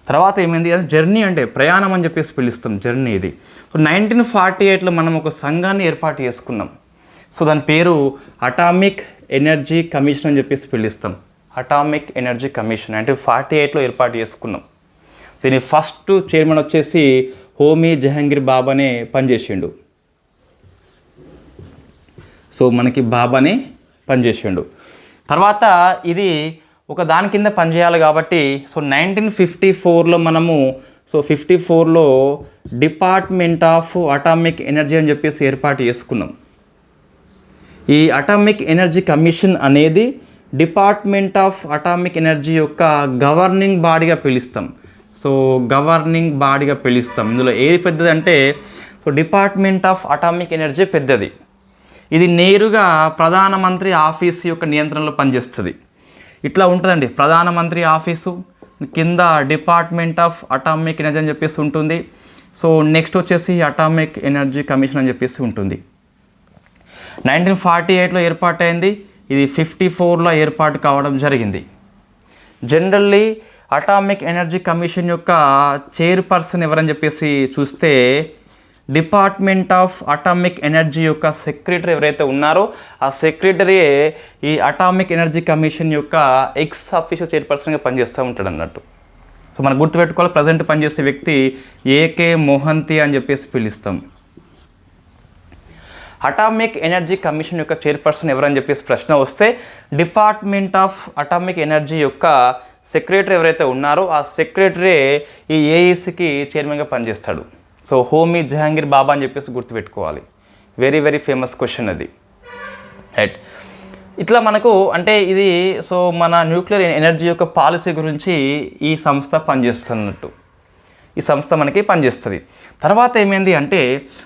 తర్వాత ఏమైంది, అది జర్నీ అంటే ప్రయాణం అని చెప్పేసి పిలుస్తాం, జర్నీ ఇది. సో 1948లో మనం ఒక సంఘాన్ని ఏర్పాటు చేసుకున్నాం. సో దాని పేరు అటామిక్ ఎనర్జీ కమిషన్ అని చెప్పేసి పిలుస్తాం. అటామిక్ ఎనర్జీ కమిషన్ 1948లో ఏర్పాటు చేసుకున్నాం. దీని ఫస్ట్ చైర్మన్ వచ్చేసి హోమీ జహంగీర్ బాబానే పనిచేసిండు. సో మనకి బాబానే పనిచేసిండు. తర్వాత ఇది ఒక దాని కింద పనిచేయాలి కాబట్టి సో 1954లో మనము సో 54లో డిపార్ట్మెంట్ ఆఫ్ అటామిక్ ఎనర్జీ అని చెప్పేసి ఏర్పాటు చేసుకున్నాం. ఈ అటామిక్ ఎనర్జీ కమిషన్ అనేది డిపార్ట్మెంట్ ఆఫ్ అటామిక్ ఎనర్జీ యొక్క గవర్నింగ్ బాడీగా పిలుస్తాం. సో గవర్నింగ్ బాడీగా పిలుస్తాం. ఇందులో ఏది పెద్దది అంటే so department of atomic energy పెద్దది. ఇది నేరుగా ప్రధానమంత్రి ఆఫీసు యొక్క నియంత్రణలో పనిచేస్తుంది. ఇట్లా ఉంటుందండి, ప్రధానమంత్రి ఆఫీసు కింద డిపార్ట్మెంట్ ఆఫ్ అటామిక్ ఎనర్జీ అని చెప్పేసి ఉంటుంది. సో నెక్స్ట్ వచ్చేసి అటామిక్ ఎనర్జీ కమిషన్ అని చెప్పేసి ఉంటుంది. 1948లో ఏర్పాటైంది. ఇది 54లో ఏర్పాటు కావడం జరిగింది. జనరల్లీ అటామిక్ ఎనర్జీ కమిషన్ యొక్క చైర్పర్సన్ ఎవరని చెప్పేసి చూస్తే డిపార్ట్మెంట్ ఆఫ్ అటామిక్ ఎనర్జీ యొక్క సెక్రటరీ ఎవరైతే ఉన్నారో ఆ సెక్రటరీయే ఈ అటామిక్ ఎనర్జీ కమిషన్ యొక్క ఎక్స్ అఫీషియల్ చైర్పర్సన్గా పనిచేస్తూ ఉంటాడు అన్నట్టు. సో మనం గుర్తుపెట్టుకోవాలి, ప్రజెంట్ పనిచేసే వ్యక్తి ఏకే మోహంతి అని చెప్పేసి పిలుస్తాం. అటామిక్ ఎనర్జీ కమిషన్ యొక్క చైర్పర్సన్ ఎవరని చెప్పేసి ప్రశ్న వస్తే డిపార్ట్మెంట్ ఆఫ్ అటామిక్ ఎనర్జీ యొక్క సెక్రటరీ ఎవరైతే ఉన్నారో ఆ సెక్రటరీ ఈ ఏఈసీకి చైర్మన్గా పనిచేస్తాడు. సో హోమీ జహంగీర్ బాబా అని చెప్పేసి గుర్తుపెట్టుకోవాలి. వెరీ వెరీ ఫేమస్ క్వశ్చన్ అది, రైట్. ఇట్లా మనకు అంటే ఇది సో మన న్యూక్లియర్ ఎనర్జీ యొక్క పాలసీ గురించి ఈ సంస్థ పనిచేస్తున్నట్టు, ఈ సంస్థ మనకి పనిచేస్తుంది. తర్వాత ఏమైంది అంటే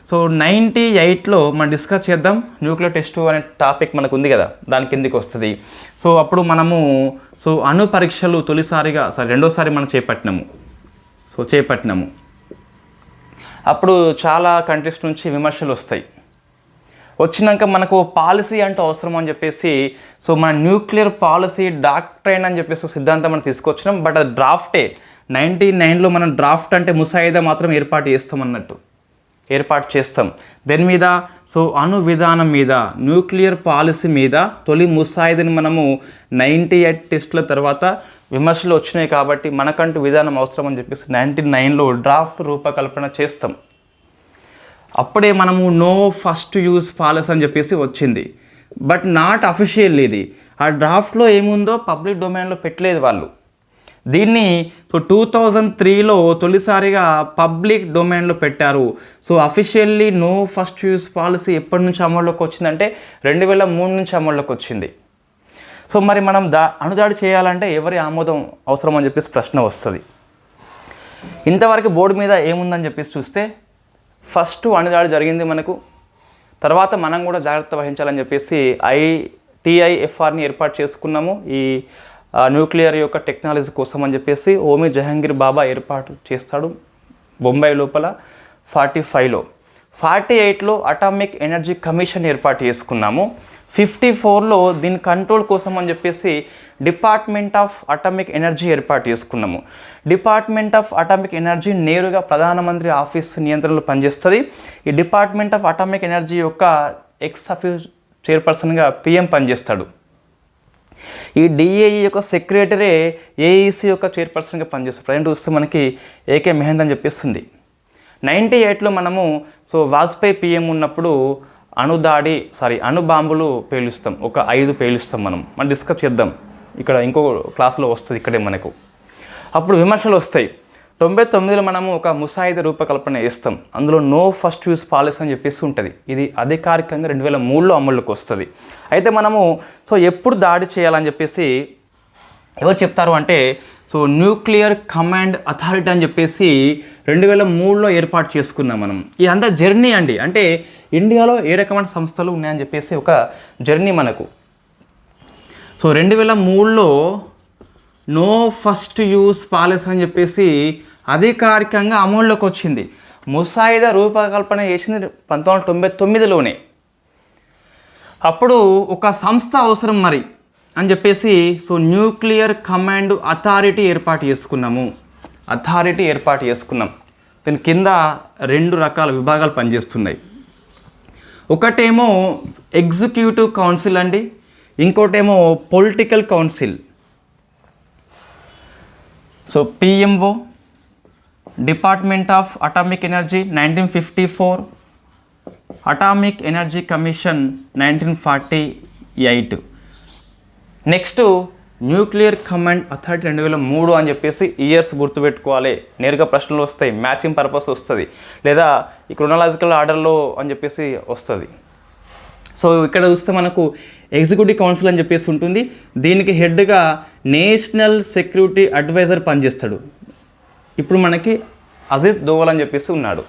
సో 98లో మనం డిస్కస్ చేద్దాం. న్యూక్లియర్ టెస్ట్ అనే టాపిక్ మనకు ఉంది కదా, దాని కిందికి వస్తుంది. సో అప్పుడు మనము సో అణు పరీక్షలు రెండోసారి మనం చేపట్టినాము. అప్పుడు చాలా కంట్రీస్ నుంచి విమర్శలు వస్తాయి. వచ్చినాక మనకు పాలసీ అంటే అవసరం అని చెప్పేసి సో మన న్యూక్లియర్ పాలసీ డాక్ట్రైన్ అని చెప్పేసి సిద్ధాంతం మనం తీసుకొచ్చినాం. బట్ అది డ్రాఫ్టే. 99లో మనం డ్రాఫ్ట్ అంటే ముసాయిదా మాత్రం ఏర్పాటు చేస్తాం. దాని మీద సో అణు విధానం మీద, న్యూక్లియర్ పాలసీ మీద తొలి ముసాయిదాని మనము 98 టెస్టుల తర్వాత విమర్శలు వచ్చినాయి కాబట్టి మనకంటూ విధానం అవసరం అని చెప్పేసి 99లో డ్రాఫ్ట్ రూపకల్పన చేస్తాం. అప్పుడే మనము నో ఫస్ట్ యూజ్ పాలసీ అని చెప్పేసి వచ్చింది. But not official. ఇది ఆ డ్రాఫ్ట్లో ఏముందో పబ్లిక్ డొమైన్లో పెట్టలేదు వాళ్ళు. దీన్ని సో 2003లో తొలిసారిగా పబ్లిక్ డొమైన్లో పెట్టారు. So officially no first use policy ఎప్పటి నుంచి అమల్లోకి వచ్చిందంటే 2003 నుంచి అమల్లోకి వచ్చింది. సో మరి మనం అణుదాడి చేయాలంటే ఎవరి ఆమోదం అవసరం అని చెప్పేసి ప్రశ్న వస్తుంది. ఇంతవరకు బోర్డు మీద ఏముందని చెప్పేసి చూస్తే ఫస్ట్ అణుదాడి జరిగింది మనకు. తర్వాత మనం కూడా జాగ్రత్త వహించాలని చెప్పేసి TIFRని ఏర్పాటు చేసుకున్నాము ఈ న్యూక్లియర్ యొక్క టెక్నాలజీ కోసం అని చెప్పేసి. హోమీ జహంగీర్ బాబా ఏర్పాటు చేస్తాడు బొంబాయి లోపల 45లో. 48లో అటామిక్ ఎనర్జీ కమిషన్ ఏర్పాటు చేసుకున్నాము. 54లో దీని కంట్రోల్ కోసం అని చెప్పేసి డిపార్ట్మెంట్ ఆఫ్ అటామిక్ ఎనర్జీ ఏర్పాటు చేసుకున్నాము. డిపార్ట్మెంట్ ఆఫ్ అటామిక్ ఎనర్జీ నేరుగా ప్రధానమంత్రి ఆఫీస్ నియంత్రణలో పనిచేస్తుంది. ఈ డిపార్ట్మెంట్ ఆఫ్ అటామిక్ ఎనర్జీ యొక్క ఎక్స్ అఫీస్ చైర్పర్సన్గా PM పనిచేస్తాడు. ఈ DAE యొక్క సెక్రటరీ AEC యొక్క చైర్పర్సన్గా పనిచేస్తాడు. ప్రజెంట్ చూస్తే మనకి ఏకే మెహంద్ అని చెప్పేస్తుంది. 98లో మనము సో వాజ్పేయి PM ఉన్నప్పుడు అణు బాంబులు పేలుస్తాం. ఒక 5 పేలుస్తాం. మనం డిస్కస్ చేద్దాం, ఇక్కడ ఇంకో క్లాస్లో వస్తుంది ఇక్కడే మనకు. అప్పుడు విమర్శలు వస్తాయి. 99లో మనము ఒక ముసాయిదా రూపకల్పన చేస్తాం. అందులో నో ఫస్ట్ యూస్ పాలసీ అని చెప్పేసి ఉంటుంది. ఇది అధికారికంగా 2003లో అమల్లోకి వస్తుంది. అయితే మనము ఎప్పుడు దాడి చేయాలని చెప్పేసి ఎవరు చెప్తారు అంటే న్యూక్లియర్ కమాండ్ అథారిటీ అని చెప్పేసి 2003లో ఏర్పాటు చేసుకున్నాం మనం. ఇదంతా జర్నీ అండి. అంటే ఇండియాలో ఏ రకమైన సంస్థలు ఉన్నాయని చెప్పేసి ఒక జర్నీ మనకు. 2003లో నో ఫస్ట్ యూస్ పాలసీ అని చెప్పేసి అధికారికంగా అమల్లోకి వచ్చింది. ముసాయిదా రూపకల్పన చేసింది 1999లోనే. అప్పుడు ఒక సంస్థ అవసరం మరి అని చెప్పేసి న్యూక్లియర్ కమాండ్ అథారిటీ ఏర్పాటు చేసుకున్నాం. దీని కింద 2 రకాల విభాగాలు పనిచేస్తున్నాయి. ఒకటేమో ఎగ్జిక్యూటివ్ కౌన్సిల్ అండి, ఇంకోటేమో political council. PMO, department of atomic energy 1954, atomic energy commission 1948. Next nuclear command authority 2003 అని చెప్పేసి ఇయర్స్ గుర్తుపెట్టుకోవాలి. నేరుగా ప్రశ్నలు వస్తాయి, మ్యాచింగ్ పర్పస్ వస్తుంది, లేదా ఈ క్రోనాలజికల్ ఆర్డర్లో అని చెప్పేసి వస్తుంది. ఇక్కడ చూస్తే మనకు ఎగ్జిక్యూటివ్ కౌన్సిల్ అని చెప్పేసి ఉంటుంది. దీనికి హెడ్గా నేషనల్ సెక్యూరిటీ అడ్వైజర్ పనిచేస్తాడు. ఇప్పుడు మనకి అజిత్ దోవల్ అని చెప్పేసి ఉన్నాడు.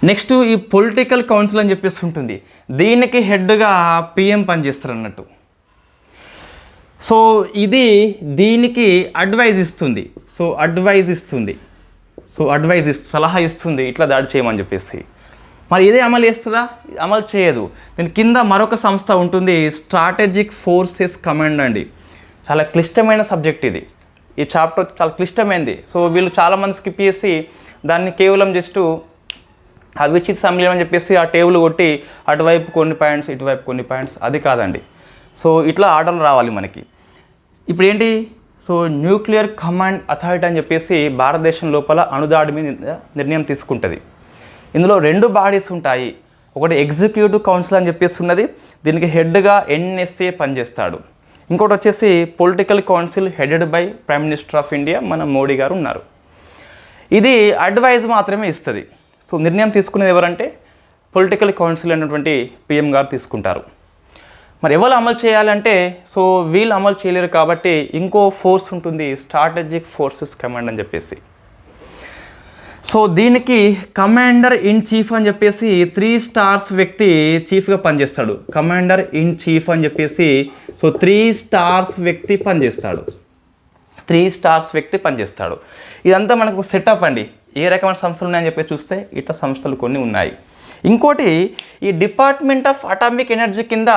నెక్స్ట్ ఈ పొలిటికల్ కౌన్సిల్ అని చెప్పేసి ఉంటుంది. దీనికి హెడ్గా పిఎం పనిచేస్తారు అన్నట్టు. ఇది దీనికి అడ్వైజ్ ఇస్తుంది. సలహా ఇస్తుంది ఇట్లా దాడి చేయమని చెప్పేసి. మరి ఇదే అమలు చేస్తుందా? అమలు చేయదు. దీని కింద మరొక సంస్థ ఉంటుంది, స్ట్రాటజిక్ ఫోర్సెస్ కమాండ్ అండి. చాలా క్లిష్టమైన సబ్జెక్ట్ ఇది. ఈ చాప్టర్ చాలా క్లిష్టమైనది. వీళ్ళు చాలామంది స్కిప్ చేసి దాన్ని కేవలం జస్ట్ అవిచిత సమయం అని చెప్పేసి ఆ టేబుల్ కొట్టి అటువైపు కొన్ని పాయింట్స్, ఇటువైపు కొన్ని పాయింట్స్, అది కాదండి. ఇట్లా ఆర్డర్లు రావాలి మనకి. ఇప్పుడు ఏంటి? న్యూక్లియర్ కమాండ్ అథారిటీ అని చెప్పేసి భారతదేశం లోపల అణుదాడి మీద నిర్ణయం తీసుకుంటుంది. ఇందులో 2 బాడీస్ ఉంటాయి. ఒకటి ఎగ్జిక్యూటివ్ కౌన్సిల్ అని చెప్పేసి ఉన్నది, దీనికి హెడ్గా ఎన్ఎస్ఏ పనిచేస్తాడు. ఇంకోటి వచ్చేసి political council headed by prime minister of India, మన మోడీ గారు ఉన్నారు. ఇది అడ్వైజ్ మాత్రమే ఇస్తుంది. నిర్ణయం తీసుకునేది ఎవరంటే పొలిటికల్ కౌన్సిల్ అనేటువంటి పిఎం గారు తీసుకుంటారు. మరి ఎవరు అమలు చేయాలంటే వీళ్ళు అమలు చేయలేరు కాబట్టి ఇంకో ఫోర్స్ ఉంటుంది, స్ట్రాటజిక్ ఫోర్సెస్ కమాండ్ అని చెప్పేసి. దీనికి కమాండర్ ఇన్ చీఫ్ అని చెప్పేసి 3 స్టార్స్ వ్యక్తి చీఫ్గా పనిచేస్తాడు. కమాండర్ ఇన్ చీఫ్ అని చెప్పేసి 3 స్టార్స్ వ్యక్తి పనిచేస్తాడు. ఇదంతా మనకు సెటప్ అండి. ఏ రకమైన సంస్థలు ఉన్నాయని చెప్పి చూస్తే ఇట్లా సంస్థలు కొన్ని ఉన్నాయి. ఇంకోటి ఈ డిపార్ట్మెంట్ ఆఫ్ అటామిక్ ఎనర్జీ కింద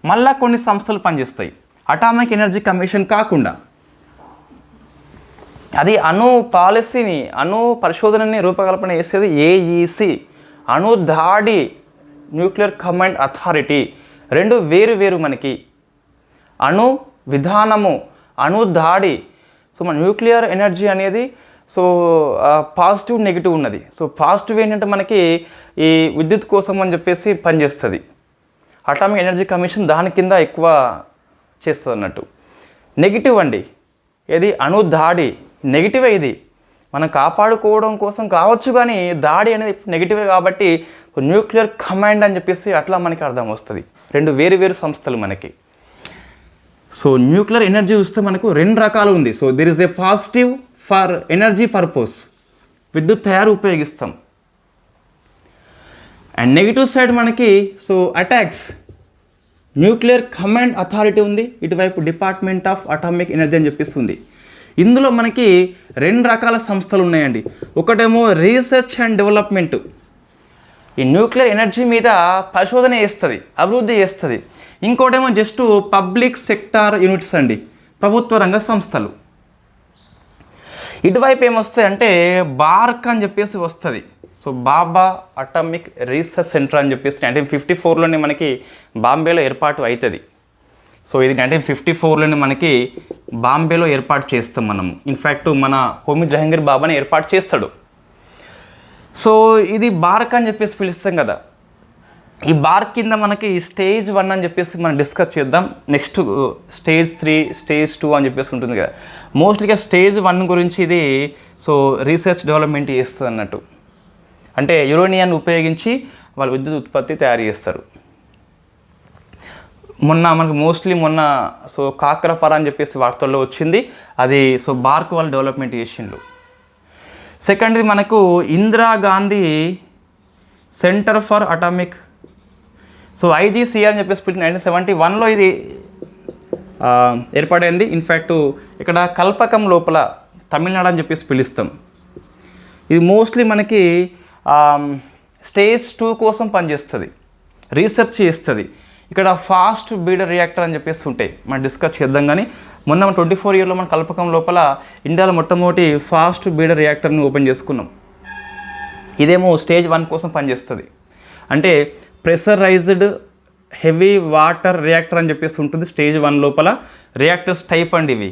మళ్ళా కొన్ని సంస్థలు పనిచేస్తాయి. అటామిక్ ఎనర్జీ కమిషన్ కాకుండా అది అణు పాలసీని, అణు పరిశోధనని రూపకల్పన చేసేది ఏఈసి, అణు దాడి న్యూక్లియర్ కమాండ్ అథారిటీ. 2 వేరు మనకి. అణు విధానము, అణు దాడి. మన న్యూక్లియర్ ఎనర్జీ అనేది పాజిటివ్ నెగిటివ్ ఉన్నది. పాజిటివ్ ఏంటంటే మనకి ఈ విద్యుత్ కోసం అని చెప్పేసి పనిచేస్తుంది. అటామిక్ ఎనర్జీ కమిషన్ దాని కింద ఎక్కువ చేస్తుంది అన్నట్టు. నెగిటివ్ అండి, ఏది అణు దాడి నెగిటివే. ఇది మనం కాపాడుకోవడం కోసం కావచ్చు, కానీ దాడి అనేది నెగిటివే కాబట్టి న్యూక్లియర్ కమాండ్ అని చెప్పేసి అట్లా మనకి అర్థం వస్తుంది. 2 వేరు సంస్థలు మనకి. న్యూక్లియర్ ఎనర్జీ చూస్తే మనకు 2 రకాలు ఉంది. There is a positive for energy purpose, విద్యుత్ తయారు ఉపయోగిస్తాం. అండ్ నెగిటివ్ సైడ్ మనకి అటాక్స్ న్యూక్లియర్ కమాండ్ అథారిటీ ఉంది, ఇటువైపు డిపార్ట్మెంట్ ఆఫ్ అటామిక్ ఎనర్జీ అని చెప్పిస్తుంది. ఇందులో మనకి 2 రకాల సంస్థలు ఉన్నాయండి. ఒకటేమో రీసెర్చ్ అండ్ డెవలప్మెంట్, ఈ న్యూక్లియర్ ఎనర్జీ మీద పరిశోధన చేస్తుంది, అభివృద్ధి చేస్తుంది. ఇంకోటేమో జస్ట్ పబ్లిక్ సెక్టార్ యూనిట్స్ అండి, ప్రభుత్వ రంగ సంస్థలు. ఇటువైపు ఏమొస్తాయి అంటే బార్క్ అని చెప్పేసి వస్తుంది. బాబా అటామిక్ రీసెర్చ్ సెంటర్ అని చెప్పేసి 1954లోనే మనకి బాంబేలో ఏర్పాటు అవుతుంది. ఇది 1954లోనే మనకి బాంబేలో ఏర్పాటు చేస్తాం మనము. ఇన్ఫ్యాక్ట్ మన హోమీ జహంగీర్ బాబాని ఏర్పాటు చేస్తాడు. ఇది బార్క్ అని చెప్పేసి పిలుస్తాం కదా. ఈ బార్ కింద మనకి స్టేజ్ 1 అని చెప్పేసి మనం డిస్కస్ చేద్దాం. నెక్స్ట్ స్టేజ్ 3, స్టేజ్ 2 అని చెప్పేసి ఉంటుంది కదా. మోస్ట్లీగా స్టేజ్ 1 గురించి ఇది రీసెర్చ్ డెవలప్మెంట్ చేస్తుంది అన్నట్టు. అంటే యురేనియాన్ని ఉపయోగించి వాళ్ళు విద్యుత్ ఉత్పత్తి తయారు చేస్తారు. మనకు మోస్ట్లీ కాకరపర అని చెప్పేసి వార్తల్లో వచ్చింది. అది బార్క్ వాళ్ళు డెవలప్మెంట్ చేసిండ్రు. సెకండ్ది మనకు Indira Gandhi centre for atomic IGCR అని చెప్పేసి 1971లో ఇది ఏర్పడింది. ఇన్ఫ్యాక్ట్ ఇక్కడ కల్పకం లోపల తమిళనాడు అని చెప్పేసి పిలుస్తాం. ఇది మోస్ట్లీ మనకి స్టేజ్ 2 కోసం పనిచేస్తుంది, రీసెర్చ్ చేస్తుంది. ఇక్కడ ఫాస్ట్ బ్రీడర్ రియాక్టర్ అని చెప్పేసి ఉంటాయి, మనం డిస్కస్ చేద్దాం. కానీ మొన్న 24 ఇయర్లో మన కల్పకం లోపల ఇండియాలో మొట్టమొదటి ఫాస్ట్ బ్రీడర్ రియాక్టర్ని ఓపెన్ చేసుకున్నాం. ఇదేమో స్టేజ్ 1 కోసం పనిచేస్తుంది. అంటే ప్రెషరైజ్డ్ హెవీ వాటర్ రియాక్టర్ అని చెప్పేసి ఉంటుంది స్టేజ్ 1 లోపల. రియాక్టర్స్ టైప్ అండి ఇవి.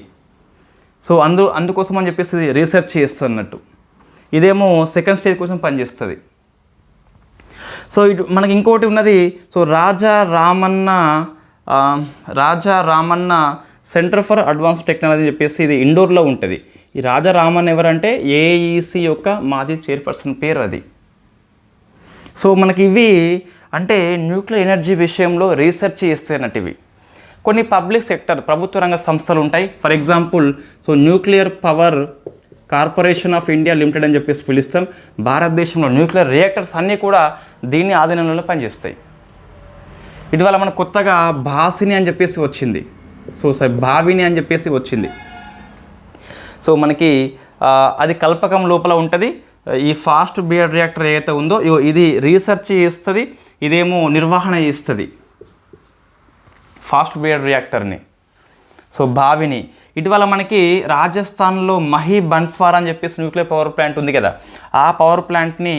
అందుకోసం అని చెప్పేసి రీసెర్చ్ చేస్తుంది అన్నట్టు. ఇదేమో సెకండ్ స్టేజ్ కోసం పనిచేస్తుంది. ఇటు మనకి ఇంకోటి ఉన్నది Raja Ramanna centre for advanced technology అని చెప్పేసి ఇది ఇండోర్లో ఉంటుంది. ఈ రాజా రామన్న ఎవరంటే AEC యొక్క మాజీ చైర్పర్సన్ పేరు అది. మనకి ఇవి అంటే న్యూక్లియర్ ఎనర్జీ విషయంలో రీసెర్చ్ చేస్తున్నట్టు ఇవి. కొన్ని పబ్లిక్ సెక్టర్ ప్రభుత్వ రంగ సంస్థలు ఉంటాయి. For example nuclear power corporation of India limited అని చెప్పేసి పిలుస్తాం. భారతదేశంలో న్యూక్లియర్ రియాక్టర్స్ అన్నీ కూడా దీని ఆధీనంలో పనిచేస్తాయి. ఇటీవల మనకు కొత్తగా భాసిని అని చెప్పేసి వచ్చింది. భావిని అని చెప్పేసి వచ్చింది. మనకి అది కల్పకం లోపల ఉంటుంది. ఈ ఫాస్ట్ బ్రీడర్ రియాక్టర్ ఏదైతే ఉందో ఇది రీసెర్చ్ చేస్తుంది, ఇదేమో నిర్వహణ చేస్తుంది ఫాస్ట్ బ్రీడర్ రియాక్టర్ని. భావిని ఇటీవల మనకి రాజస్థాన్లో మహీ బన్స్వార్ అని చెప్పేసి న్యూక్లియర్ పవర్ ప్లాంట్ ఉంది కదా, ఆ పవర్ ప్లాంట్ని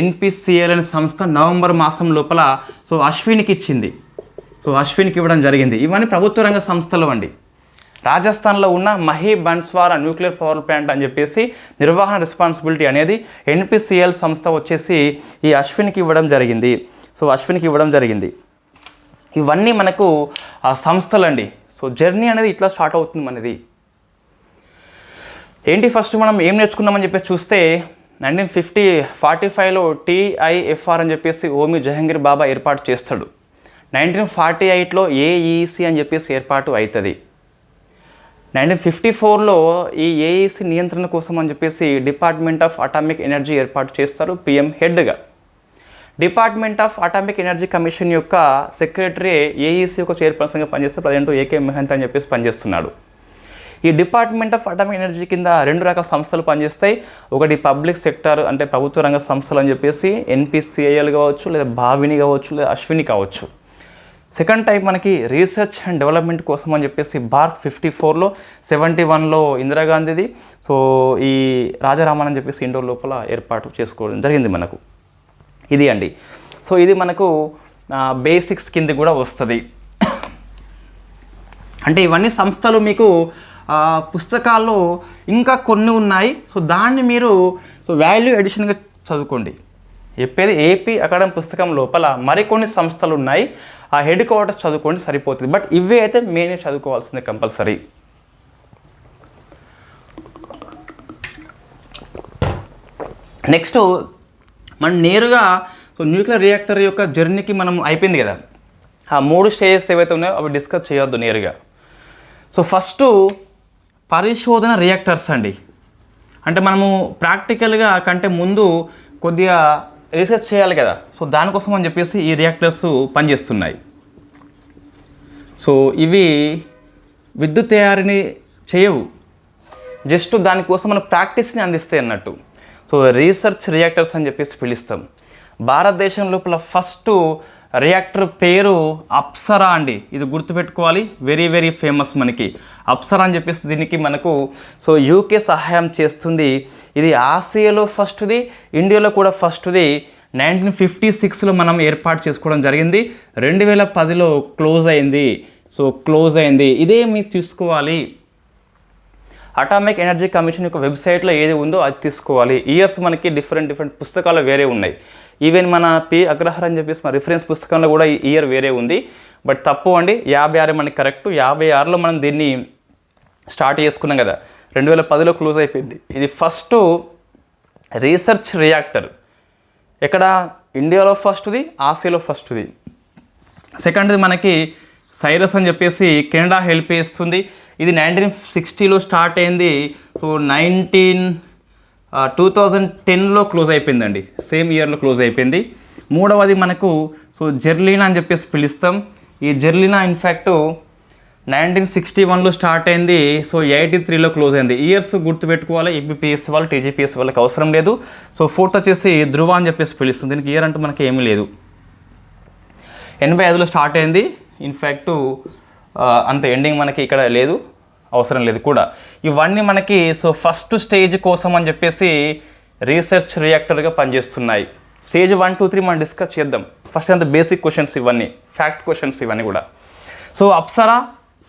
NPCL అనే సంస్థ నవంబర్ మాసం లోపల అశ్వినికి ఇచ్చింది. అశ్వినికి ఇవ్వడం జరిగింది. ఇవన్నీ ప్రభుత్వ రంగ సంస్థలు అండి. రాజస్థాన్లో ఉన్న మహీ బన్స్వారా న్యూక్లియర్ పవర్ ప్లాంట్ అని చెప్పేసి నిర్వహణ రెస్పాన్సిబిలిటీ అనేది NPCL సంస్థ వచ్చేసి ఈ అశ్వినికి ఇవ్వడం జరిగింది. ఇవన్నీ మనకు సంస్థలు అండి. జర్నీ అనేది ఇట్లా స్టార్ట్ అవుతుంది మనది. ఏంటి ఫస్ట్ మనం ఏం నేర్చుకున్నామని చెప్పేసి చూస్తే 1945లో TIFR అని చెప్పేసి ఓమి జహంగీర్ బాబా ఏర్పాటు చేస్తాడు. 1948లో AEC అని చెప్పేసి ఏర్పాటు అవుతుంది. 1954లో ఈ AEC నియంత్రణ కోసం అని చెప్పేసి డిపార్ట్మెంట్ ఆఫ్ అటామిక్ ఎనర్జీ ఏర్పాటు చేస్తారు PM హెడ్గా. Department of atomic energy commission యొక్క సెక్రటరీ AEC యొక్క చైర్పర్సన్గా పనిచేస్తారు. ప్రజెంట్ AK మెహంతా అని చెప్పేసి పనిచేస్తున్నాడు. ఈ డిపార్ట్మెంట్ ఆఫ్ అటామిక్ ఎనర్జీ కింద 2 రకాల సంస్థలు పనిచేస్తాయి. ఒకటి పబ్లిక్ సెక్టర్ అంటే ప్రభుత్వ రంగ సంస్థలు అని చెప్పేసి NPCIL కావచ్చు, లేదా భావిని కావచ్చు, లేదా అశ్విని కావచ్చు. సెకండ్ టైప్ మనకి రీసెర్చ్ అండ్ డెవలప్మెంట్ కోసం అని చెప్పేసి బార్క్ 54లో, 71లో ఇందిరాగాంధీది. ఈ రాజారామన్ అని చెప్పేసి ఇండోర్ లోపల ఏర్పాటు చేసుకోవడం జరిగింది మనకు. ఇది అండి. ఇది మనకు బేసిక్స్ కింద కూడా వస్తుంది. అంటే ఇవన్నీ సంస్థలు మీకు పుస్తకాల్లో ఇంకా కొన్ని ఉన్నాయి. దాన్ని మీరు వాల్యూ ఎడిషన్గా చదువుకోండి. చెప్పేది AP అకాడమీ పుస్తకం లోపల మరికొన్ని సంస్థలు ఉన్నాయి, ఆ హెడ్ క్వార్టర్స్ చదువుకోండి సరిపోతుంది. బట్ ఇవే అయితే మెయిన్ చదువుకోవాల్సిందే కంపల్సరీ. నెక్స్ట్ మనం నేరుగా న్యూక్లియర్ రియాక్టర్ యొక్క జర్నీకి మనం అయిపోయింది కదా, ఆ 3 స్టేజెస్ ఏవైతే ఉన్నాయో అవి డిస్కస్ చేయొద్దు నేరుగా. ఫస్ట్ పరిశోధన రియాక్టర్స్ అండి. అంటే మనము ప్రాక్టికల్గా కంటే ముందు కొద్దిగా రీసెర్చ్ చేయాలి కదా, దానికోసం అని చెప్పేసి ఈ రియాక్టర్స్ పనిచేస్తున్నాయి. ఇవి విద్యుత్ తయారీని చేయవు, జస్ట్ దానికోసం మన ప్రాక్టీస్ని అందిస్తాయి అన్నట్టు. రీసెర్చ్ రియాక్టర్స్ అని చెప్పేసి పిలుస్తాం. భారతదేశం లోపల ఫస్ట్ రియాక్టర్ పేరు అప్సరా అండి. ఇది గుర్తుపెట్టుకోవాలి, వెరీ వెరీ ఫేమస్ మనకి అప్సరా అని చెప్పేసి. దీనికి మనకు UK సహాయం చేస్తుంది. ఇది ఆసియాలో ఫస్ట్ది, ఇండియాలో కూడా ఫస్ట్ది. 1956లో మనం ఏర్పాటు చేసుకోవడం జరిగింది. 2010లో క్లోజ్ అయింది. ఇదే మీరు తీసుకోవాలి. అటామిక్ ఎనర్జీ కమిషన్ యొక్క వెబ్సైట్లో ఏది ఉందో అది తీసుకోవాలి. ఇయర్స్ మనకి డిఫరెంట్ పుస్తకాలు వేరే ఉన్నాయి. ఈవెన్ మన పి అగ్రహారం అని చెప్పేసి మన రిఫరెన్స్ పుస్తకంలో కూడా ఈ ఇయర్ వేరే ఉంది, బట్ తప్పు అండి. 56 మనకి కరెక్ట్. 56లో మనం దీన్ని స్టార్ట్ చేసుకున్నాం కదా, 2010లో క్లోజ్ అయిపోయింది. ఇది ఫస్ట్ రీసెర్చ్ రియాక్టర్ ఎక్కడ ఇండియాలో ఫస్ట్ది, ఆసియాలో ఫస్ట్ది. సెకండ్ది మనకి సైరస్ అని చెప్పేసి కెనడా హెల్ప్ చేస్తుంది. ఇది 1960లో స్టార్ట్ అయింది. సో 2010లో క్లోజ్ అయిపోయిందండి, సేమ్ ఇయర్లో క్లోజ్ అయిపోయింది. మూడవది మనకు సో జెర్లీనా అని చెప్పేసి పిలుస్తాం. ఈ జెర్లీనా ఇన్ఫ్యాక్ట్ 1961లో స్టార్ట్ అయింది. సో 83లో క్లోజ్ అయింది. ఇయర్స్ గుర్తుపెట్టుకోవాలి. ఏబిపిఎస్ వాళ్ళు, టీజీపీఎస్ వాళ్ళకి అవసరం లేదు. సో ఫోర్త్ వచ్చేసి ధృవ అని చెప్పేసి పిలుస్తుంది. దీనికి ఇయర్ అంటూ మనకి ఏమీ లేదు. 85లో స్టార్ట్ అయింది. ఇన్ఫ్యాక్ట్ అంత ఎండింగ్ మనకి ఇక్కడ లేదు, అవసరం లేదు కూడా. ఇవన్నీ మనకి సో ఫస్ట్ స్టేజ్ కోసం అని చెప్పేసి రీసెర్చ్ రియాక్టర్గా పనిచేస్తున్నాయి. స్టేజ్ 1, 2, 3 మనం డిస్కస్ చేద్దాం. ఫస్ట్ అంత బేసిక్ క్వశ్చన్స్ ఇవన్నీ, ఫ్యాక్ట్ క్వశ్చన్స్ ఇవన్నీ కూడా. So Apsara,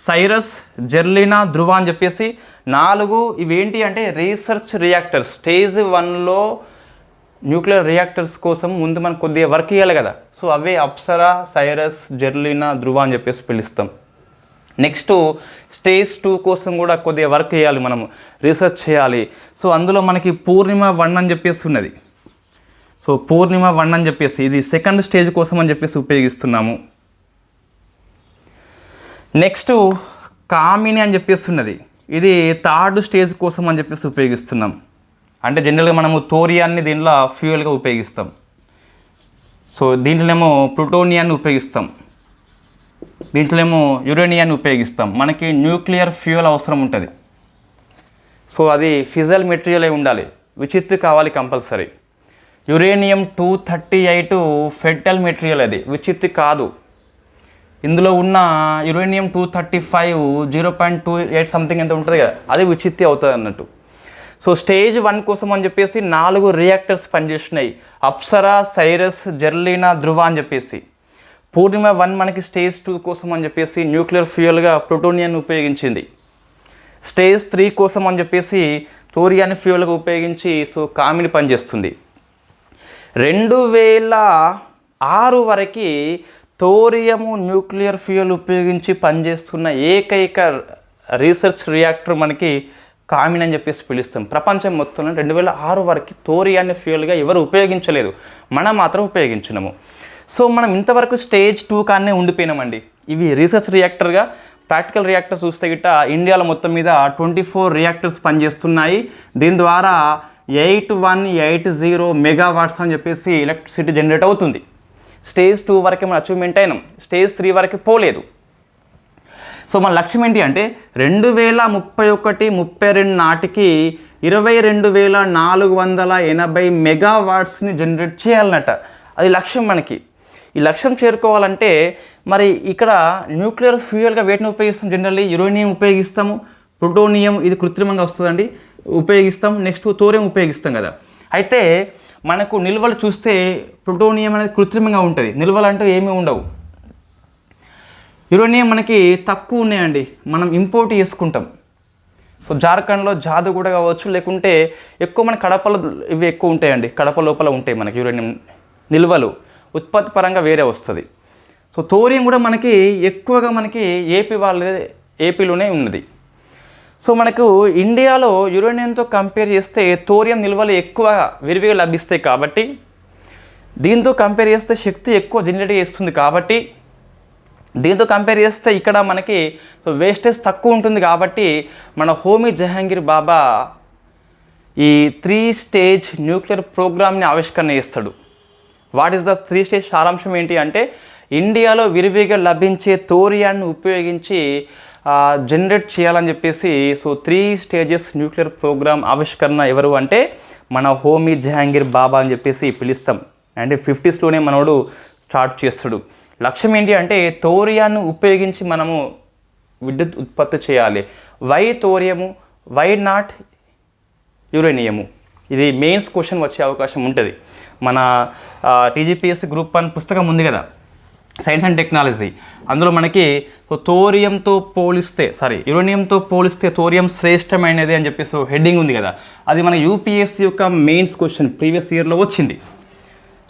CIRUS, Zerlina, Dhruva అని చెప్పేసి 4 ఇవేంటి అంటే రీసెర్చ్ రియాక్టర్స్. స్టేజ్ 1లో న్యూక్లియర్ రియాక్టర్స్ కోసం ముందు మనం కొద్దిగా వర్క్ చేయాలి కదా. సో అవే అప్సరా, సైరస్, జెర్లీనా, ధృవ అని చెప్పేసి పిలుస్తాం. నెక్స్ట్ స్టేజ్ 2 కోసం కూడా కొద్దిగా వర్క్ చేయాలి, మనము రీసెర్చ్ చేయాలి. సో అందులో మనకి పూర్ణిమ 1 అని చెప్పేసి ఉన్నది. సో పూర్ణిమ 1 అని చెప్పేసి ఇది సెకండ్ స్టేజ్ కోసం అని చెప్పేసి ఉపయోగిస్తున్నాము. నెక్స్ట్ కామిని అని చెప్పేసి ఉన్నది. ఇది థర్డ్ స్టేజ్ కోసం అని చెప్పేసి ఉపయోగిస్తున్నాం. అంటే జనరల్గా మనము థోరియాన్ని దీంట్లో ఫ్యూయల్గా ఉపయోగిస్తాం. సో దీంట్లోనేమో ప్లూటోనియాన్ని ఉపయోగిస్తాం, దీంట్లోనేమో యురేనియాన్ని ఉపయోగిస్తాం. మనకి న్యూక్లియర్ ఫ్యూయల్ అవసరం ఉంటుంది. సో అది ఫిజల్ మెటీరియల్ అయి ఉండాలి, విచిత్ర కావాలి కంపల్సరీ. యురేనియం 238 ఫెర్టైల్ మెటీరియల్, అది విచిత్ర కాదు. ఇందులో ఉన్న యురేనియం 235 0.28 సంథింగ్ ఎంత ఉంటుంది కదా, అది విచిత్తి అవుతుంది అన్నట్టు. సో స్టేజ్ 1 కోసం అని చెప్పేసి 4 రియాక్టర్స్ పనిచేస్తున్నాయి. అప్సరా, సైరస్, జెర్లీనా, ధృవ అని చెప్పేసి. పూర్ణిమ 1 మనకి స్టేజ్ 2 కోసం అని చెప్పేసి న్యూక్లియర్ ఫ్యూయల్గా ప్లూటోనియాన్ని ఉపయోగించింది. స్టేజ్ 3 కోసం అని చెప్పేసి థోరియాన్ని ఫ్యూయల్గా ఉపయోగించి సో కామిని పనిచేస్తుంది. 2006 వరకు థోరియము న్యూక్లియర్ ఫ్యూయల్ ఉపయోగించి పనిచేస్తున్న ఏకైక రీసెర్చ్ రియాక్టర్ మనకి కామిని అని చెప్పేసి పిలుస్తాం. ప్రపంచం మొత్తంలో 2006 వరకు థోరియాన్ని ఫ్యూయల్గా ఎవరు ఉపయోగించలేదు, మనం మాత్రం ఉపయోగించినాము. సో మనం ఇంతవరకు స్టేజ్ 2 కానే ఉండిపోయినామండి. ఇవి రీసెర్చ్ రియాక్టర్గా. ప్రాక్టికల్ రియాక్టర్స్ చూస్తే గిట్ట ఇండియాలో మొత్తం మీద 24 రియాక్టర్స్ పనిచేస్తున్నాయి. దీని ద్వారా 8180 మెగావాట్స్ అని చెప్పేసి ఎలక్ట్రిసిటీ జనరేట్ అవుతుంది. స్టేజ్ 2 వరకు మనం అచీవ్మెంట్ అయినాం, స్టేజ్ 3 వరకు పోలేదు. సో మన లక్ష్యం ఏంటి అంటే 2031-32 నాటికి 22,480 మెగావాట్స్ని జనరేట్ చేయాలన్నట. అది లక్ష్యం మనకి. ఈ లక్ష్యం చేరుకోవాలంటే మరి ఇక్కడ న్యూక్లియర్ ఫ్యూయల్గా వేటిని ఉపయోగిస్తాం? జనరల్లీ యురేనియం ఉపయోగిస్తాము, ప్లూటోనియం ఇది కృత్రిమంగా వస్తుందండి ఉపయోగిస్తాం, నెక్స్ట్ థోరియం ఉపయోగిస్తాం కదా. అయితే మనకు నిల్వలు చూస్తే ప్లూటోనియం అనేది కృత్రిమంగా ఉంటుంది, నిల్వలు అంటూ ఏమీ ఉండవు. యురేనియం మనకి తక్కువ ఉన్నాయండి, మనం ఇంపోర్ట్ చేసుకుంటాం. సో జార్ఖండ్లో జాదు కూడా కావచ్చు, లేకుంటే ఎక్కువ మన కడపలో ఇవి ఎక్కువ ఉంటాయండి, కడప లోపల ఉంటాయి మనకి యురేనియం నిల్వలు. ఉత్పత్తి పరంగా వేరే వస్తుంది. సో థోరియం కూడా మనకి ఎక్కువగా మనకి ఏపీలోనే ఉన్నది. సో మనకు ఇండియాలో యురేనియంతో కంపేర్ చేస్తే థోరియం నిల్వలు ఎక్కువ విరివిగా లభిస్తాయి కాబట్టి, దీంతో కంపేర్ చేస్తే శక్తి ఎక్కువ జనరేట్ చేస్తుంది కాబట్టి, దీంతో కంపేర్ చేస్తే ఇక్కడ మనకి సో వేస్టేజ్ తక్కువ ఉంటుంది కాబట్టి మన హోమీ జహాంగీర్ బాబా ఈ 3 స్టేజ్ న్యూక్లియర్ ప్రోగ్రామ్ని ఆవిష్కరణ చేస్తాడు. వాట్ ఈస్ ద 3 స్టేజ్ సారాంశం ఏంటి అంటే ఇండియాలో విరివిగా లభించే థోరియాన్ని ఉపయోగించి జనరేట్ చేయాలని చెప్పేసి సో 3 స్టేజెస్ న్యూక్లియర్ ప్రోగ్రామ్ ఆవిష్కరణ ఎవరు అంటే మన హోమీ జహాంగీర్ బాబా అని చెప్పేసి పిలుస్తాం. అంటే 50స్లోనే మనోడు స్టార్ట్ చేస్తాడు. లక్ష్యం ఏంటి అంటే థోరియాన్ని ఉపయోగించి మనము విద్యుత్ ఉత్పత్తి చేయాలి. Why థోరియము, why not uranium? ఇది మెయిన్స్ క్వశ్చన్ వచ్చే అవకాశం ఉంటుంది. మన టీజీపీఎస్సీ గ్రూప్ 1 పుస్తకం ఉంది కదా, సైన్స్ అండ్ టెక్నాలజీ, అందులో మనకి యురేనియంతో పోలిస్తే థోరియం శ్రేష్టమైనది అని చెప్పేసి హెడ్డింగ్ ఉంది కదా. అది మన యూపీఎస్సీ యొక్క మెయిన్స్ క్వశ్చన్ ప్రీవియస్ ఇయర్లో వచ్చింది.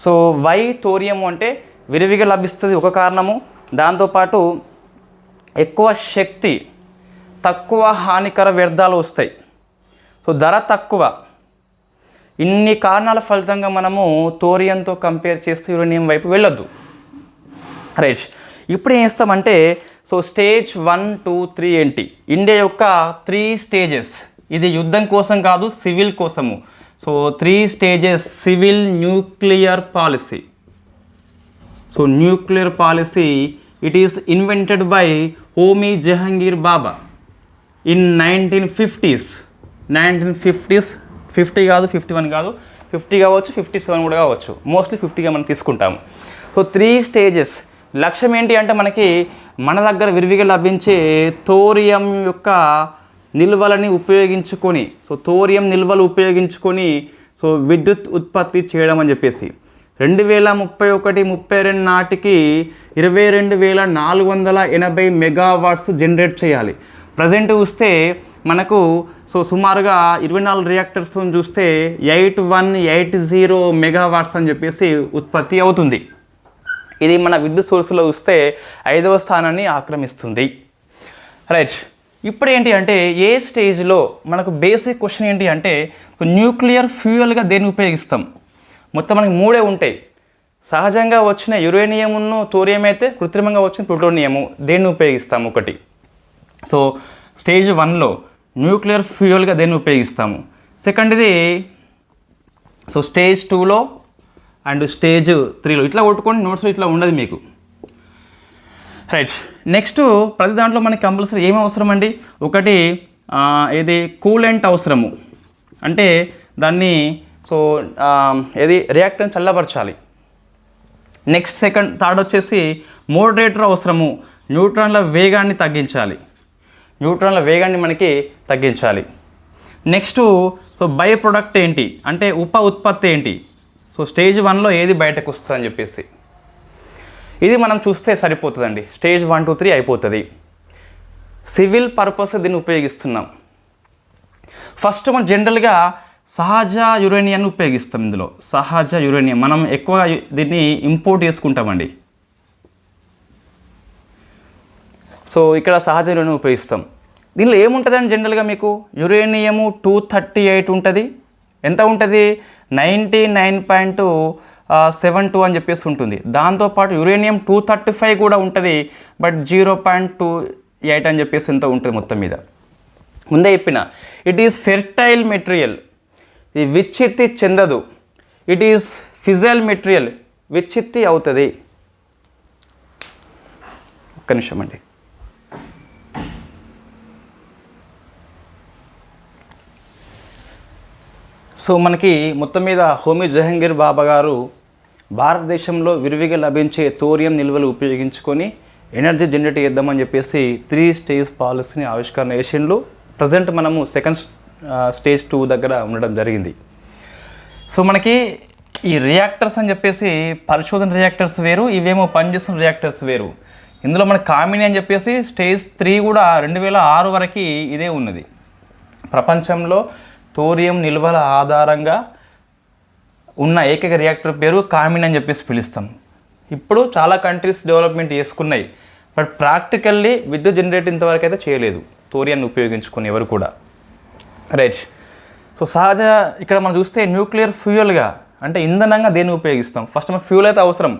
సో వై థోరియం అంటే విరివిగా లభిస్తుంది ఒక కారణము, దాంతోపాటు ఎక్కువ శక్తి, తక్కువ హానికర వ్యర్థాలు వస్తాయి, సో ధర తక్కువ. ఇన్ని కారణాల ఫలితంగా మనము థోరియంతో కంపేర్ చేస్తే యురేనియం వైపు వెళ్ళొద్దు. రైట్, ఇప్పుడు ఏం చేస్తామంటే సో స్టేజ్ 1, 2, 3 ఏంటి, ఇండియా యొక్క 3 స్టేజెస్. ఇది యుద్ధం కోసం కాదు, సివిల్ కోసము. So 3 stages civil nuclear policy. So nuclear policy it is invented by Homi Jehangir Bhabha in 1950s. 1950s, 50 కాదు, 51 కాదు, 50 కావచ్చు, 57 కూడా కావచ్చు, మోస్ట్లీ 50గా మనం తీసుకుంటాము. So 3 stages. లక్ష్యం ఏంటి అంటే మనకి మన దగ్గర విరివిగా లభించే థోరియం యొక్క నిల్వలని ఉపయోగించుకొని, సో థోరియం నిల్వలు ఉపయోగించుకొని సో విద్యుత్ ఉత్పత్తి చేయడం అని చెప్పేసి 2031-32 నాటికి 22,480 మెగావాట్స్ జనరేట్ చేయాలి. ప్రజెంట్ చూస్తే మనకు సో సుమారుగా 24 రియాక్టర్స్ చూస్తే 8180 మెగావాట్స్ అని చెప్పేసి ఉత్పత్తి అవుతుంది. ఇది మన విద్యుత్ సోర్సులో చూస్తే 5వ స్థానాన్ని ఆక్రమిస్తుంది. రైట్, ఇప్పుడు ఏంటి అంటే ఏ స్టేజ్లో మనకు బేసిక్ క్వశ్చన్ ఏంటి అంటే న్యూక్లియర్ ఫ్యూయల్గా దేన్ని ఉపయోగిస్తాం? మొత్తం మనకి 3 ఉంటాయి. సహజంగా వచ్చిన యురేనియంను థోరియం అయితే కృత్రిమంగా వచ్చిన ప్లూటోనియము, దేన్ని ఉపయోగిస్తాము? ఒకటి. సో స్టేజ్ 1లో న్యూక్లియర్ ఫ్యూయల్గా దేన్ని ఉపయోగిస్తాము. సెకండ్ది సో స్టేజ్ 2లో అండ్ స్టేజ్ 3లో. ఇట్లా కొట్టుకొని నోట్స్లో ఇట్లా ఉండదు మీకు. రైట్, నెక్స్ట్ ప్రతి దాంట్లో మనకి కంపల్సరీ ఏమి అవసరం అండి? ఒకటి ఏది కూలెంట్ అవసరము, అంటే దాన్ని సో ఏది రియాక్టర్ని చల్లబరచాలి. నెక్స్ట్ థర్డ్ వచ్చేసి మోడరేటర్ అవసరము, న్యూట్రాన్ల వేగాన్ని తగ్గించాలి. న్యూట్రాన్ల వేగాన్ని మనకి తగ్గించాలి. నెక్స్ట్ సో బై ప్రొడక్ట్ ఏంటి అంటే ఉప ఉత్పత్తి ఏంటి? సో స్టేజ్ 1లో ఏది బయటకు వస్తుంది అని చెప్పేసి ఇది మనం చూస్తే సరిపోతుందండి. స్టేజ్ 1, 2, 3 అయిపోతుంది. సివిల్ పర్పస్ దీన్ని ఉపయోగిస్తున్నాం. ఫస్ట్ మనం జనరల్గా సహజ యురేనియాన్ని ఉపయోగిస్తాం. ఇందులో సహజ యురేనియం మనం ఎక్కువ దీన్ని ఇంపోర్ట్ చేసుకుంటామండి. సో ఇక్కడ సహజ యురేనియం ఉపయోగిస్తాం. దీనిలో ఏముంటుందండి జనరల్గా మీకు యురేనియము 238 ఉంటుంది. ఎంత ఉంటుంది? 99.72 అని చెప్పేసి ఉంటుంది. దాంతోపాటు యురేనియం 235 కూడా ఉంటుంది, బట్ 0.28 అని చెప్పేసి ఎంత ఉంటుంది మొత్తం మీద. ముందే చెప్పిన ఇట్ ఈస్ ఫెర్టైల్ మెటీరియల్, ఇది విచ్ఛిత్తి చెందదు. ఇట్ ఈస్ ఫిజైల్ మెటీరియల్, విచ్ఛిత్తి అవుతుంది. ఒక్క నిమిషం అండి. సో మనకి మొత్తం మీద హోమీ జహంగీర్ బాబా గారు భారతదేశంలో విరివిగా లభించే థోరియం నిల్వలు ఉపయోగించుకొని ఎనర్జీ జనరేట్ చేద్దామని చెప్పేసి 3 స్టేజ్ పాలసీని ఆవిష్కరణ చేసిండ్రు. ప్రజెంట్ మనము సెకండ్ స్టేజ్ 2 దగ్గర ఉండడం జరిగింది. సో మనకి ఈ రియాక్టర్స్ అని చెప్పేసి పరిశోధన రియాక్టర్స్ వేరు, ఇవేమో పనిచేస్తున్న రియాక్టర్స్ వేరు. ఇందులో మన కామిని అని చెప్పేసి స్టేజ్ 3 కూడా 2006 వరకు ఇదే ఉన్నది. ప్రపంచంలో థోరియం నిల్వల ఆధారంగా ఉన్న ఏకైక రియాక్టర్ పేరు కామిన్ అని చెప్పేసి పిలుస్తాం. ఇప్పుడు చాలా కంట్రీస్ డెవలప్మెంట్ చేసుకున్నాయి, బట్ ప్రాక్టికల్లీ విద్యుత్ జనరేట్ ఇంతవరకు అయితే చేయలేదు థోరియాన్ని ఉపయోగించుకుని ఎవరు కూడా. రైట్, సో సహజ ఇక్కడ మనం చూస్తే న్యూక్లియర్ ఫ్యూయల్గా అంటే ఇంధనంగా దేన్ని ఉపయోగిస్తాం? ఫస్ట్ మన ఫ్యూయల్ అయితే అవసరం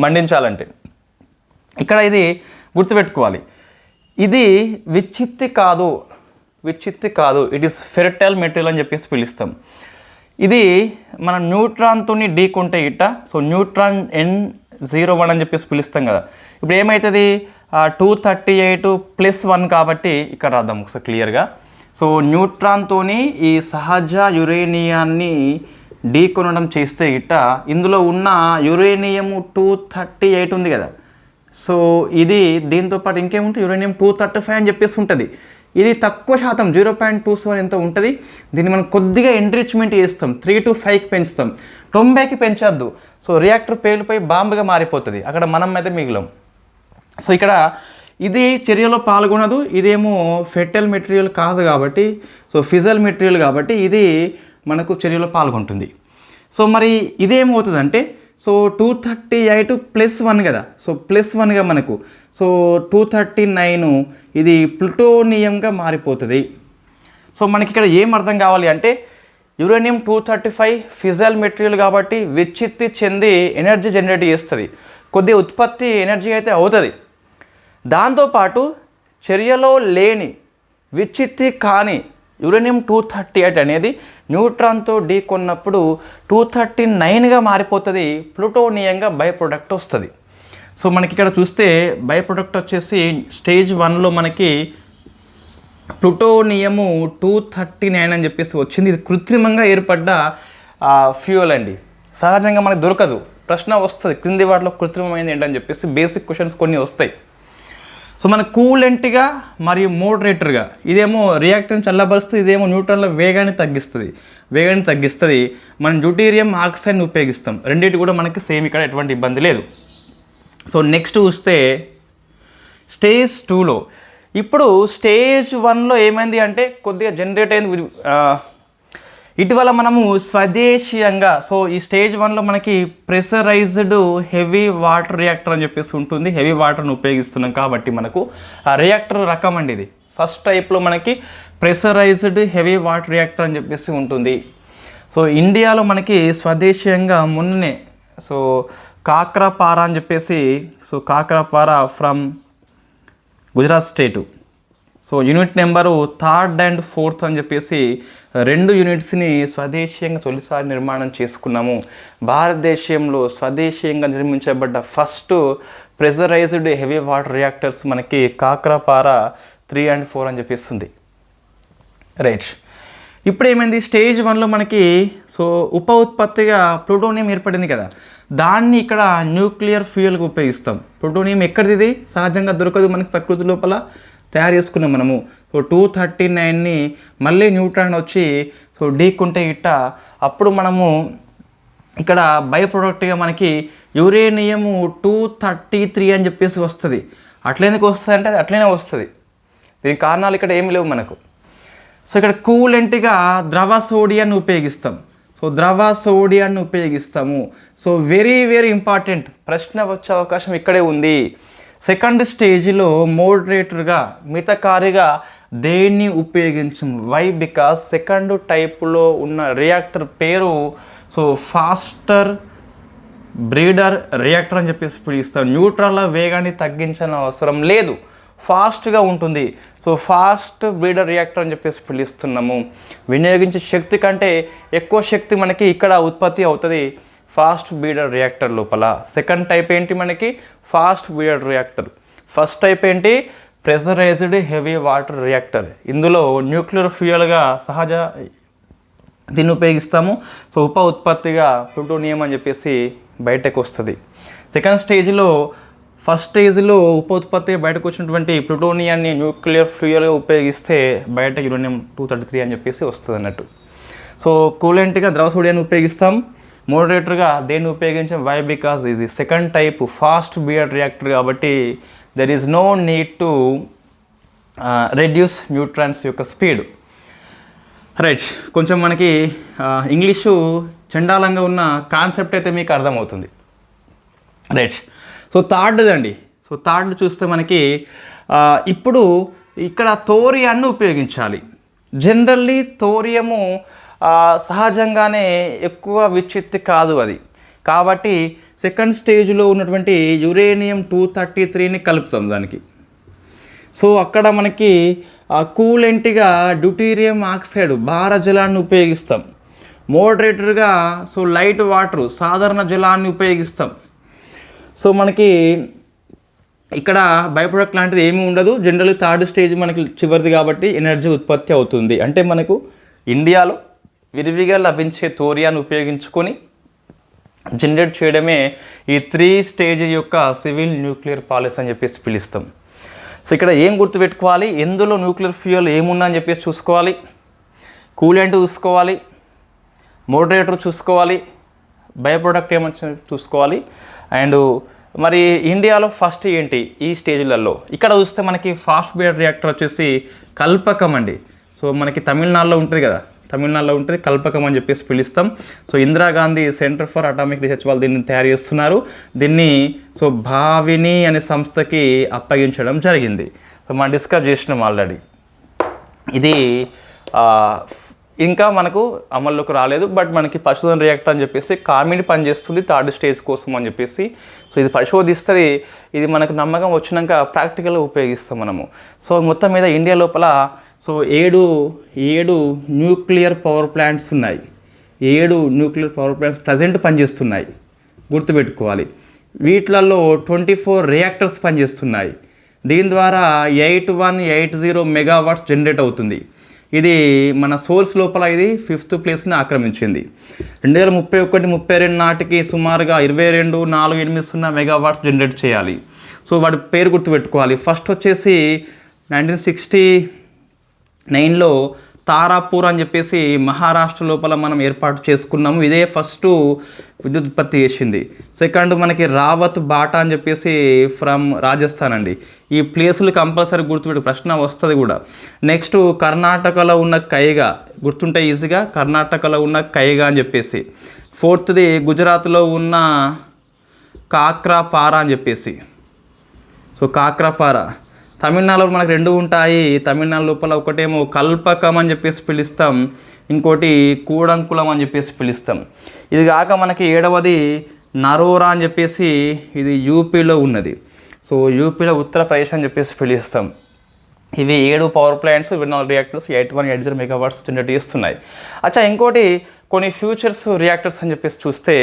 మండించాలంటే. ఇక్కడ ఇది గుర్తుపెట్టుకోవాలి, ఇది విచ్ఛిత్తి కాదు, ఇట్ ఈస్ ఫెర్టైల్ మెటీరియల్ అని చెప్పేసి పిలుస్తాం. ఇది మనం న్యూట్రాన్తో ఢీకొంటే ఇట్ట, సో న్యూట్రాన్ N01 అని చెప్పేసి పిలుస్తాం కదా. ఇప్పుడు ఏమవుతుంది? 238+1 కాబట్టి ఇక్కడ రాద్దాం ఒకసారి క్లియర్గా. సో న్యూట్రాన్తో ఈ సహజ యురేనియాన్ని ఢీకొనడం చేస్తే ఇట్ట ఇందులో ఉన్న యురేనియం 238 ఉంది కదా. సో ఇది దీంతోపాటు ఇంకేముంటుంది? యురేనియం 235 అని చెప్పేసి ఉంటుంది. ఇది తక్కువ శాతం 0.27 ఎంత ఉంటుంది. దీన్ని మనం కొద్దిగా ఎంరిచ్మెంట్ చేస్తాం, 3 to 5కి పెంచుతాం, 90కి పెంచద్దు. సో రియాక్టర్ పేలిపోయి బాంబుగా మారిపోతుంది, అక్కడ మనం అయితే మిగిలం. సో ఇక్కడ ఇది చర్యలో పాల్గొనదు, ఇదేమో ఫెర్టైల్ మెటీరియల్ కాదు కాబట్టి, సో ఫిజల్ మెటీరియల్ కాబట్టి ఇది మనకు చర్యలో పాల్గొంటుంది. సో మరి ఇదేమవుతుందంటే సో 238 +1 కదా, సో +1గా మనకు సో 239 ఇది ప్లూటోనియంగా మారిపోతుంది. సో మనకి ఇక్కడ ఏం అర్థం కావాలి అంటే యురేనియం 235 ఫిజల్ మెటీరియల్ కాబట్టి విచ్చిత్తి చెంది ఎనర్జీ జనరేట్ చేస్తుంది, కొద్దిగా ఉత్పత్తి ఎనర్జీ అయితే అవుతుంది. దాంతోపాటు చర్యలో లేని విచ్చిత్తి కాని యురేనియం 238 అనేది న్యూట్రాన్తో ఢీకొన్నప్పుడు 239గా మారిపోతుంది, ప్లూటోనియంగా బై ప్రొడక్ట్ వస్తుంది. సో మనకి ఇక్కడ చూస్తే బై ప్రొడక్ట్ వచ్చేసి స్టేజ్ 1లో మనకి ప్లూటోనియము 239 అని చెప్పేసి వచ్చింది. ఇది కృత్రిమంగా ఏర్పడ్డ ఫ్యూయల్ అండి, సహజంగా మనకు దొరకదు. ప్రశ్న వస్తుంది క్రింది వాటిలో కృత్రిమమైనది ఏంటని చెప్పేసి బేసిక్ క్వశ్చన్స్ కొన్ని వస్తాయి. సో మన కూలెంట్గా మరియు మోడరేటర్గా ఇదేమో రియాక్టర్ని చల్లబరుస్తుంది, ఇదేమో న్యూట్రాన్ల వేగాన్ని తగ్గిస్తుంది. మనం డ్యూటీరియం ఆక్సైడ్ని ఉపయోగిస్తాం, రెండింటి కూడా మనకి సేమ్, ఇక్కడ ఎటువంటి ఇబ్బంది లేదు. సో నెక్స్ట్ చూస్తే స్టేజ్ 2లో ఇప్పుడు స్టేజ్ 1లో ఏమైంది అంటే కొద్దిగా జనరేట్ అయింది. ఇటీవల మనము స్వదేశీయంగా సో ఈ స్టేజ్ 1లో మనకి ప్రెషరైజ్డ్ హెవీ వాటర్ రియాక్టర్ అని చెప్పేసి ఉంటుంది. హెవీ వాటర్ని ఉపయోగిస్తున్నాం కాబట్టి మనకు ఆ రియాక్టర్ రకం అండి ఇది. ఫస్ట్ టైప్లో మనకి ప్రెషరైజ్డ్ హెవీ వాటర్ రియాక్టర్ అని చెప్పేసి ఉంటుంది. సో ఇండియాలో మనకి స్వదేశీయంగా మొన్ననే సో కాక్రాపారా అని చెప్పేసి, so Kakrapar from Gujarat state, so unit number 3rd and 4th అని చెప్పేసి 2 యూనిట్స్ని స్వదేశీయంగా తొలిసారి నిర్మాణం చేసుకున్నాము. భారతదేశంలో స్వదేశీయంగా నిర్మించబడ్డ first pressurised heavy water reactors మనకి కాక్రాపారా 3 and 4 అని చెప్పేస్తుంది. రైట్, ఇప్పుడు ఏమైంది స్టేజ్ 1లో మనకి సో ఉప ఉత్పత్తిగా ప్లూటోనియం ఏర్పడింది కదా, దాన్ని ఇక్కడ న్యూక్లియర్ ఫ్యూయల్గా ఉపయోగిస్తాం. ప్లూటోనియం ఎక్కడిది, సహజంగా దొరకదు, మనకి ప్రకృతి లోపల తయారు చేసుకున్నాం మనము. సో 239ని మళ్ళీ న్యూట్రాన్ వచ్చి సో ఢీకుంటే ఇట్ట అప్పుడు మనము ఇక్కడ బై ప్రొడక్ట్గా మనకి యురేనియము 233 అని చెప్పేసి వస్తుంది. అట్లెందుకు వస్తుంది అంటే అది అట్లనే వస్తుంది, దీని కారణాలు ఇక్కడ ఏమి లేవు మనకు. సో ఇక్కడ కూలెంట్గా ద్రవ సోడియాన్ని ఉపయోగిస్తాం. సో ద్రవ సోడియాన్ని ఉపయోగిస్తాము. సో వెరీ వెరీ ఇంపార్టెంట్, ప్రశ్న వచ్చే అవకాశం ఇక్కడే ఉంది. సెకండ్ స్టేజ్లో మోడరేటర్గా మితకారిగా దేన్ని ఉపయోగించం. వై? బికాస్ సెకండ్ టైప్లో ఉన్న రియాక్టర్ పేరు సో ఫాస్టర్ బ్రీడర్ రియాక్టర్ అని చెప్పేసి పిలుస్తాం. న్యూట్రాన్ల వేగాన్ని తగ్గించిన అవసరం లేదు, ఫాస్ట్గా ఉంటుంది. సో ఫాస్ట్ బ్రీడర్ రియాక్టర్ అని చెప్పేసి పిలుస్తున్నాము. వినియోగించే శక్తి కంటే ఎక్కువ శక్తి మనకి ఇక్కడ ఉత్పత్తి అవుతుంది ఫాస్ట్ బ్రీడర్ రియాక్టర్ లోపల. సెకండ్ టైప్ ఏంటి మనకి fast breeder reactor. First type ఏంటి ప్రెషరైజ్డ్ హెవీ వాటర్ రియాక్టర్. ఇందులో న్యూక్లియర్ ఫ్యూయల్గా సహజ దీన్ని ఉపయోగిస్తాము. సో ఉప ఉత్పత్తిగా ప్లూటోనియం అని చెప్పేసి బయటకు వస్తుంది. సెకండ్ స్టేజ్లో ఫస్ట్ స్టేజ్లో ఉప ఉత్పత్తి బయటకు వచ్చినటువంటి ప్లూటోనియాన్ని న్యూక్లియర్ ఫ్యూయల్గా ఉపయోగిస్తే బయట యురేనియం 233 అని చెప్పేసి వస్తుంది అన్నట్టు. సో కూలెంట్గా ద్రవ సోడియాన్ని ఉపయోగిస్తాం, మోడరేటర్గా దేన్ని ఉపయోగించాం. వై? బికాజ్ ఇది second type fast breeder reactor కాబట్టి there is no need to reduce neutrons యొక్క స్పీడ్. రైట్, కొంచెం మనకి ఇంగ్లీషు చండాలంగా ఉన్న కాన్సెప్ట్ అయితే మీకు అర్థమవుతుంది. రైట్, సో థర్డ్ అండి. సో థర్డ్ చూస్తే మనకి ఇప్పుడు ఇక్కడ థోరియాన్ని ఉపయోగించాలి. జనరల్లీ థోరియము సహజంగానే ఎక్కువ విచ్చిత్తి కాదు అది, కాబట్టి సెకండ్ స్టేజ్లో ఉన్నటువంటి యురేనియం 233ని కలుపుతాం దానికి. సో అక్కడ మనకి కూలెంట్గా డ్యూటీరియం ఆక్సైడ్ భారజలాన్ని ఉపయోగిస్తాం. మోడరేటర్గా సో లైట్ వాటర్ సాధారణ జలాన్ని ఉపయోగిస్తాం. సో మనకి ఇక్కడ బై ప్రొడక్ట్ లాంటిది ఏమీ ఉండదు. జనరల్ థర్డ్ స్టేజ్ మనకి చివరిది కాబట్టి ఎనర్జీ ఉత్పత్తి అవుతుంది. అంటే మనకు ఇండియాలో విరివిగా లభించే థోరియాన్ని ఉపయోగించుకొని జనరేట్ చేయడమే ఈ 3 స్టేజ్ యొక్క సివిల్ న్యూక్లియర్ పాలిసీ అని చెప్పేసి పిలుస్తాం. సో ఇక్కడ ఏం గుర్తుపెట్టుకోవాలి, ఎందులో న్యూక్లియర్ ఫ్యూయల్ ఏముందా అని చెప్పేసి చూసుకోవాలి, కూలెంట్ చూసుకోవాలి, మోడరేటర్ చూసుకోవాలి, బై ప్రొడక్ట్ ఏమొచ్చి చూసుకోవాలి. అండ్ మరి ఇండియాలో ఫస్ట్ ఏంటి ఈ స్టేజ్లలో ఇక్కడ చూస్తే మనకి ఫాస్ట్ బ్రీడర్ రియాక్టర్ వచ్చేసి కల్పకం అండి. సో మనకి తమిళనాడులో ఉంటుంది కదా తమిళనాడులో ఉంటుంది, కల్పకం అని చెప్పేసి పిలుస్తాం. So Indira Gandhi centre for atomic research వాళ్ళు దీన్ని తయారు చేస్తున్నారు. దీన్ని సో భావిని అనే సంస్థకి అప్పగించడం జరిగింది. సో మనం డిస్కస్ చేసినాం ఆల్రెడీ. ఇది ఇంకా మనకు అమల్లోకి రాలేదు, బట్ మనకి పరిశోధన రియాక్టర్ అని చెప్పేసి కామిడి పనిచేస్తుంది 3rd స్టేజ్ కోసం అని చెప్పేసి. సో ఇది పరిశోధిస్తుంది, ఇది మనకు నమ్మకం వచ్చినాక ప్రాక్టికల్గా ఉపయోగిస్తాం మనము. సో మొత్తం మీద ఇండియా లోపల సో ఏడు న్యూక్లియర్ పవర్ ప్లాంట్స్ ఉన్నాయి. 7 న్యూక్లియర్ పవర్ ప్లాంట్స్ ప్రజెంట్ పనిచేస్తున్నాయి, గుర్తుపెట్టుకోవాలి. వీటిలలో 24 రియాక్టర్స్ పనిచేస్తున్నాయి. దీని ద్వారా 8180 మెగావాట్స్ జనరేట్ అవుతుంది. ఇది మన సోర్స్ లోపల ఇది 5th ప్లేస్ని ఆక్రమించింది. 2031-32 నాటికి సుమారుగా 22,480 మెగావాట్స్ జనరేట్ చేయాలి. సో వాడి పేరు గుర్తుపెట్టుకోవాలి. ఫస్ట్ వచ్చేసి 1969లో తారాపూర్ అని చెప్పేసి మహారాష్ట్ర లోపల మనం ఏర్పాటు చేసుకున్నాము. ఇదే ఫస్ట్ విద్యుత్ ఉత్పత్తి చేసింది. సెకండ్ మనకి రావత్ బాటా అని చెప్పేసి ఫ్రమ్ రాజస్థాన్ అండి. ఈ ప్లేసులు కంపల్సరీ గుర్తుపెట్టు, ప్రశ్న వస్తుంది కూడా. నెక్స్ట్ కర్ణాటకలో ఉన్న కైగా, గుర్తుంటే ఈజీగా, కర్ణాటకలో ఉన్న కైగా అని చెప్పేసి. 4th గుజరాత్లో ఉన్న కాక్రాపారా అని చెప్పేసి. సో కాక్రాపారా. తమిళనాడులో మనకు 2 ఉంటాయి. తమిళనాడు లోపల ఒకటేమో కల్పకం అని చెప్పేసి పిలుస్తాం, ఇంకోటి కూడంకులం అని చెప్పేసి పిలుస్తాం. ఇది కాక మనకి 7వది నరోరా అని చెప్పేసి, ఇది యూపీలో ఉన్నది. సో యూపీలో ఉత్తరప్రదేశ్ అని చెప్పేసి పిలుస్తాం. ఇవి 7 power plants, 24 reactors 8180 megawatts generate చేస్తున్నాయి. అచ్చా, ఇంకోటి కొన్ని ఫ్యూచర్స్ రియాక్టర్స్ అని చెప్పేసి చూస్తే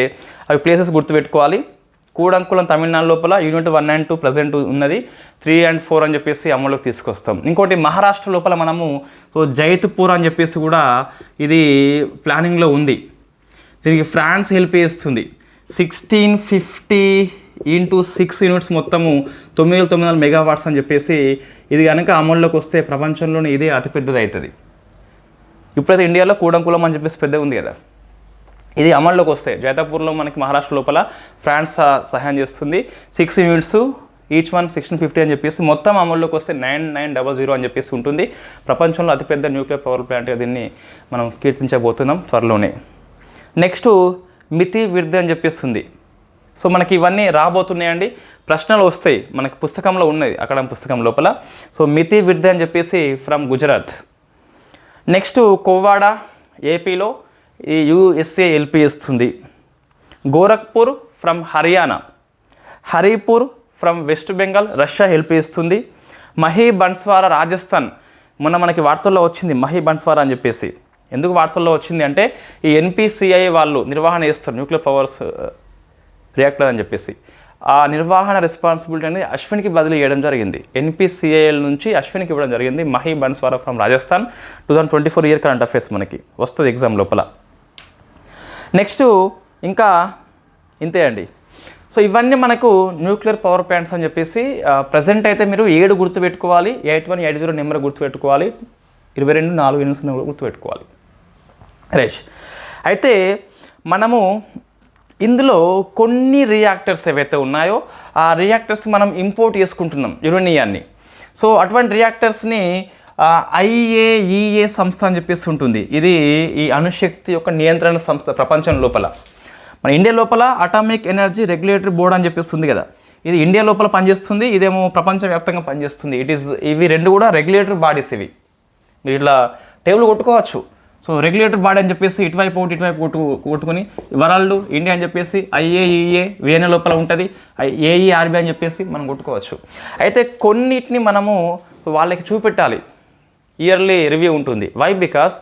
అవి ప్లేసెస్ గుర్తుపెట్టుకోవాలి. కూడంకులం తమిళనాడు లోపల యూనిట్ 1 and 2 ప్రజెంట్ ఉన్నది. 3 and 4 అని చెప్పేసి అమలులోకి తీసుకొస్తాం. ఇంకోటి మహారాష్ట్ర లోపల మనము సో జైత్పూర్ అని చెప్పేసి కూడా ఇది ప్లానింగ్లో ఉంది. దీనికి ఫ్రాన్స్ హెల్ప్ చేస్తుంది. 1650 × 6 యూనిట్స్ మొత్తము 9,900 మెగావాట్స్ అని చెప్పేసి. ఇది కనుక అమల్లోకి వస్తే ప్రపంచంలోనే ఇదే అతిపెద్దది అవుతుంది. ఇప్పుడైతే ఇండియాలో కూడంకులం అని చెప్పేసి పెద్దగా ఉంది కదా, ఇది అమల్లోకి వస్తాయి. జైతాపూర్లో మనకి మహారాష్ట్ర లోపల ఫ్రాన్స్ సహాయం చేస్తుంది. 6 యూనిట్స్, ఈచ్ వన్ 1650 అని చెప్పేసి మొత్తం అమల్లోకి వస్తే 9900 అని చెప్పేసి ఉంటుంది. ప్రపంచంలో అతిపెద్ద న్యూక్లియర్ పవర్ ప్లాంట్గా దీన్ని మనం కీర్తించబోతున్నాం త్వరలోనే. నెక్స్ట్ మితి విర్ధి అని చెప్పేసి ఉంది. సో మనకి ఇవన్నీ రాబోతున్నాయండి, ప్రశ్నలు వస్తాయి. మనకి పుస్తకంలో ఉన్నది అక్కడ పుస్తకం లోపల. సో మితి విర్ధి అని చెప్పేసి ఫ్రమ్ గుజరాత్. నెక్స్ట్ కోవాడా ఏపీలో ఈ USA హెల్ప్ చేస్తుంది. Gorakhpur from Haryana. Haripur from west Bengal, Russia help చేస్తుంది. మహీ బన్స్వారా రాజస్థాన్, మొన్న మనకి వార్తల్లో వచ్చింది మహీ బన్స్వారా అని చెప్పేసి. ఎందుకు వార్తల్లో వచ్చింది అంటే ఈ NPCI వాళ్ళు నిర్వహణ చేస్తారు న్యూక్లియర్ పవర్స్ రియాక్టర్ అని చెప్పేసి. ఆ నిర్వహణ రెస్పాన్సిబిలిటీ అనేది అశ్విన్కి బదిలీ చేయడం జరిగింది. NPCIL నుంచి అశ్విన్కి ఇవ్వడం జరిగింది. Mahi Banswara from Rajasthan. 2024 year current affairs మనకి వస్తుంది ఎగ్జామ్ లోపల. నెక్స్ట్ ఇంకా ఇంతే అండి. సో ఇవన్నీ మనకు న్యూక్లియర్ పవర్ ప్లాంట్స్ అని చెప్పేసి. ప్రజెంట్ అయితే మీరు 7 గుర్తుపెట్టుకోవాలి, 8180 నెంబర్ గుర్తుపెట్టుకోవాలి, 22 యూనిట్స్ నెంబర్ గుర్తుపెట్టుకోవాలి. రైట్. అయితే మనము ఇందులో కొన్ని రియాక్టర్స్ ఏవైతే ఉన్నాయో ఆ రియాక్టర్స్ మనం ఇంపోర్ట్ చేసుకుంటున్నాం యురేనియాన్ని. సో అటువంటి రియాక్టర్స్ని IAEA సంస్థ అని చెప్పేసి ఉంటుంది. ఇది ఈ అణుశక్తి యొక్క నియంత్రణ సంస్థ ప్రపంచం లోపల. మన ఇండియా లోపల అటామిక్ ఎనర్జీ రెగ్యులేటరీ బోర్డ్ అని చెప్పేసి ఉంది కదా, ఇది ఇండియా లోపల పనిచేస్తుంది, ఇదేమో ప్రపంచవ్యాప్తంగా పనిచేస్తుంది. ఇవి 2 కూడా రెగ్యులేటరీ బాడీస్. ఇవి మీరు ఇట్లా టేబుల్ కొట్టుకోవచ్చు. సో రెగ్యులేటరీ బాడీ అని చెప్పేసి ఇటువైపు కొట్టుకొని వరల్డ్ ఇండియా అని చెప్పేసి IAEA VN లోపల ఉంటుంది, AERB అని చెప్పేసి మనం కొట్టుకోవచ్చు. అయితే కొన్నిటిని మనము వాళ్ళకి చూపెట్టాలి, ఇయర్లీ రివ్యూ ఉంటుంది. వై? బికాస్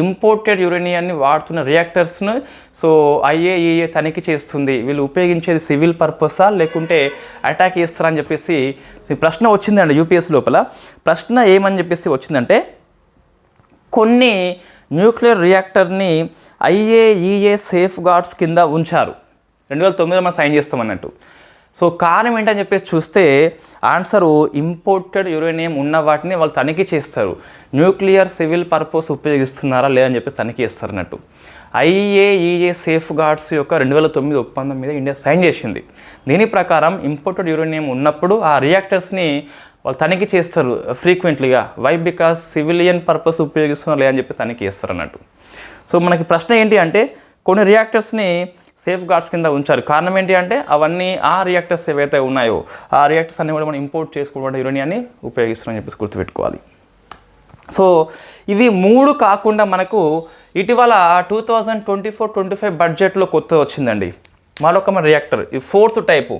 ఇంపోర్టెడ్ యురేనియాన్ని వాడుతున్న రియాక్టర్స్ను సో IAEA తనిఖీ చేస్తుంది. వీళ్ళు ఉపయోగించేది సివిల్ పర్పసా లేకుంటే అటాక్ చేస్తారా అని చెప్పేసి ప్రశ్న వచ్చిందండి UPS లోపల. ప్రశ్న ఏమని చెప్పేసి వచ్చిందంటే, కొన్ని న్యూక్లియర్ రియాక్టర్ని IAEA సేఫ్ గార్డ్స్ కింద ఉంచారు. 2009 మనం సైన్ చేస్తామన్నట్టు. సో కారణం ఏంటని చెప్పేసి చూస్తే ఆన్సరు ఇంపోర్టెడ్ యురేనియం ఉన్న వాటిని వాళ్ళు తనిఖీ చేస్తారు. న్యూక్లియర్ సివిల్ పర్పస్ ఉపయోగిస్తున్నారా లేదని చెప్పేసి తనిఖీ చేస్తారు అన్నట్టు. IAEA సేఫ్ గార్డ్స్ యొక్క 2009 ఒప్పందం మీద ఇండియా సైన్ చేసింది. దీని ప్రకారం ఇంపోర్టెడ్ యురేనియం ఉన్నప్పుడు ఆ రియాక్టర్స్ని వాళ్ళు తనిఖీ చేస్తారు ఫ్రీక్వెంట్లీగా. వై? బికాస్ సివిలియన్ పర్పస్ ఉపయోగిస్తున్నారు లేదని చెప్పి తనిఖీ చేస్తారు అన్నట్టు. సో మనకి ప్రశ్న ఏంటి అంటే కొన్ని రియాక్టర్స్ని సేఫ్ గార్డ్స్ కింద ఉంచారు. కారణం ఏంటి అంటే అవన్నీ ఆ రియాక్టర్స్ ఏవైతే ఉన్నాయో ఆ రియాక్టర్స్ అన్నీ కూడా మనం ఇంపోర్ట్ చేసుకోవడం యురేనియాన్ని ఉపయోగిస్తున్నామని చెప్పేసి గుర్తుపెట్టుకోవాలి. సో ఇవి 3 కాకుండా మనకు ఇటీవల 2024-25 బడ్జెట్లో కొత్త వచ్చిందండి మరొక మన రియాక్టర్. ఇది 4th టైపు.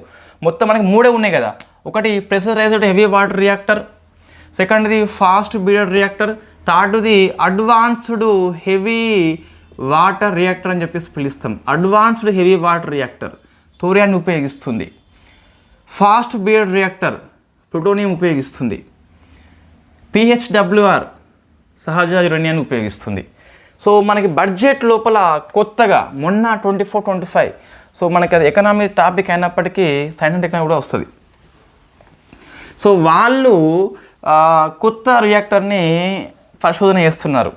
మొత్తం మనకి 3 ఉన్నాయి కదా. ఒకటి ప్రెషరైజ్డ్ హెవీ వాటర్ రియాక్టర్, సెకండ్ది ఫాస్ట్ బీడర్ రియాక్టర్, థర్డ్ది అడ్వాన్స్డ్ హెవీ వాటర్ రియాక్టర్ అని చెప్పేసి పిలుస్తాం. అడ్వాన్స్డ్ హెవీ వాటర్ రియాక్టర్ థోరియాన్ని ఉపయోగిస్తుంది. ఫాస్ట్ బీడర్ రియాక్టర్ ప్లూటోనియం ఉపయోగిస్తుంది. PHWR సహజ యురేనియాన్ని ఉపయోగిస్తుంది. సో మనకి బడ్జెట్ లోపల కొత్తగా మొన్న 24-25 సో మనకి అది ఎకనామీ టాపిక్ అయినప్పటికీ సైన్స్ అండ్ టెక్నాలజీ కూడా వస్తుంది. సో వాళ్ళు కొత్త రియాక్టర్ని పరిశోధన చేస్తున్నారు.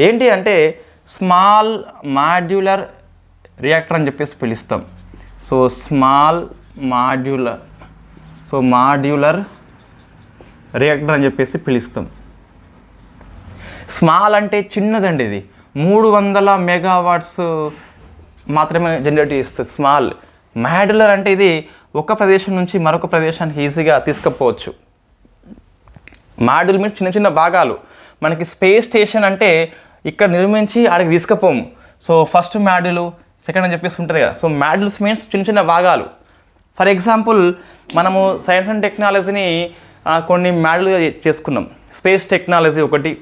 ఏంటి అంటే స్మాల్ మాడ్యులర్ రియాక్టర్ అని చెప్పేసి పిలుస్తాం. సో స్మాల్ మాడ్యులర్ రియాక్టర్ అని చెప్పేసి పిలుస్తాం. స్మాల్ అంటే చిన్నదండి. ఇది 300 మెగావాట్స్ మాత్రమే జనరేట్ చేస్తుంది స్మాల్. మాడ్యులర్ అంటే ఇది ఒక ప్రదేశం నుంచి మరొక ప్రదేశానికి ఈజీగా తీసుకుపోవచ్చు. మాడ్యుల్ మీన్స్ చిన్న చిన్న భాగాలు. మనకి స్పేస్ స్టేషన్ అంటే ఇక్కడ నిర్మించి ఆడికి తీసుకుపోము. సో ఫస్ట్ మాడ్యుల్, సెకండ్ అని చెప్పేసి ఉంటుంది కదా. సో మాడ్యుల్స్ మీన్స్ చిన్న చిన్న భాగాలు. ఫర్ ఎగ్జాంపుల్ మనము సైన్స్ అండ్ టెక్నాలజీని కొన్ని మాడ్యుల్గా చేసుకున్నాం. స్పేస్ టెక్నాలజీ ఒకటి,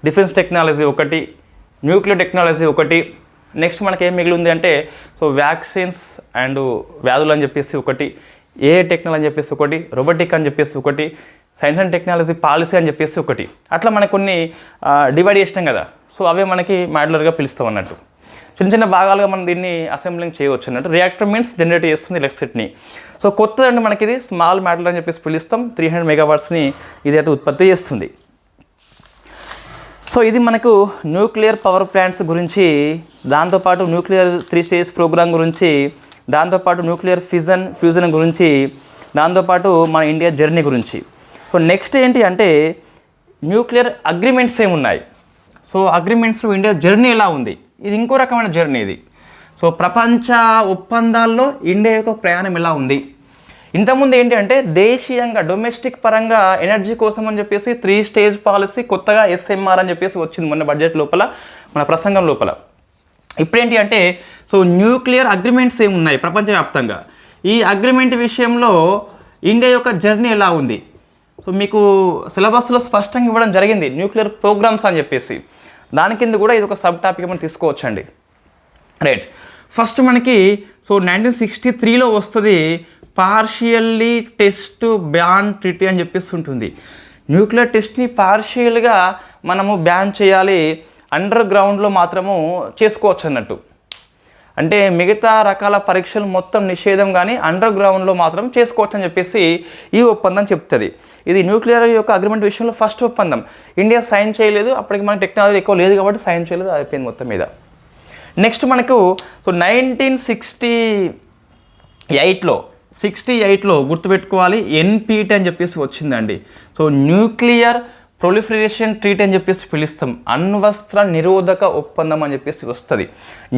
డిఫెన్స్ టెక్నాలజీ ఒకటి, న్యూక్లియర్ టెక్నాలజీ ఒకటి. నెక్స్ట్ మనకి ఏం మిగిలి ఉంది అంటే సో వ్యాక్సిన్స్ అండ్ వ్యాధులు అని చెప్పేసి ఒకటి, ఏఐ టెక్నాలజీ అని చెప్పేసి ఒకటి, రోబోటిక్ అని చెప్పేసి ఒకటి, సైన్స్ అండ్ టెక్నాలజీ పాలసీ అని చెప్పేసి ఒకటి. అట్లా మనకు కొన్ని డివైడ్ చేసినాం కదా. సో అవే మనకి మాడ్యులర్గా పిలుస్తాం అన్నట్టు. చిన్న చిన్న భాగాలుగా మనం దీన్ని అసెంబ్లింగ్ చేయవచ్చు అన్నట్టు. రియాక్టర్ మీన్స్ జనరేట్ చేస్తుంది ఎలక్ట్రిసిటీని. సో కొత్తదండి మనకి ఇది స్మాల్ మాడ్యులర్ అని చెప్పేసి పిలుస్తాం. 300 మెగావాట్స్ని ఇదైతే ఉత్పత్తి చేస్తుంది. సో ఇది మనకు న్యూక్లియర్ పవర్ ప్లాంట్స్ గురించి, దాంతోపాటు న్యూక్లియర్ 3 స్టేజ్ ప్రోగ్రామ్ గురించి, దాంతోపాటు న్యూక్లియర్ ఫ్యూజన్ గురించి, దాంతోపాటు మన ఇండియా జర్నీ గురించి. సో నెక్స్ట్ ఏంటి అంటే న్యూక్లియర్ అగ్రిమెంట్స్ ఏమున్నాయి. సో అగ్రిమెంట్స్లో ఇండియా జర్నీ ఎలా ఉంది, ఇది ఇంకో రకమైన జర్నీ ఇది. సో ప్రపంచ ఒప్పందాల్లో ఇండియా యొక్క ప్రయాణం ఎలా ఉంది. ఇంతకుముందు ఏంటి అంటే దేశీయంగా డొమెస్టిక్ పరంగా ఎనర్జీ కోసం అని చెప్పేసి 3 స్టేజ్ పాలసీ కొత్తగా SMR అని చెప్పేసి వచ్చింది మొన్న బడ్జెట్ లోపల, మన ప్రసంగం లోపల. ఇప్పుడేంటి అంటే సో న్యూక్లియర్ అగ్రిమెంట్స్ ఏమున్నాయి ప్రపంచవ్యాప్తంగా, ఈ అగ్రిమెంట్ విషయంలో ఇండియా యొక్క జర్నీ ఎలా ఉంది. సో మీకు సిలబస్లో స్పష్టంగా ఇవ్వడం జరిగింది న్యూక్లియర్ ప్రోగ్రామ్స్ అని చెప్పేసి. దాని కింద కూడా ఇది ఒక సబ్ టాపిక్ మనం తీసుకోవచ్చండి. రైట్, ఫస్ట్ మనకి సో 1963లో వస్తుంది పార్షియల్లీ టెస్ట్ బ్యాన్ ట్రీటీ అని చెప్పేసి ఉంటుంది. న్యూక్లియర్ టెస్ట్ని పార్షియల్గా మనము బ్యాన్ చేయాలి, అండర్ గ్రౌండ్లో మాత్రము చేసుకోవచ్చు అన్నట్టు. అంటే మిగతా రకాల పరీక్షలు మొత్తం నిషేధం, కానీ అండర్ గ్రౌండ్లో మాత్రం చేసుకోవచ్చు అని చెప్పేసి ఈ ఒప్పందం చెప్తుంది. ఇది న్యూక్లియర్ యొక్క అగ్రిమెంట్ విషయంలో ఫస్ట్ ఒప్పందం. ఇండియా సైన్ చేయలేదు, అప్పటికి మనకి టెక్నాలజీ ఎక్కువ లేదు కాబట్టి సైన్ చేయలేదు, అయిపోయింది మొత్తం మీద. నెక్స్ట్ మనకు సో 1968లో గుర్తుపెట్టుకోవాలి NPT అని చెప్పేసి వచ్చిందండి. సో న్యూక్లియర్ ప్రొలిఫరేషన్ ట్రీటీ అని చెప్పేసి పిలుస్తాం. అణ్వస్త్ర నిరోధక ఒప్పందం అని చెప్పేసి వస్తుంది.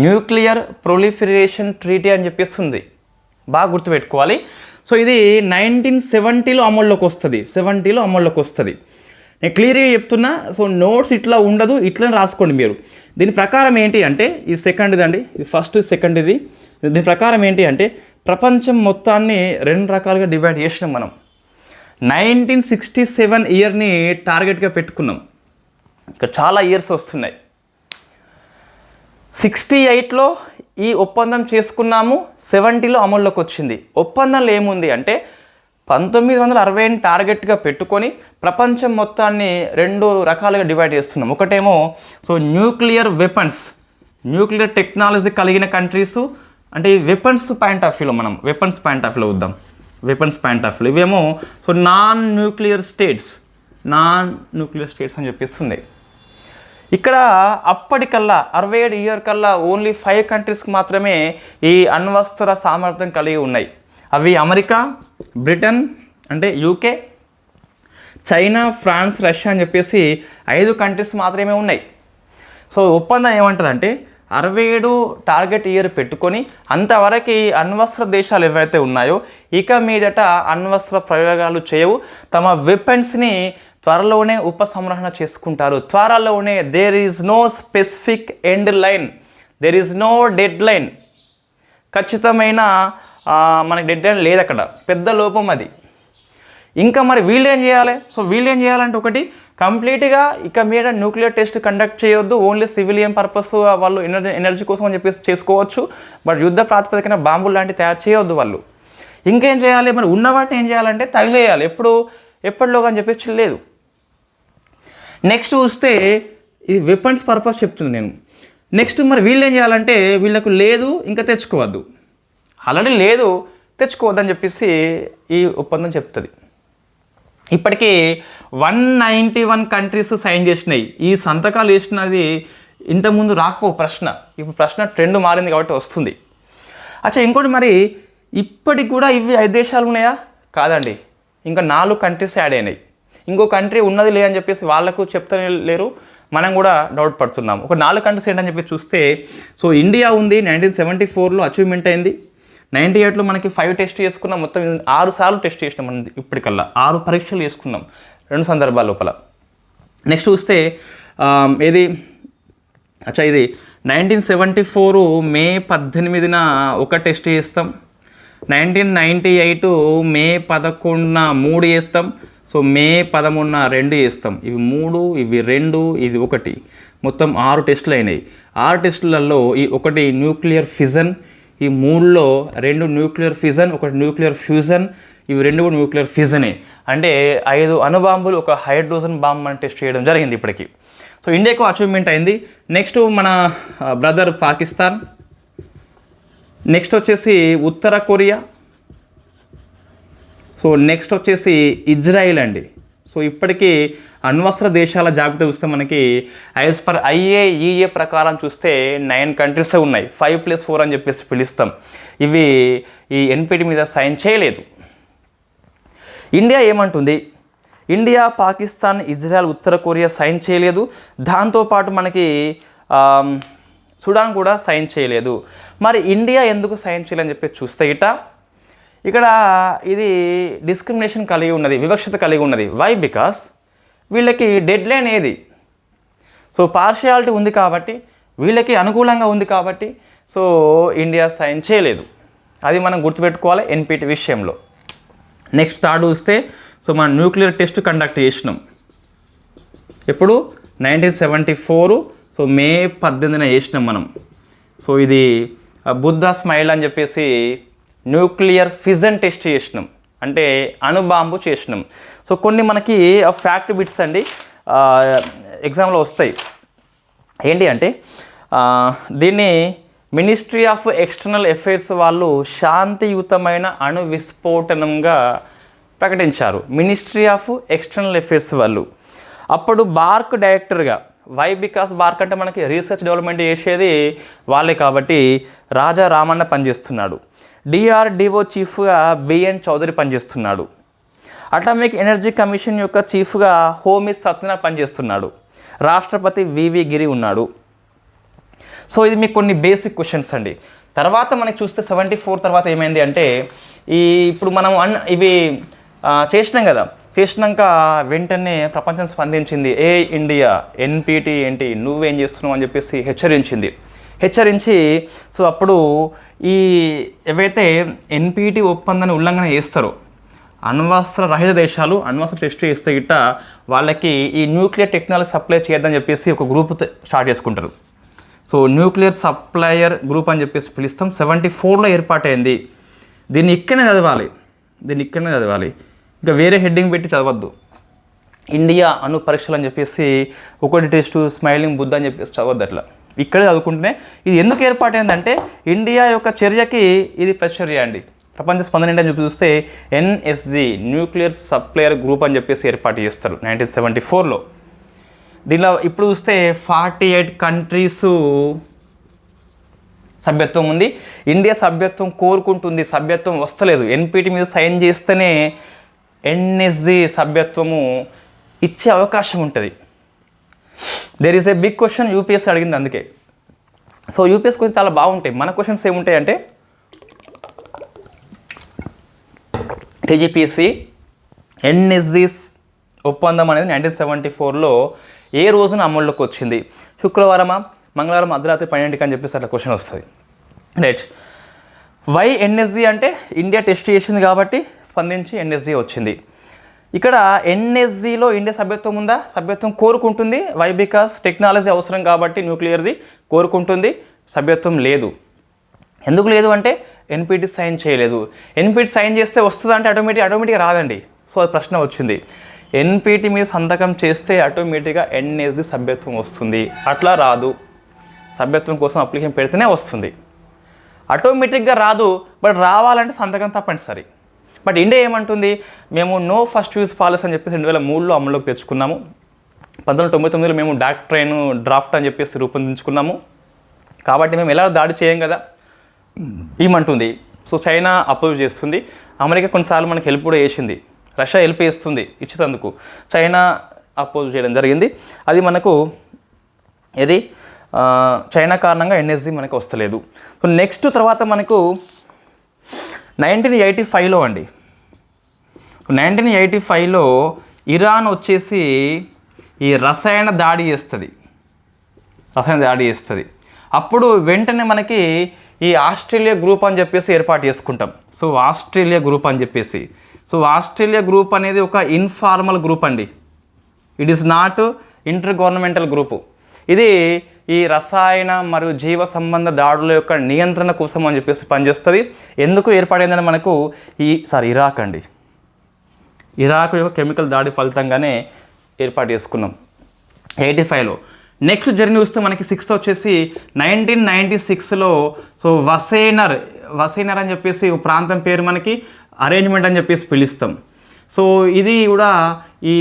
న్యూక్లియర్ ప్రొలిఫరేషన్ ట్రీటీ అని చెప్పేసి ఉంది, బాగా గుర్తుపెట్టుకోవాలి. సో ఇది 1970లో అమల్లోకి వస్తుంది, 70లో అమల్లోకి వస్తుంది. నేను క్లియర్గా చెప్తున్నా. సో నోట్స్ ఇట్లా ఉండదు, ఇట్లా రాసుకోండి మీరు. దీని ప్రకారం ఏంటి అంటే ఇది సెకండ్ది అండి, ఇది ఫస్ట్ సెకండ్ ఇది. దీని ప్రకారం ఏంటి అంటే ప్రపంచం మొత్తాన్ని 2 రకాలుగా డివైడ్ చేసినాం మనం. 1967 ఇయర్ని టార్గెట్గా పెట్టుకున్నాం. ఇక్కడ చాలా ఇయర్స్ వస్తున్నాయి. 68లో ఈ ఒప్పందం చేసుకున్నాము, 70లో అమల్లోకి వచ్చింది. ఒప్పందంలో ఏముంది అంటే 1960 టార్గెట్గా పెట్టుకొని ప్రపంచం మొత్తాన్ని 2 రకాలుగా డివైడ్ చేస్తున్నాం. ఒకటేమో so nuclear weapons, nuclear technology కలిగిన కంట్రీసు, అంటే ఈ వెపన్స్ పాయింట్ ఆఫ్ వ్యూలో మనం వెపన్స్ పాయింట్ ఆఫ్ వ్యూలో వద్దాం. వెపన్స్ పాయింట్ ఆఫ్ వ్యూ ఇవేమో సో నాన్ న్యూక్లియర్ స్టేట్స్ అని చెప్పిస్తుంది. ఇక్కడ అప్పటికల్లా 67 ఇయర్ కల్లా ఓన్లీ 5 కంట్రీస్కి మాత్రమే ఈ అణ్వస్త్ర సామర్థ్యం కలిగి ఉన్నాయి. అవి అమెరికా, బ్రిటన్ అంటే UK, చైనా, ఫ్రాన్స్, రష్యా అని చెప్పేసి 5 కంట్రీస్ మాత్రమే ఉన్నాయి. సో ఒప్పందం ఏమంటుందంటే 67 టార్గెట్ ఇయర్ పెట్టుకొని అంతవరకు అణ్వస్త్ర దేశాలు ఏవైతే ఉన్నాయో ఇక మీదట అణ్వస్త్ర ప్రయోగాలు చేయవు, తమ వెపన్స్ని త్వరలోనే ఉపసంహరణ చేసుకుంటారు. త్వరలోనే. There is no specific end line, there is no deadline. ఖచ్చితమైన మనకి డెడ్ లైన్ లేదు అక్కడ, పెద్ద లోపం అది. ఇంకా మరి వీళ్ళు ఏం చేయాలి? సో వీళ్ళు ఏం చేయాలంటే ఒకటి, కంప్లీట్గా ఇక మీద న్యూక్లియర్ టెస్ట్ కండక్ట్ చేయొద్దు, ఓన్లీ సివిలియన్ పర్పస్ వాళ్ళు ఎనర్జీ కోసం అని చెప్పేసి చేసుకోవచ్చు, బట్ యుద్ధ ప్రాతిపదికన బాంబులు లాంటివి తయారు చేయొద్దు వాళ్ళు. ఇంకేం చేయాలి? మరి ఉన్న వాటిని ఏం చేయాలంటే తగిలేయాలి, ఎప్పటిలోగా అని చెప్పేసి లేదు. నెక్స్ట్ చూస్తే ఇది వెపన్స్ పర్పస్ చెప్తుంది నేను. నెక్స్ట్ మరి వీళ్ళు ఏం చేయాలంటే వీళ్ళకు లేదు ఇంకా తెచ్చుకోవద్దు, ఆల్రెడీ లేదు తెచ్చుకోవద్దని చెప్పేసి ఈ ఒప్పందం చెప్తుంది. ఇప్పటికీ 191 కంట్రీస్ సైన్ చేసినాయి. ఈ సంతకాలు చేసినది ఇంతకుముందు రాకపో ప్రశ్న, ఇప్పుడు ప్రశ్న ట్రెండ్ మారింది కాబట్టి వస్తుంది. అచ్చా, ఇంకోటి మరి ఇప్పటికి కూడా ఇవి 5 దేశాలు ఉన్నాయా? కాదండి, ఇంకా 4 కంట్రీస్ యాడ్ అయినాయి. ఇంకో కంట్రీ ఉన్నది లేదని చెప్పేసి వాళ్ళకు చెప్తూనే లేరు, మనం కూడా డౌట్ పడుతున్నాం. ఒక 4 కంట్రీస్ ఏంటని చెప్పి చూస్తే, సో ఇండియా ఉంది, 1974లో అచీవ్మెంట్ అయింది. 98లో మనకి 5 టెస్ట్ చేసుకున్నాం, మొత్తం 6 సార్లు టెస్ట్ చేసినాం మనం ఇప్పటికల్లా, 6 పరీక్షలు చేసుకున్నాం 2 సందర్భాల లోపల. నెక్స్ట్ చూస్తే ఇది ఇది 1974 మే 18న ఒక టెస్ట్ చేస్తాం, 1998 మే 11న 3 చేస్తాం, సో మే 13న 2 చేస్తాం. ఇవి 3, ఇవి 2, ఇది 1, మొత్తం 6 టెస్టులు అయినాయి. 6 టెస్టులలో ఈ 1 న్యూక్లియర్ ఫిజన్, ఈ 3లో 2 న్యూక్లియర్ ఫిజన్, 1 న్యూక్లియర్ ఫ్యూజన్, ఇవి 2 కూడా న్యూక్లియర్ ఫిజనే. అంటే 5 అణుబాంబులు, 1 హైడ్రోజన్ బాంబు మనం టెస్ట్ చేయడం జరిగింది ఇప్పటికీ. సో ఇండియాకు అచీవ్మెంట్ అయింది. నెక్స్ట్ మన బ్రదర్ పాకిస్తాన్, నెక్స్ట్ వచ్చేసి ఉత్తర కొరియా, సో నెక్స్ట్ వచ్చేసి ఇజ్రాయిల్ అండి. సో ఇప్పటికీ అణ్వస్త్ర దేశాల జాబితా చూస్తే మనకి యాజ్ పర్ IAEA ప్రకారం చూస్తే 9 కంట్రీసే ఉన్నాయి. 5+4 అని చెప్పేసి పిలుస్తాం. ఇవి ఈ NPT మీద సైన్ చేయలేదు. ఇండియా ఏమంటుంది? ఇండియా, పాకిస్తాన్, ఇజ్రాయెల్, ఉత్తర కొరియా సైన్ చేయలేదు. దాంతోపాటు మనకి సుడాన్ కూడా సైన్ చేయలేదు. మరి ఇండియా ఎందుకు సైన్ చేయాలని చెప్పి చూస్తే ఇక్కడ ఇది డిస్క్రిమినేషన్ కలిగి ఉన్నది, వివక్షత కలిగి ఉన్నది. వై? బికాస్ వీళ్ళకి డెడ్ లైన్ ఏది? సో పార్షియాలిటీ ఉంది కాబట్టి, వీళ్ళకి అనుకూలంగా ఉంది కాబట్టి, సో ఇండియా సైన్ చేయలేదు. అది మనం గుర్తుపెట్టుకోవాలి NPT విషయంలో. నెక్స్ట్ థర్డ్ చూస్తే, సో మనం న్యూక్లియర్ టెస్ట్ కండక్ట్ చేసినాం ఎప్పుడు? 1974, సో మే 18న చేసినాం మనం. సో ఇది బుద్ధ స్మైల్ అని చెప్పేసి న్యూక్లియర్ ఫిజన్ టెస్ట్ చేసినాం, అంటే అణుబాంబు చేసినాం. సో కొన్ని మనకి ఫ్యాక్ట్ బిట్స్ అండి ఎగ్జామ్లో వస్తాయి. ఏంటి అంటే దీన్ని మినిస్ట్రీ ఆఫ్ ఎక్స్టర్నల్ అఫైర్స్ వాళ్ళు శాంతియుతమైన అణు విస్ఫోటనంగా ప్రకటించారు. మినిస్ట్రీ ఆఫ్ ఎక్స్టర్నల్ అఫైర్స్ వాళ్ళు అప్పుడు బార్క్ డైరెక్టర్గా, వై? బికాస్ బార్క్ అంటే మనకి రీసెర్చ్ డెవలప్మెంట్ చేసేది వాళ్ళే కాబట్టి రాజా రామన్న పనిచేస్తున్నాడు. DRDO చీఫ్గా BN చౌదరి పనిచేస్తున్నాడు. అటామిక్ ఎనర్జీ కమిషన్ యొక్క చీఫ్గా హోమీ సత్యనారాయణ పనిచేస్తున్నాడు. రాష్ట్రపతి VV గిరి ఉన్నాడు. సో ఇది మీకు కొన్ని బేసిక్ క్వశ్చన్స్ అండి. తర్వాత మనకి చూస్తే 74 తర్వాత ఏమైంది అంటే ఇప్పుడు మనం ఇవి చేసినాం కదా, చేసినాక వెంటనే ప్రపంచం స్పందించింది. ఇండియా NPT ఏంటి, నువ్వేం చేస్తున్నావు అని చెప్పేసి హెచ్చరించి సో అప్పుడు ఈ ఏవైతే NPT ఒప్పందాన్ని ఉల్లంఘన చేస్తారో అణ్వస్త్ర రహిత దేశాలు అణ్వస్త్ర టెస్ట్ చేస్తే వాళ్ళకి ఈ న్యూక్లియర్ టెక్నాలజీ సప్లై చేయొద్దని చెప్పేసి ఒక గ్రూప్ స్టార్ట్ చేసుకుంటారు. సో న్యూక్లియర్ సప్లయర్ గ్రూప్ అని చెప్పేసి పిలుస్తాం. 74లో ఏర్పాటైంది. దీన్ని ఇక్కడనే చదవాలి, ఇంకా వేరే హెడ్డింగ్ పెట్టి చదవద్దు. ఇండియా అణు పరీక్షలు అని చెప్పేసి 1 టెస్టు స్మైలింగ్ బుద్ధ అని చెప్పేసి చదవద్దు. అట్లా ఇక్కడే చదువుకుంటేనే ఇది ఎందుకు ఏర్పాటైందంటే ఇండియా యొక్క చర్యకి ఇది ప్రతిచర్య అండి. ప్రపంచ స్పందన ఏంటని చెప్పి చూస్తే NSG న్యూక్లియర్ సప్లయర్ గ్రూప్ అని చెప్పేసి ఏర్పాటు చేస్తారు 1974లో. దీనిలో ఇప్పుడు చూస్తే 48 కంట్రీస్ సభ్యత్వం ఉంది. ఇండియా సభ్యత్వం కోరుకుంటుంది, సభ్యత్వం వస్తలేదు. NPT మీద సైన్ చేస్తేనే NSG సభ్యత్వము ఇచ్చే అవకాశం ఉంటుంది. There is a big question UPSC అడిగింది అందుకే. సో యూపీఎస్ క్వశ్చన్ చాలా బాగుంటాయి. మన క్వశ్చన్స్ ఏముంటాయి అంటే టీజీపీఎస్సీ ఎన్ఎస్జీస్ ఒప్పందం అనేది 1974లో ఏ రోజున అమల్లోకి వచ్చింది? శుక్రవారమా, మంగళవారం అర్ధరాత్రి 12కి అని చెప్పేసి అట్లా క్వశ్చన్ వస్తుంది. రైట్. వై ఎన్ఎస్జీ అంటే ఇండియా టెస్ట్ చేసింది కాబట్టి స్పందించి ఎన్ఎస్జీ వచ్చింది. ఇక్కడ ఎన్ఎస్జీలో ఇండియా సభ్యత్వం ఉందా? సభ్యత్వం కోరుకుంటుంది. వై? బికాస్ టెక్నాలజీ అవసరం కాబట్టి న్యూక్లియర్ది కోరుకుంటుంది. సభ్యత్వం లేదు. ఎందుకు లేదు అంటే ఎన్పిటి సైన్ చేయలేదు. ఎన్పిటి సైన్ చేస్తే వస్తుందా అంటే ఆటోమేటిక్గా రాదండి. సో అది ప్రశ్న వచ్చింది. ఎన్పిటి మీద సంతకం చేస్తే ఆటోమేటిక్గా ఎన్ఎస్జీ సభ్యత్వం వస్తుంది. అట్లా రాదు. సభ్యత్వం కోసం అప్లికేషన్ పెడితేనే వస్తుంది. ఆటోమేటిక్గా రాదు. బట్ రావాలంటే సంతకం తప్పనిసరి. బట్ ఇండియా ఏమంటుంది? మేము నో ఫస్ట్ యూజ్ పాలసీ అని చెప్పేసి 2003లో అమల్లోకి తెచ్చుకున్నాము. 1999లో మేము డాక్ట్రైన్ డ్రాఫ్ట్ అని చెప్పేసి రూపొందించుకున్నాము. కాబట్టి మేము ఎలా దాడి చేయం కదా ఏమంటుంది. సో చైనా అపోజ్ చేస్తుంది. అమెరికా కొన్నిసార్లు మనకి హెల్ప్ కూడా చేసింది. రష్యా హెల్ప్ చేస్తుంది ఇచ్చేందుకు. చైనా అపోజ్ చేయడం జరిగింది. అది మనకు ఏది చైనా కారణంగా ఎన్ఎస్జీ మనకు వస్తలేదు. సో నెక్స్ట్ తర్వాత మనకు 1985లో అండి. 1985లో ఇరాన్ వచ్చేసి ఈ రసాయన దాడి చేస్తుంది. అప్పుడు వెంటనే మనకి ఈ ఆస్ట్రేలియా గ్రూప్ అని చెప్పేసి ఏర్పాటు చేసుకుంటాం. సో ఆస్ట్రేలియా గ్రూప్ అనేది ఒక ఇన్ఫార్మల్ గ్రూప్ అండి. It is not inter governmental group. ఇది ఈ రసాయన మరియు జీవ సంబంధ దాడుల యొక్క నియంత్రణ కోసం అని చెప్పేసి పనిచేస్తుంది. ఎందుకు ఏర్పడిందని మనకు ఇరాక్ అండి. ఇరాక్ యొక్క కెమికల్ దాడి ఫలితంగానే ఏర్పాటు చేసుకున్నాం 85లో. నెక్స్ట్ జర్నీ చూస్తే మనకి 6th వచ్చేసి 1996లో. సో వసేనర్ అని చెప్పేసి ఒక ప్రాంతం పేరు మనకి అరేంజ్మెంట్ అని చెప్పేసి పిలుస్తాం. సో ఇది కూడా ఈ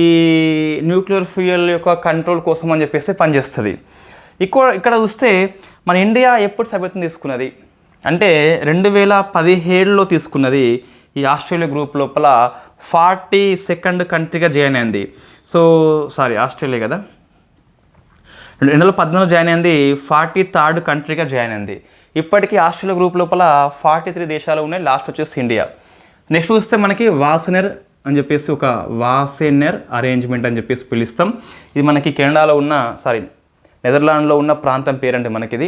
న్యూక్లియర్ ఫ్యూయల్ యొక్క కంట్రోల్ కోసం అని చెప్పేసి పనిచేస్తుంది. ఇక్కడ చూస్తే మన ఇండియా ఎప్పుడు సభ్యత్వం తీసుకున్నది అంటే 2017లో తీసుకున్నది. ఈ ఆస్ట్రేలియా గ్రూప్ లోపల 42nd కంట్రీగా జాయిన్ అయింది. సో ఆస్ట్రేలియా కదా 2014 జాయిన్ అయింది. 43rd కంట్రీగా జాయిన్ అయింది. ఇప్పటికీ ఆస్ట్రేలియా గ్రూప్ లోపల 43 దేశాలు ఉన్నాయి. లాస్ట్ వచ్చేసి ఇండియా. నెక్స్ట్ చూస్తే మనకి వాసెనర్ అని చెప్పేసి ఒక వాసెనర్ అరేంజ్మెంట్ అని చెప్పేసి పిలుస్తాం. ఇది మనకి కెనడాలో ఉన్న నెదర్లాండ్లో ఉన్న ప్రాంతం పేరండి మనకిది.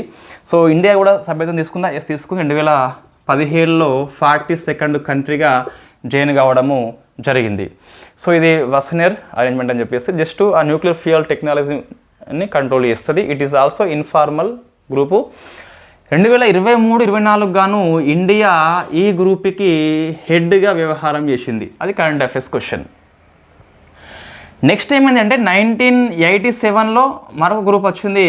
సో ఇండియా కూడా సభ్యత్వం తీసుకుందా? తీసుకుని 2017లో 42nd కంట్రీగా జాయిన్ కావడము జరిగింది. సో ఇది వాసెనర్ అరేంజ్మెంట్ అని చెప్పేసి జస్ట్ ఆ న్యూక్లియర్ ఫ్యూయల్ టెక్నాలజీని కంట్రోల్ చేస్తుంది. It is also informal group. 2023-24 గాను ఇండియా ఈ గ్రూప్కి హెడ్గా వ్యవహారం చేసింది. అది కరెంట్ అఫైర్స్ క్వశ్చన్. నెక్స్ట్ ఏమైందంటే 1987లో మరొక గ్రూప్ వచ్చింది.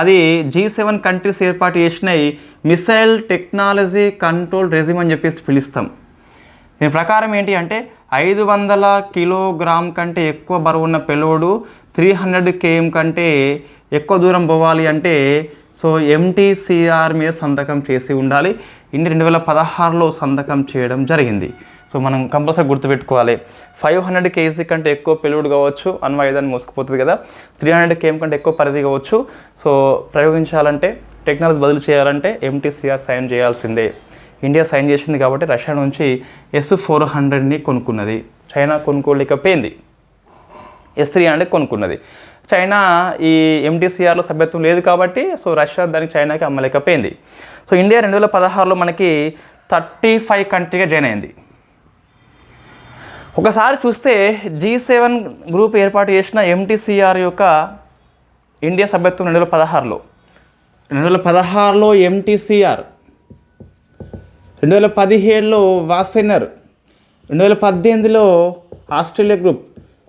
అది G7 కంట్రీస్ ఏర్పాటు చేసినాయి మిసైల్ టెక్నాలజీ కంట్రోల్ రెజిమ్ అని చెప్పేసి పిలుస్తాం. దీని ప్రకారం ఏంటి అంటే 500 కిలోగ్రామ్ కంటే ఎక్కువ బరువున్న పెలోడు 300 km కంటే ఎక్కువ దూరం పోవాలి అంటే సో MTCR మీద సంతకం చేసి ఉండాలి. ఇండియా 2016లో సంతకం చేయడం జరిగింది. సో మనం కంపల్సరీ గుర్తుపెట్టుకోవాలి. 500 kg కంటే ఎక్కువ పెలుడు కావచ్చు, అణ్వాయుధాన్ని మోసుకుపోతుంది కదా. 300 km కంటే ఎక్కువ పరిధి కావచ్చు. సో ప్రయోగించాలంటే టెక్నాలజీ బదులు చేయాలంటే MTCR సైన్ చేయాల్సిందే. ఇండియా సైన్ చేసింది కాబట్టి రష్యా నుంచి S-400ని కొనుక్కున్నది. చైనా కొనుక్కోలేకపోయింది. S-300 కొనుక్కున్నది. చైనా ఈ MTCRలో సభ్యత్వం లేదు కాబట్టి సో రష్యా దానికి చైనాకి అమ్మలేకపోయింది. సో ఇండియా 2016లో మనకి 35 కంట్రీగా జాయిన్ అయింది. ఒకసారి చూస్తే G7 గ్రూప్ ఏర్పాటు చేసిన MTCR యొక్క ఇండియా సభ్యత్వం 2016లో 2016లో MTCR, 2017లో వాసెనర్, 2018లో ఆస్ట్రేలియా గ్రూప్,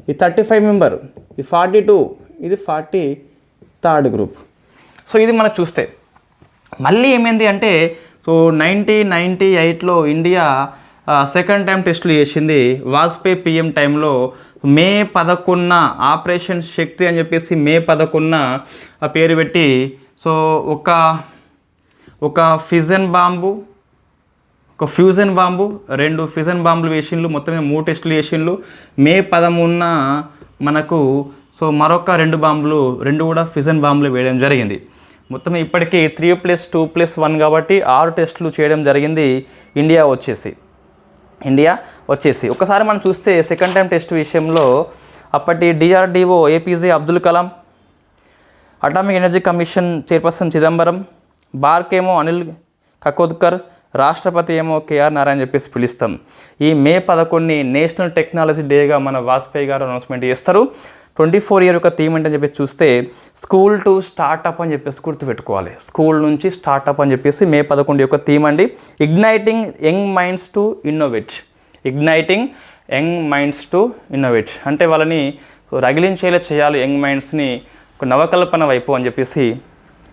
ఈ 35 మెంబర్, ఈ 42, ఇది 43rd గ్రూప్. సో ఇది మనం చూస్తే మళ్ళీ ఏమైంది అంటే సో 1998లో ఇండియా సెకండ్ టైం టెస్టులు చేసింది. వాజ్పేయి PM టైంలో మే 11 ఆపరేషన్ శక్తి అని చెప్పేసి మే 11 ఆ పేరు పెట్టి సో ఒక ఫ్యూజన్ బాంబు 2 ఫ్యూజన్ బాంబులు వేసిండ్లు. మొత్తం 3 టెస్టులు చేసిండ్లు. మే 13 మనకు సో మరొక 2 బాంబులు, 2 కూడా ఫిజన్ బాంబులు వేయడం జరిగింది. మొత్తం ఇప్పటికీ 3+2+1 కాబట్టి 6 టెస్టులు చేయడం జరిగింది ఇండియా వచ్చేసి. ఒకసారి మనం చూస్తే సెకండ్ టైం టెస్ట్ విషయంలో అప్పటి DRDO APJ Abdul Kalam, atomic energy commission chairperson Chidambaram, బార్కేమో అనిల్ కకోద్కర్, రాష్ట్రపతి ఏమో కేఆర్ నారాయణ చెప్పేసి పిలుస్తాం. ఈ మే 11 నేషనల్ టెక్నాలజీ డేగా మన వాజ్పేయి గారు అనౌన్స్మెంట్ చేస్తారు. 24 ఇయర్ యొక్క థీమ్ ఏంటని చెప్పేసి చూస్తే స్కూల్ టు స్టార్ట్అప్ అని చెప్పేసి గుర్తుపెట్టుకోవాలి. స్కూల్ నుంచి స్టార్ట్అప్ అని చెప్పేసి మే 11 యొక్క థీమ్ అండి. Igniting young minds to innovate అంటే వాళ్ళని రగిలించేలా చేయాలి యంగ్ మైండ్స్ని, ఒక నవకల్పన వైపు అని చెప్పేసి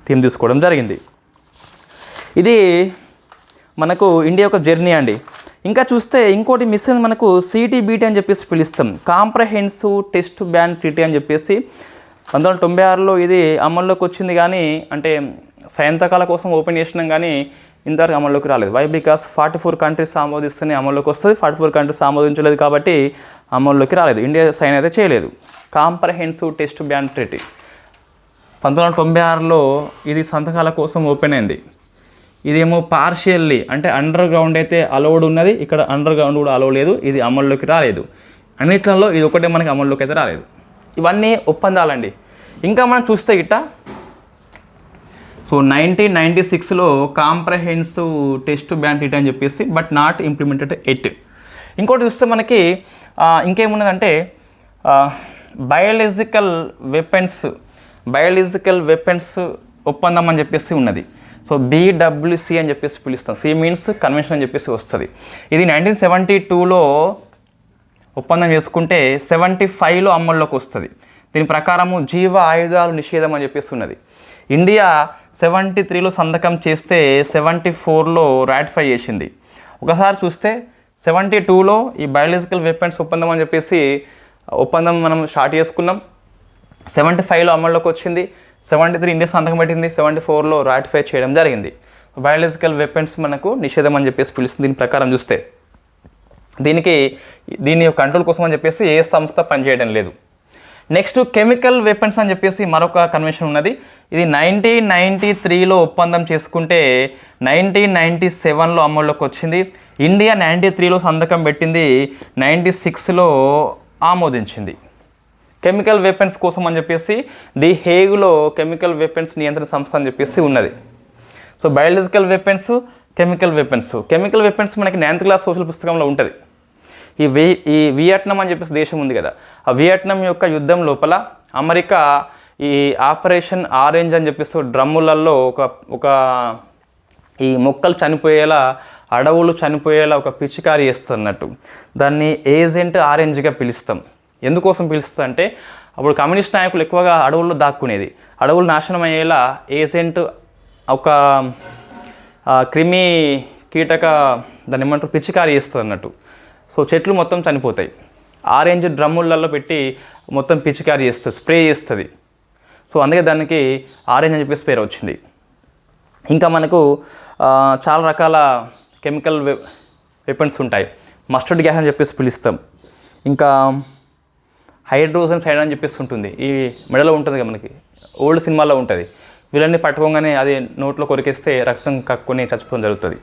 థీమ్ తీసుకోవడం జరిగింది. ఇది మనకు ఇండియా యొక్క జర్నీ అండి. ఇంకా చూస్తే ఇంకోటి మిస్ అయింది మనకు CTBT అని చెప్పేసి పిలుస్తాం. కాంప్రహెన్సివ్ టెస్ట్ బ్యాన్ ట్రీటీ అని చెప్పేసి 1996లో ఇది అమల్లోకి వచ్చింది. కానీ అంటే సైంతకాల కోసం ఓపెన్ చేసినాం కానీ ఇంతవరకు అమల్లోకి రాలేదు. వై? బికాస్ 44 కంట్రీస్ ఆమోదిస్తేనే అమల్లోకి వస్తుంది. 44 కంట్రీస్ ఆమోదించలేదు కాబట్టి అమల్లోకి రాలేదు. ఇండియా సైన్ అయితే చేయలేదు. కాంప్రహెన్సివ్ టెస్ట్ బ్యాన్ ట్రీటీ 1996లో ఇది సంతకాల కోసం ఓపెన్ అయింది. ఇదేమో పార్షియల్లీ అంటే అండర్ గ్రౌండ్ అయితే అలౌడ్ ఉన్నది, ఇక్కడ అండర్ గ్రౌండ్ కూడా అలౌ లేదు. ఇది అమల్లోకి రాలేదు. అన్నిట్లలో ఇది ఒకటే మనకి అమల్లోకి అయితే రాలేదు. ఇవన్నీ ఒప్పందాలండి. ఇంకా మనం చూస్తే గిట్ట సో 1996లో కాంప్రహెన్సివ్ టెస్ట్ బ్యాన్ ట్రీటీ అని చెప్పేసి బట్ నాట్ ఇంప్లిమెంటెడ్ ఎట్. ఇంకోటి చూస్తే మనకి ఇంకేమున్నదంటే బయాలజికల్ వెపన్స్ ఒప్పందం అని చెప్పేసి ఉన్నది. సో BWC అని చెప్పేసి పిలుస్తాం. C మీన్స్ కన్వెన్షన్ అని చెప్పేసి వస్తుంది. ఇది 1972లో ఒప్పందం చేసుకుంటే 75లో అమల్లోకి వస్తుంది. దీని ప్రకారము జీవ ఆయుధాలు నిషేధం అని చెప్పేసి ఉన్నది. ఇండియా 73లో సంతకం చేస్తే 74లో రాటిఫై చేసింది. ఒకసారి చూస్తే 72లో ఈ బయాలజికల్ వెపన్స్ ఒప్పందం అని చెప్పేసి ఒప్పందం మనం స్టార్ట్ చేసుకున్నాం. 75లో అమల్లోకి వచ్చింది. 73 ఇండియా సంతకం పెట్టింది. 74లో రాటిఫై చేయడం జరిగింది. బయాలజికల్ వెపన్స్ మనకు నిషేధం అని చెప్పేసి పిలుస్తుంది. దీని ప్రకారం చూస్తే దీని కంట్రోల్ కోసం అని చెప్పేసి ఏ సంస్థ పనిచేయడం లేదు. నెక్స్ట్ కెమికల్ వెపన్స్ అని చెప్పేసి మరొక కన్వెన్షన్ ఉన్నది. ఇది 1993లో ఒప్పందం చేసుకుంటే 1997లో అమల్లోకి వచ్చింది. ఇండియా 93లో సంతకం పెట్టింది, 96లో ఆమోదించింది. కెమికల్ వెపన్స్ కోసం అని చెప్పేసి ది హేగ్లో కెమికల్ వెపన్స్ నియంత్రణ సంస్థ అని చెప్పేసి ఉన్నది. So biological weapons, chemical weapons మనకి 9th క్లాస్ సోషల్ పుస్తకంలో ఉంటుంది. ఈ వియట్నాం అని చెప్పేసి దేశం ఉంది కదా, ఆ వియట్నాం యొక్క యుద్ధం లోపల అమెరికా ఈ ఆపరేషన్ ఆరెంజ్ అని చెప్పేసి డ్రమ్ములలో ఒక ఈ మొక్కలు చనిపోయేలా, అడవులు చనిపోయేలా ఒక పిచికారి చేస్తున్నట్టు. దాన్ని ఏజెంట్ ఆరెంజ్గా పిలుస్తాం. ఎందుకోసం పిలుస్తా అంటే అప్పుడు కమ్యూనిస్ట్ నాయకులు ఎక్కువగా అడవుల్లో దాక్కునేది. అడవులు నాశనం అయ్యేలా ఏజెంట్ ఒక క్రిమి కీటక దాన్ని ఏమంటారు పిచికారి చేస్తుంది అన్నట్టు. సో చెట్లు మొత్తం చనిపోతాయి. ఆరెంజ్ డ్రమ్ములలో పెట్టి మొత్తం పిచికారి చేస్తుంది, స్ప్రే చేస్తుంది. సో అందుకే దానికి ఆరెంజ్ అని చెప్పేసి పేరు వచ్చింది. ఇంకా మనకు చాలా రకాల కెమికల్ వెపన్స్ ఉంటాయి. మస్టర్డ్ గ్యాస్ అని చెప్పేసి పిలుస్తాం. ఇంకా హైడ్రోజన్ సైడ్ అని చెప్పేసి ఉంటుంది. ఈ మెడలో ఉంటుంది కదా మనకి, ఓల్డ్ సినిమాలో ఉంటుంది. వీళ్ళని పట్టుకోగానే అది నోట్లో కొరికేస్తే రక్తం కక్కుని చచ్చిపోవడం జరుగుతుంది.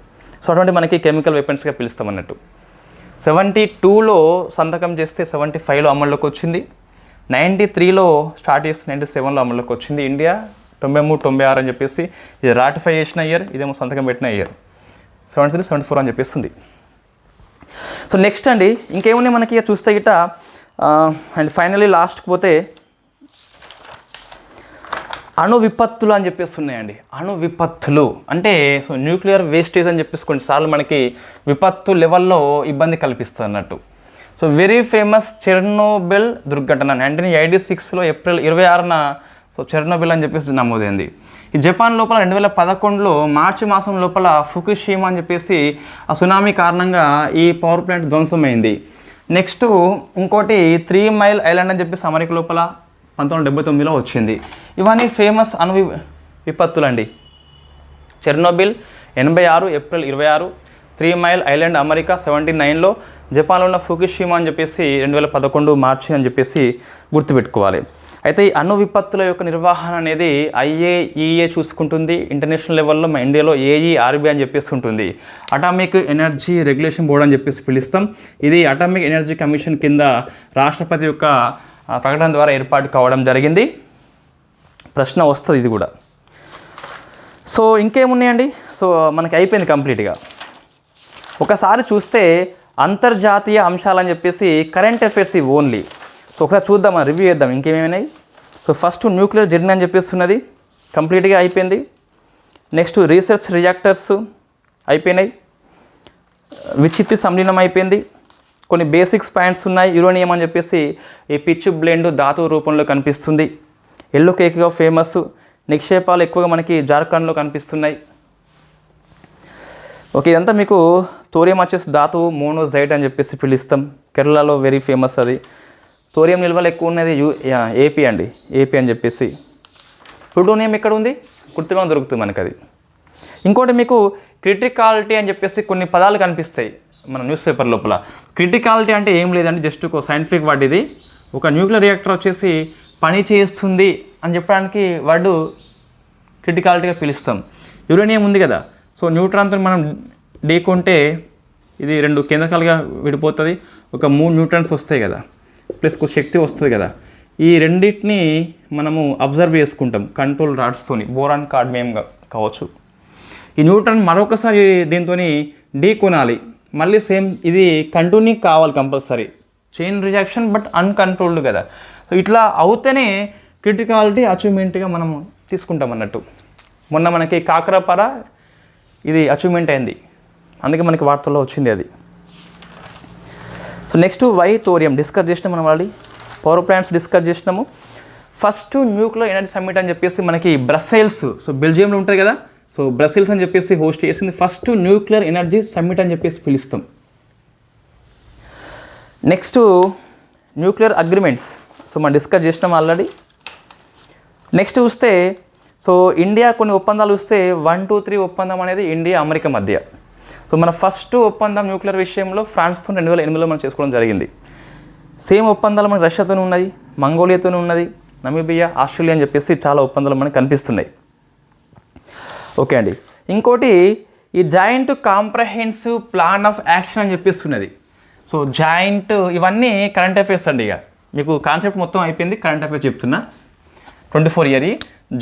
సో అటువంటి మనకి కెమికల్ వెపన్స్గా పిలుస్తాం అన్నట్టు. 72లో సంతకం చేస్తే 75లో అమల్లోకి వచ్చింది. 93లో స్టార్ట్ చేస్తే 97లో అమల్లోకి వచ్చింది. ఇండియా 93, 96 అని చెప్పేసి ఇది రాటిఫై చేసిన ఇయర్, ఇదేమో సంతకం పెట్టిన ఇయర్. 73, 74 అని చెప్పేస్తుంది. సో నెక్స్ట్ అండి ఇంకేమున్నాయి మనకి చూస్తే గిట్ట. అండ్ ఫైనలీ లాస్ట్కి పోతే అణు విపత్తులు అని చెప్పేసి ఉన్నాయండి. అణు విపత్తులు అంటే సో న్యూక్లియర్ వేస్టేజ్ అని చెప్పేసి కొన్నిసార్లు మనకి విపత్తు లెవెల్లో ఇబ్బంది కల్పిస్తుంది అన్నట్టు. సో వెరీ ఫేమస్ చెర్నోబిల్ దుర్ఘటన 1986లో ఏప్రిల్ 26న సో చెర్నోబిల్ అని చెప్పేసి నమోదైంది. ఈ జపాన్ లోపల 2011లో మార్చి మాసం లోపల ఫుకుషిమా అని చెప్పేసి ఆ సునామీ కారణంగా ఈ పవర్ ప్లాంట్ ధ్వంసమైంది. నెక్స్ట్ ఇంకోటి 3 మైల్ ఐలాండ్ అని చెప్పేసి అమెరికా లోపల 1979లో వచ్చింది. ఇవన్నీ ఫేమస్ విపత్తులు అండి. Chernobyl 86 April 26, 3 mile island America 79లో, జపాన్లో ఉన్న ఫుకుషిమా అని చెప్పేసి 2011 మార్చి అని చెప్పేసి గుర్తుపెట్టుకోవాలి. అయితే ఈ అణు విపత్తుల యొక్క నిర్వహణ అనేది IAEA చూసుకుంటుంది. ఇంటర్నేషనల్ లెవెల్లో మన ఇండియాలో AERB అని చెప్పేసి ఉంటుంది. అటామిక్ ఎనర్జీ రెగ్యులేషన్ బోర్డ్ అని చెప్పేసి పిలుస్తాం. ఇది అటామిక్ ఎనర్జీ కమిషన్ కింద రాష్ట్రపతి యొక్క ప్రకటన ద్వారా ఏర్పాటు కావడం జరిగింది. ప్రశ్న వస్తుంది ఇది కూడా. సో ఇంకేమున్నాయండి? సో మనకి అయిపోయింది కంప్లీట్గా. ఒకసారి చూస్తే అంతర్జాతీయ అంశాలని చెప్పేసి కరెంట్ అఫైర్స్ ఇవి ఓన్లీ. సో ఒకసారి చూద్దాం, రివ్యూ చేద్దాం ఇంకేమేమైనాయి. సో ఫస్ట్ న్యూక్లియర్ జర్నీ అని చెప్పేసి ఉన్నది, కంప్లీట్గా అయిపోయింది. నెక్స్ట్ రీసెర్చ్ రియాక్టర్స్ అయిపోయినాయి. విచిత్ర సంలీనం అయిపోయింది. కొన్ని బేసిక్స్ పాయింట్స్ ఉన్నాయి. యురేనియం అని చెప్పేసి ఈ పిచ్ బ్లెండ్ ధాతువు రూపంలో కనిపిస్తుంది. ఎల్లో కేక్గా ఫేమస్. నిక్షేపాలు ఎక్కువగా మనకి జార్ఖండ్లో కనిపిస్తున్నాయి. ఓకే, ఇదంతా మీకు థోరియం వచ్చేసి ధాతువు మోనోజైట్ అని చెప్పేసి పిలుస్తాం. కేరళలో వెరీ ఫేమస్ అది. థోరియం నిల్వలు ఎక్కువ ఉన్నది ఏపీ అండి, ఏపీ అని చెప్పేసి. ప్లూటోనియం ఎక్కడ ఉంది? కుర్తిలో దొరుకుతుంది మనకు అది. ఇంకోటి మీకు క్రిటికాలిటీ అని చెప్పేసి కొన్ని పదాలు కనిపిస్తాయి మన న్యూస్ పేపర్ లోపల. క్రిటికాలిటీ అంటే ఏం లేదండి, జస్ట్ ఒక సైంటిఫిక్ వర్డ్ ఇది. ఒక న్యూక్లియర్ రియాక్టర్ వచ్చేసి పని చేస్తుంది అని చెప్పడానికి వర్డ్ క్రిటికాలిటీగా పిలుస్తాం. యురేనియం ఉంది కదా, సో న్యూట్రాన్తో మనం ఢీకొంటే ఇది 2 కేంద్రకాలుగా విడిపోతుంది. ఒక 3 న్యూట్రాన్స్ వస్తాయి కదా, ప్లస్ ఒక శక్తి వస్తుంది కదా. ఈ రెండింటిని మనము అబ్జర్వ్ చేసుకుంటాం కంట్రోల్ రాడ్స్తోని, బోరాన్ కాడ్మియం కావచ్చు. ఈ న్యూట్రాన్ మరొకసారి దీంతో ఢీకొనాలి, మళ్ళీ సేమ్ ఇది కంటిన్యూ కావాలి compulsory. Chain reaction but uncontrolled కదా. సో ఇట్లా అవుతేనే క్రిటికాలిటీ అచీవ్మెంట్గా మనము తీసుకుంటాం అన్నట్టు. మొన్న మనకి కాకరపర ఇది అచీవ్మెంట్ అయింది, అందుకే మనకి వార్తల్లో వచ్చింది అది. సో నెక్స్ట్ థోరియం డిస్కస్ చేసినాం మనం, ఆల్రెడీ పవర్ ప్లాంట్స్ డిస్కస్ చేసినాము. ఫస్ట్ న్యూక్లియర్ ఎనర్జీ సమ్మిట్ అని చెప్పేసి మనకి బ్రసెల్స్, సో బెల్జియంలో ఉంటుంది కదా, సో బ్రసెల్స్ అని చెప్పేసి హోస్ట్ చేసింది ఫస్ట్ న్యూక్లియర్ ఎనర్జీ సమ్మిట్ అని చెప్పేసి పిలుస్తాం. నెక్స్ట్ న్యూక్లియర్ అగ్రిమెంట్స్, సో మనం డిస్కస్ చేసినాం ఆల్రెడీ. నెక్స్ట్ చూస్తే సో ఇండియా కొన్ని ఒప్పందాలు చూస్తే 1, 2, 3 ఒప్పందం అనేది ఇండియా అమెరికా మధ్య. సో మన ఫస్ట్ ఒప్పందం న్యూక్లియర్ విషయంలో ఫ్రాన్స్తో 2008లో మనం చేసుకోవడం జరిగింది. సేమ్ ఒప్పందాలు మనకి రష్యాతో ఉన్నది, మంగోలియాతో ఉన్నది, నమీబియా, ఆస్ట్రేలియా అని చెప్పేసి చాలా ఒప్పందాలు మనకు కనిపిస్తున్నాయి. ఓకే అండి. ఇంకోటి ఈ joint comprehensive plan of action అని చెప్పేస్తున్నది. సో జాయింట్ ఇవన్నీ కరెంట్ అఫైర్స్ అండి. ఇక మీకు కాన్సెప్ట్ మొత్తం అయిపోయింది, కరెంట్ అఫైర్స్ చెప్తున్నా. 24 year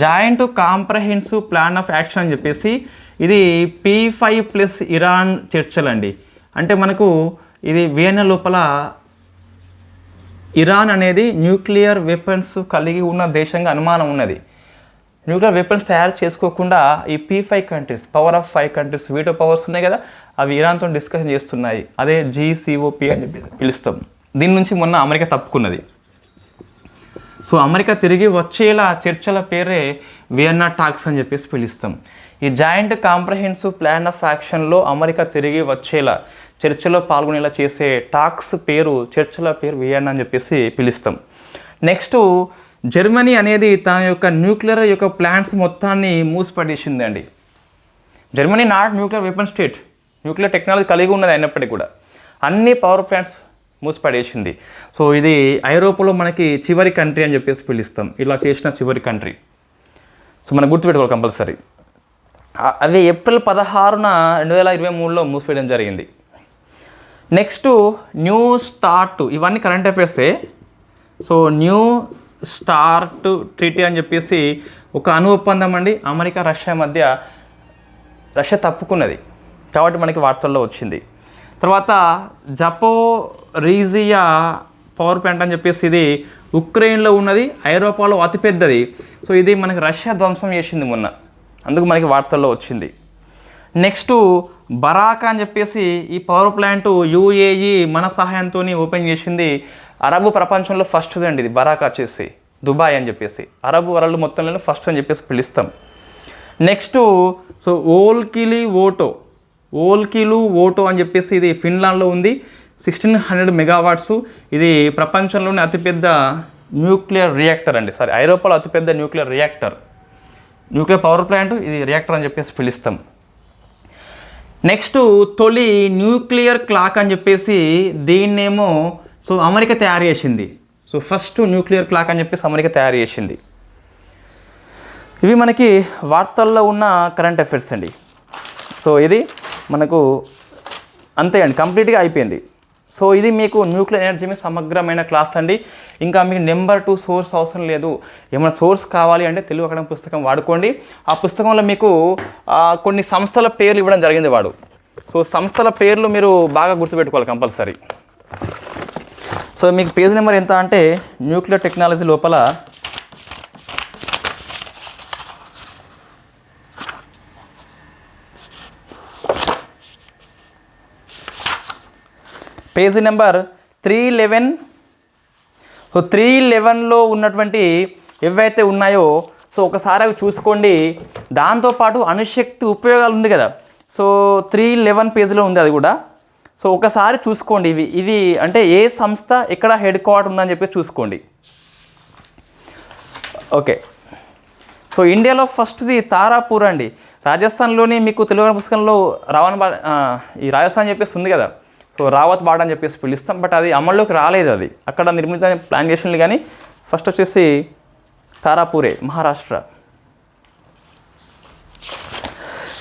joint comprehensive plan of action అని చెప్పేసి ఇది P5+ ఇరాన్ చర్చలు అండి. అంటే మనకు ఇది వియన్నా లోపల ఇరాన్ అనేది న్యూక్లియర్ వెపన్స్ కలిగి ఉన్న దేశంగా అనుమానం ఉన్నది. న్యూక్లియర్ వెపన్స్ తయారు చేసుకోకుండా ఈ P5 countries, power of 5 countries, veto powers ఉన్నాయి కదా, అవి ఇరాన్తో డిస్కషన్ చేస్తున్నాయి. అదే GCOP అని చెప్పి పిలుస్తాం. దీని నుంచి మొన్న అమెరికా తప్పుకున్నది. సో అమెరికా తిరిగి వచ్చేలా చర్చల పేరే వియన్నా టాక్స్ అని చెప్పేసి పిలుస్తాం. ఈ జాయింట్ కాంప్రహెన్సివ్ ప్లాన్ ఆఫ్ యాక్షన్లో అమెరికా తిరిగి వచ్చేలా చర్చలో పాల్గొనేలా చేసే టాక్స్ పేరు, చర్చల పేరు వియన్నా అని చెప్పేసి పిలుస్తాం. నెక్స్ట్ జర్మనీ అనేది తన యొక్క న్యూక్లియర్ యొక్క ప్లాంట్స్ మొత్తాన్ని మూసిపడేసింది అండి. Germany not nuclear weapon state, nuclear technology కలిగి ఉన్నది అయినప్పటికీ కూడా అన్ని పవర్ ప్లాంట్స్ మూసిపడేసింది. సో ఇది ఐరోపాలో మనకి చివరి కంట్రీ అని చెప్పేసి పిలుస్తాం, ఇలా చేసిన చివరి కంట్రీ. సో మనం గుర్తుపెట్టుకోవాలి కంపల్సరీ. అవి ఏప్రిల్ 16న 2023లో మూసివేయడం జరిగింది. నెక్స్ట్ న్యూ స్టార్ట్, ఇవన్నీ కరెంట్ అఫైర్సే. సో న్యూ స్టార్ట్ ట్రీటీ అని చెప్పేసి ఒక అణు ఒప్పందం అండి, అమెరికా రష్యా మధ్య. రష్యా తప్పుకున్నది కాబట్టి మనకి వార్తల్లో వచ్చింది. తర్వాత జపోరీజియా పవర్ ప్లాంట్ అని చెప్పేసి ఇది ఉక్రెయిన్లో ఉన్నది, ఐరోపాలో అతిపెద్దది. సో ఇది మనకి రష్యా ధ్వంసం చేసింది మొన్న, అందుకు మనకి వార్తల్లో వచ్చింది. నెక్స్ట్ బరాకా అని చెప్పేసి ఈ పవర్ ప్లాంట్ UAE మన సహాయంతో ఓపెన్ చేసింది. అరబు ప్రపంచంలో ఫస్ట్ అండి ఇది. బరాకా వచ్చేసి దుబాయ్ అని చెప్పేసి అరబు వరల్డ్ మొత్తంలో ఫస్ట్ అని చెప్పేసి పిలుస్తాం. నెక్స్ట్ సో ఓల్కిలు ఓటో అని చెప్పేసి ఇది ఫిన్లాండ్లో ఉంది. 1600 మెగావాట్స్. ఇది ప్రపంచంలోనే అతిపెద్ద న్యూక్లియర్ రియాక్టర్ అండి. ఐరోపాలో అతిపెద్ద న్యూక్లియర్ పవర్ ప్లాంట్ ఇది, రియాక్టర్ అని చెప్పేసి పిలుస్తాం. నెక్స్ట్ తొలి న్యూక్లియర్ క్లాక్ అని చెప్పేసి దీన్నేమో సో అమెరికా తయారు చేసింది. సో ఫస్ట్ న్యూక్లియర్ క్లాక్ అని చెప్పేసి అమెరికా తయారు చేసింది. ఇవి మనకి వార్తల్లో ఉన్న కరెంట్ అఫైర్స్ అండి. సో ఇది మనకు అంతే అండి, కంప్లీట్గా అయిపోయింది. సో ఇది మీకు న్యూక్లియర్ ఎనర్జీ మీద సమగ్రమైన క్లాస్ అండి. ఇంకా మీకు నెంబర్ 2 సోర్స్ అవసరం లేదు. ఏమైనా సోర్స్ కావాలి అంటే తెలుగు అకాడమీ పుస్తకం వాడుకోండి. ఆ పుస్తకంలో మీకు కొన్ని సంస్థల పేర్లు ఇవ్వడం జరిగింది వాడు. సో సంస్థల పేర్లు మీరు బాగా గుర్తుపెట్టుకోవాలి కంపల్సరీ. సో మీకు పేజ్ నెంబర్ ఎంత అంటే న్యూక్లియర్ టెక్నాలజీ లోపల పేజీ నెంబర్ 311. సో 311లో ఉన్నటువంటి ఏవైతే ఉన్నాయో సో ఒకసారి అవి చూసుకోండి. దాంతోపాటు అణుశక్తి ఉపయోగాలు ఉంది కదా, సో 311 పేజీలో ఉంది అది కూడా. సో ఒకసారి చూసుకోండి. ఇవి అంటే ఏ సంస్థ ఎక్కడ హెడ్ క్వార్టర్ ఉందని చెప్పి చూసుకోండి. ఓకే. సో ఇండియాలో ఫస్ట్ది తారాపూర్ అండి. రాజస్థాన్లోని మీకు తెలుగు పుస్తకంలో ఈ రాజస్థాన్ చెప్పేసి ఉంది కదా, సో రావత్ బాడ్ అని చెప్పేసి పిలుస్తాం. బట్ అది అమల్లోకి రాలేదు. అది అక్కడ నిర్మిత ప్లాన్ చేసింది. కానీ ఫస్ట్ వచ్చేసి తారాపూరే, మహారాష్ట్ర.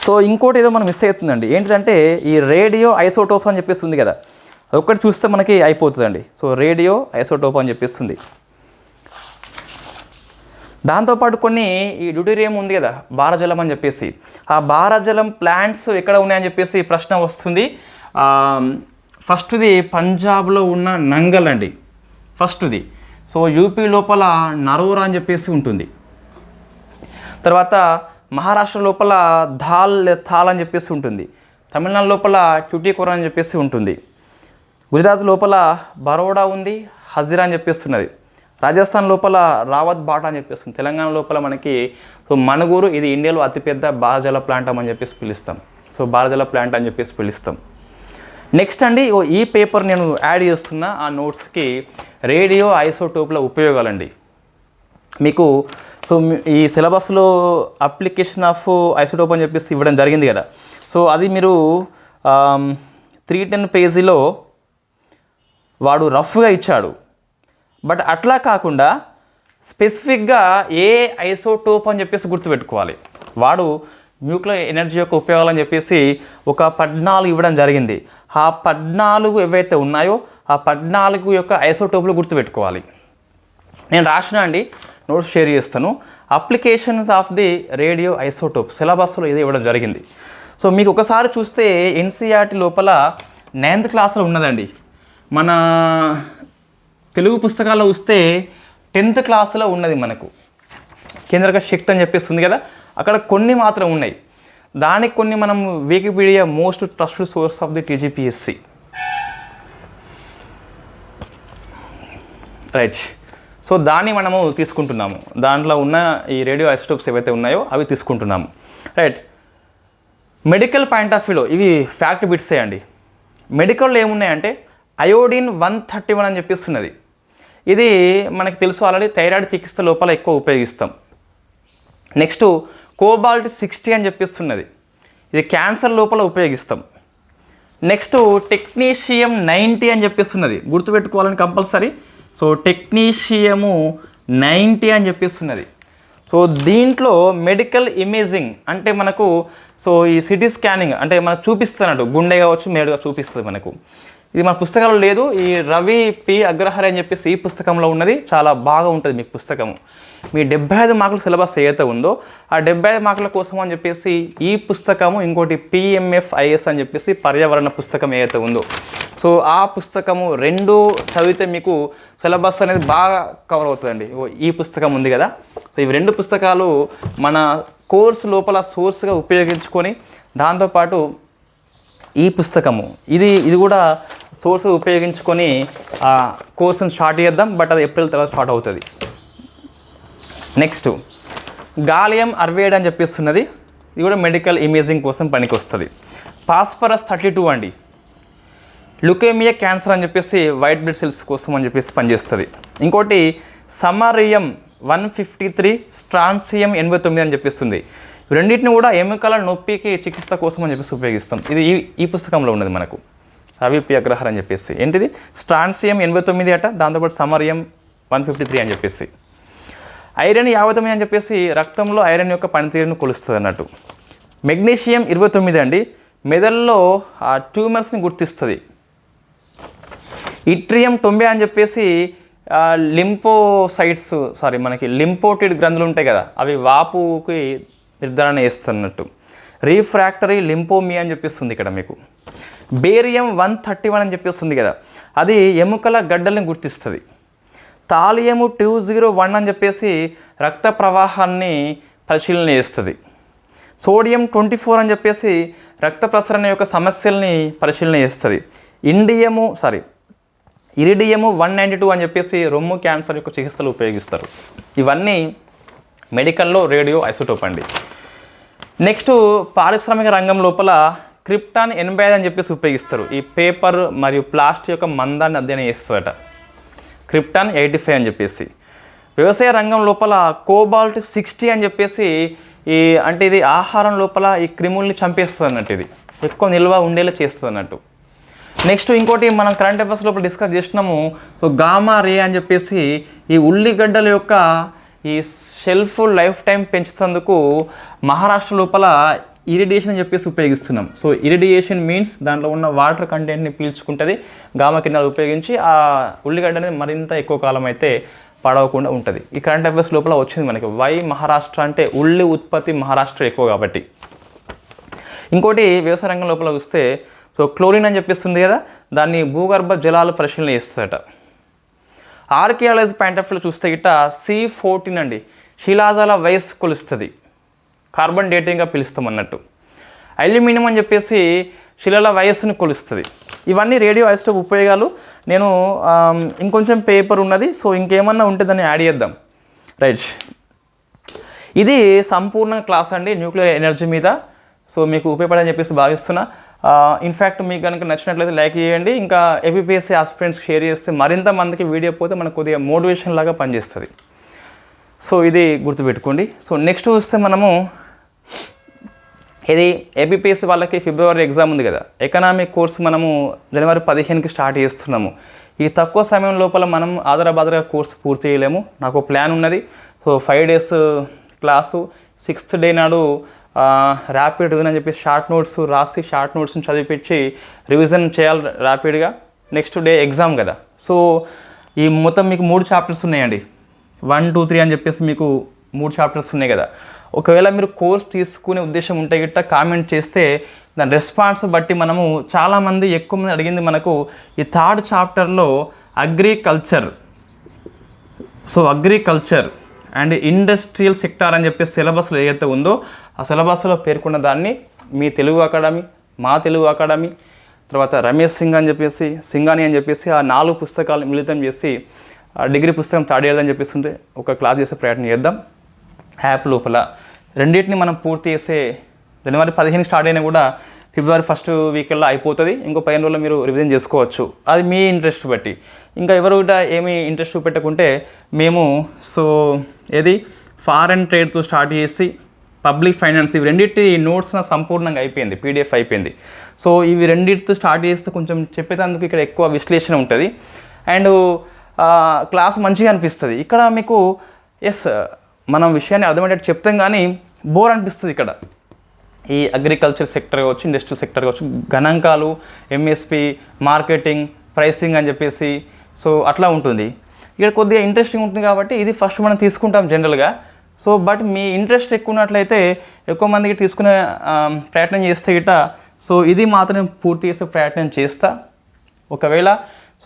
సో ఇంకోటి ఏదో మనం మిస్ అవుతుందండి. ఏంటిదంటే ఈ రేడియో ఐసోటోప్ అని చెప్పేసి ఉంది కదా, అది ఒక్కటి చూస్తే మనకి అయిపోతుందండి. సో రేడియో ఐసోటోప్ అని చెప్పేస్తుంది. దాంతోపాటు కొన్ని ఈ డ్యూటేరియం ఉంది కదా, భారజలం అని చెప్పేసి, ఆ భారజలం ప్లాంట్స్ ఎక్కడ ఉన్నాయని చెప్పేసి ప్రశ్న వస్తుంది. ఫస్ట్ది పంజాబ్లో ఉన్న నంగల్ అండి ఫస్ట్ది. సో యూపీ లోపల నరోరా అని చెప్పేసి ఉంటుంది. తర్వాత మహారాష్ట్ర లోపల థాల్ అని చెప్పేసి ఉంటుంది. తమిళనాడు లోపల ట్యూటికోరా అని చెప్పేసి ఉంటుంది. గుజరాత్ లోపల బరోడా ఉంది, హజిరా అని చెప్పేస్తున్నది. రాజస్థాన్ లోపల రావత్ బాటా అని చెప్పేస్తుంది. తెలంగాణ లోపల మనకి సో మణుగూరు, ఇది ఇండియాలో అతిపెద్ద భారజల ప్లాంట్ అని చెప్పేసి పిలుస్తాం. సో భారజల ప్లాంట్ అని చెప్పేసి పిలుస్తాం. నెక్స్ట్ అండి ఈ పేపర్ నేను యాడ్ చేస్తున్న ఆ నోట్స్కి రేడియో ఐసోటోప్ల ఉపయోగాలండి. మీకు సో ఈ సిలబస్లో అప్లికేషన్ ఆఫ్ ఐసోటోప్ అని చెప్పేసి ఇవ్వడం జరిగింది కదా, సో అది మీరు 310 పేజీలో వాడు రఫ్గా ఇచ్చాడు. బట్ అట్లా కాకుండా స్పెసిఫిక్గా ఏ ఐసోటోప్ అని చెప్పేసి గుర్తుపెట్టుకోవాలి. వాడు న్యూక్లియర్ ఎనర్జీ యొక్క ఉపయోగాలని చెప్పేసి ఒక 14 ఇవ్వడం జరిగింది. ఆ 14 ఏవైతే ఉన్నాయో ఆ 14 యొక్క ఐసోటోప్లు గుర్తుపెట్టుకోవాలి. నేను రాసిన అండి, నోట్స్ షేర్ చేస్తాను. Applications of the radio isotope సిలబస్లో ఇది ఇవ్వడం జరిగింది. సో మీకు ఒకసారి చూస్తే ఎన్సీఆర్టీ లోపల 9th క్లాస్లో ఉన్నదండి. మన తెలుగు పుస్తకాల్లో చూస్తే 10th క్లాస్లో ఉన్నది. మనకు కేంద్రక శక్తి అని చెప్పేసి ఉంది కదా, అక్కడ కొన్ని మాత్రం ఉన్నాయి. దానికి కొన్ని మనం Wikipedia most trusted source of the TGPSC right. So దాన్ని మనము తీసుకుంటున్నాము. దాంట్లో ఉన్న ఈ రేడియో ఐసోటోప్స్ ఏవైతే ఉన్నాయో అవి తీసుకుంటున్నాము రైట్. మెడికల్ పాయింట్ ఆఫ్ వ్యూలో ఇవి ఫ్యాక్ట్ బిట్సే అండి. మెడికల్లో ఏమున్నాయంటే అయోడిన్ 131 అని చెప్పేస్తున్నది. ఇది మనకి తెలుసు ఆల్రెడీ, థైరాయిడ్ చికిత్స లోపల ఎక్కువ ఉపయోగిస్తాం. నెక్స్ట్ కోబాల్ట్ 60 అని చెప్పేస్తున్నది, ఇది క్యాన్సర్ లోపల ఉపయోగిస్తాం. నెక్స్ట్ టెక్నీషియం 90 అని చెప్పేస్తున్నది, గుర్తుపెట్టుకోవాలని కంపల్సరీ. సో టెక్నీషియము 90 అని చెప్పేస్తున్నది. సో దీంట్లో మెడికల్ ఇమేజింగ్ అంటే మనకు సో ఈ సిటీ స్కానింగ్ అంటే మనకు చూపిస్తున్నట్టు గుండె కావచ్చు మేడుగా చూపిస్తుంది మనకు. ఇది మన పుస్తకాల్లో లేదు. ఈ రవి పి అగ్రహారి అని చెప్పేసి ఈ పుస్తకంలో ఉన్నది, చాలా బాగా ఉంటుంది మీకు పుస్తకము. మీ 75 మార్కుల సిలబస్ ఏదైతే ఉందో ఆ 75 మార్కుల కోసం అని చెప్పేసి ఈ పుస్తకము, ఇంకోటి PMFIS అని చెప్పేసి పర్యావరణ పుస్తకం ఏదైతే ఉందో సో ఆ పుస్తకము రెండు చదివితే మీకు సిలబస్ అనేది బాగా కవర్ అవుతుందండి. ఈ పుస్తకం ఉంది కదా, సో ఇవి రెండు పుస్తకాలు మన కోర్సు లోపల సోర్స్గా ఉపయోగించుకొని దాంతోపాటు ఈ పుస్తకము ఇది కూడా సోర్స్ ఉపయోగించుకొని కోర్సును స్టార్ట్ చేద్దాం. బట్ అది ఏప్రిల్ తర్వాత స్టార్ట్ అవుతుంది. నెక్స్ట్ గాలియం అర్వేడ్ అని చెప్పేస్తున్నది, ఇది కూడా మెడికల్ ఇమేజింగ్ కోసం పనికి వస్తుంది. ఫాస్ఫరస్ 32 అండి, లుకేమియా క్యాన్సర్ అని చెప్పేసి వైట్ బ్లడ్ సెల్స్ కోసం అని చెప్పేసి పనిచేస్తుంది. ఇంకోటి సమరియం 153, స్ట్రాన్సియం 89 అని చెప్పేస్తుంది. రెండింటిని కూడా ఎముకల నొప్పికి చికిత్స కోసం అని చెప్పేసి ఉపయోగిస్తాం. ఇది ఈ పుస్తకంలో ఉన్నది మనకు, రవి పి అగ్రహార్ అని చెప్పేసి. ఏంటిది స్ట్రాన్సియం 89 అట, దాంతోపాటు సమరియం 153 అని చెప్పేసి. ఐరన్ 59 అని చెప్పేసి రక్తంలో ఐరన్ యొక్క పనితీరును కొలుస్తుంది అన్నట్టు. మెగ్నీషియం 29 అండి, మెదడులో ఆ ట్యూమర్స్ని గుర్తిస్తుంది. ఇట్రియం 90 అని చెప్పేసి మనకి లింపోటిడ్ గ్రంథులు ఉంటాయి కదా, అవి వాపుకి నిర్ధారణ చేస్తున్నట్టు. రీఫ్రాక్టరీ లింపోమీ అని చెప్పేస్తుంది ఇక్కడ మీకు. బేరియం 131 అని చెప్పేస్తుంది కదా, అది ఎముకల గడ్డల్ని గుర్తిస్తుంది. థాలియము 201 అని చెప్పేసి రక్త ప్రవాహాన్ని పరిశీలన చేస్తుంది. సోడియం 24 అని చెప్పేసి రక్త ప్రసరణ యొక్క సమస్యల్ని పరిశీలన చేస్తుంది. ఇరిడియము 192 అని చెప్పేసి రొమ్ము క్యాన్సర్ యొక్క చికిత్సలు ఉపయోగిస్తారు. ఇవన్నీ మెడికల్లో రేడియో ఐసోటోప్ అండి. నెక్స్ట్ పారిశ్రామిక రంగం లోపల క్రిప్టాన్ 85 అని చెప్పేసి ఉపయోగిస్తారు. ఈ పేపర్ మరియు ప్లాస్టిక్ యొక్క మందాన్ని అధ్యయనం చేస్తుందట. క్రిప్టాన్ 85 అని చెప్పేసి. వ్యవసాయ రంగం లోపల కోబాల్ట్ 60 అని చెప్పేసి ఇది ఆహారం లోపల ఈ క్రిముల్ని చంపేస్తుంది అన్నట్టు, ఇది ఎక్కువ నిల్వ ఉండేలా చేస్తుంది అన్నట్టు. నెక్స్ట్ ఇంకోటి మనం కరెంట్ అఫైర్స్ లోపల డిస్కస్ చేసినాము, గామా రే అని చెప్పేసి ఈ ఉల్లిగడ్డల యొక్క ఈ షెల్ఫ్ లైఫ్ టైం పెంచుతందుకు మహారాష్ట్ర లోపల ఇరిడియేషన్ అని చెప్పేసి ఉపయోగిస్తున్నాం. సో ఇరిడియేషన్ మీన్స్ దాంట్లో ఉన్న వాటర్ కంటెంట్ని పీల్చుకుంటుంది, గామా కిరణాలు ఉపయోగించి ఆ ఉల్లిగడ్డ అనేది మరింత ఎక్కువ కాలం అయితే పాడవకుండా ఉంటుంది. ఈ కరెంట్ అఫైర్స్ లోపల వచ్చింది మనకి. వై మహారాష్ట్ర అంటే ఉల్లి ఉత్పత్తి మహారాష్ట్ర ఎక్కువ కాబట్టి. ఇంకోటి వ్యవసాయ రంగం లోపల చూస్తే క్లోరిన్ అని చెప్పేస్తుంది కదా, దాన్ని భూగర్భ జలాలు పరిశీలన చేస్తుందట. ఆర్కియాలజీ పాయింట్ ఆఫ్ వ్యూ చూస్తే గిట్ట C14 అండి, శిలాజాల వయస్సు కొలుస్తుంది, కార్బన్ డేటింగ్గా పిలుస్తాం అన్నట్టు. అల్యూమినియం అని చెప్పేసి శిలల వయస్సును కొలుస్తుంది. ఇవన్నీ రేడియో ఐసోటోప్ ఉపయోగాలు. నేను ఇంకొంచెం పేపర్ ఉన్నది, సో ఇంకేమన్నా ఉంటే దాన్ని యాడ్ చేద్దాం. రైట్, ఇది సంపూర్ణ క్లాస్ అండి న్యూక్లియర్ ఎనర్జీ మీద. సో మీకు ఉపయోగపడని చెప్పేసి భావిస్తున్నా. ఇన్ఫ్యాక్ట్ మీకు కనుక నచ్చినట్లయితే లైక్ చేయండి, ఇంకా ఏపీఎస్సీ ఆస్పిరెంట్స్కి షేర్ చేస్తే మరింత మందికి వీడియో పోతే మనకు కొద్దిగా మోటివేషన్ లాగా పనిచేస్తుంది. సో ఇది గుర్తుపెట్టుకోండి. సో నెక్స్ట్ చూస్తే మనము ఇది ఏపీఎస్సీ వాళ్ళకి ఫిబ్రవరి ఎగ్జామ్ ఉంది కదా, ఎకనామిక్ కోర్స్ మనము జనవరి 15కి స్టార్ట్ చేస్తున్నాము. ఈ తక్కువ సమయం లోపల మనం ఆదరాబాదరా కోర్స్ పూర్తి చేయలేము. నాకు ప్లాన్ ఉన్నది. So 5 days class, 6th day నాడు ర్యాపిడ్ రివిజన్ అని చెప్పి షార్ట్ నోట్స్ రాసి షార్ట్ నోట్స్ని చదివిపించి రివిజన్ చేయాలి ర్యాపిడ్గా. నెక్స్ట్ డే ఎగ్జామ్ కదా. సో ఈ మొత్తం మీకు 3 చాప్టర్స్ ఉన్నాయండి, 1, 2, 3 అని చెప్పేసి మీకు 3 చాప్టర్స్ ఉన్నాయి కదా. ఒకవేళ మీరు కోర్స్ తీసుకునే ఉద్దేశం ఉంటే గిట్ట కామెంట్ చేస్తే దాని రెస్పాన్స్ బట్టి మనము చాలామంది ఎక్కువ మంది అడిగింది మనకు ఈ 3rd చాప్టర్లో అగ్రికల్చర్ అండ్ ఇండస్ట్రియల్ సెక్టార్ అని చెప్పేసి సిలబస్లో ఏదైతే ఉందో ఆ సిలబస్లో పేర్కొన్న దాన్ని మీ తెలుగు అకాడమీ, మా తెలుగు అకాడమీ, తర్వాత రమేష్ సింగాని అని చెప్పేసి ఆ 4 పుస్తకాలు మిళితం చేసి డిగ్రీ పుస్తకం 3rd year అని చెప్పేసి ఉంటే ఒక క్లాస్ చేసే ప్రయత్నం చేద్దాం. యాప్ లోపల రెండింటిని మనం పూర్తి చేసే జనవరి 15 స్టార్ట్ అయినా కూడా ఫిబ్రవరి 1st వీక్లో అయిపోతుంది. ఇంకో 15 రోజుల్లో మీరు రివిజన్ చేసుకోవచ్చు, అది మీ ఇంట్రెస్ట్ బట్టి. ఇంకా ఎవరు కూడా ఏమీ ఇంట్రెస్ట్ చూపెట్టకుంటే మేము ఫారెన్ ట్రేడ్తో స్టార్ట్ చేసి పబ్లిక్ ఫైనాన్స్, ఇవి రెండింటి నోట్స్ సంపూర్ణంగా అయిపోయింది, PDF అయిపోయింది. సో ఇవి రెండింటితో స్టార్ట్ చేస్తే కొంచెం చెప్పేటందుకు ఇక్కడ ఎక్కువ విశ్లేషణ ఉంటుంది అండ్ క్లాస్ మంచిగా అనిపిస్తుంది. ఇక్కడ మీకు మనం విషయాన్ని అర్థమయ్యేటట్టు చెప్తాం కానీ బోర్ అనిపిస్తుంది. ఇక్కడ ఈ అగ్రికల్చర్ సెక్టర్ కావచ్చు, ఇండస్ట్రియల్ సెక్టర్ కావచ్చు, గణాంకాలు, MSP, మార్కెటింగ్, ప్రైసింగ్ అని చెప్పేసి సో అట్లా ఉంటుంది. ఇక్కడ కొద్దిగా ఇంట్రెస్టింగ్ ఉంటుంది కాబట్టి ఇది ఫస్ట్ మనం తీసుకుంటాం జనరల్గా. సో బట్ మీ ఇంట్రెస్ట్ ఎక్కువ ఉన్నట్లయితే ఎక్కువ మందికి తీసుకునే ప్రయత్నం చేస్తే గిట్ట సో ఇది మాత్రం పూర్తి చేసే ప్రయత్నం చేస్తా. ఒకవేళ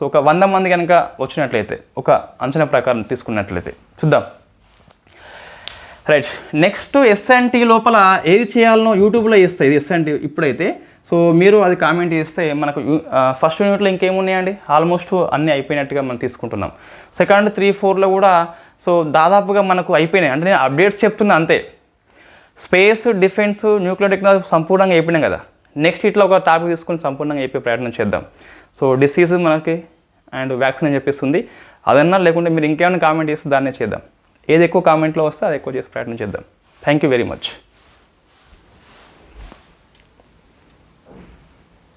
ఒక 100 మంది కనుక వచ్చినట్లయితే, ఒక అంచనా ప్రకారం తీసుకున్నట్లయితే చూద్దాం. రైట్, నెక్స్ట్ S&T లోపల ఏది చేయాలనో యూట్యూబ్లో చేస్తాయి. ఇది S&T ఇప్పుడైతే. సో మీరు అది కామెంట్ చేస్తే మనకు ఫస్ట్ యూనిట్లో ఇంకేమున్నాయండి, ఆల్మోస్ట్ అన్నీ అయిపోయినట్టుగా మనం తీసుకుంటున్నాం. 2nd, 3, 4లో కూడా సో దాదాపుగా మనకు అయిపోయినాయి. అంటే నేను అప్డేట్స్ చెప్తున్నా అంతే. స్పేస్, డిఫెన్స్, న్యూక్లియర్ టెక్నాలజీ సంపూర్ణంగా అయిపోయినాయి కదా. నెక్స్ట్ ఇట్లా ఒక టాపిక్ తీసుకొని సంపూర్ణంగా అయిపోయే ప్రయత్నం చేద్దాం. సో డిసీజ్ మనకి అండ్ వ్యాక్సిన్ అని చెప్పేస్తుంది, అదన్నా లేకుంటే మీరు ఇంకేమైనా కామెంట్ చేస్తే దాన్నే చేద్దాం. ఏది ఎక్కువ కామెంట్లో వస్తే అది ఎక్కువ చేసే ప్రయత్నం చేద్దాం. Thank you very much.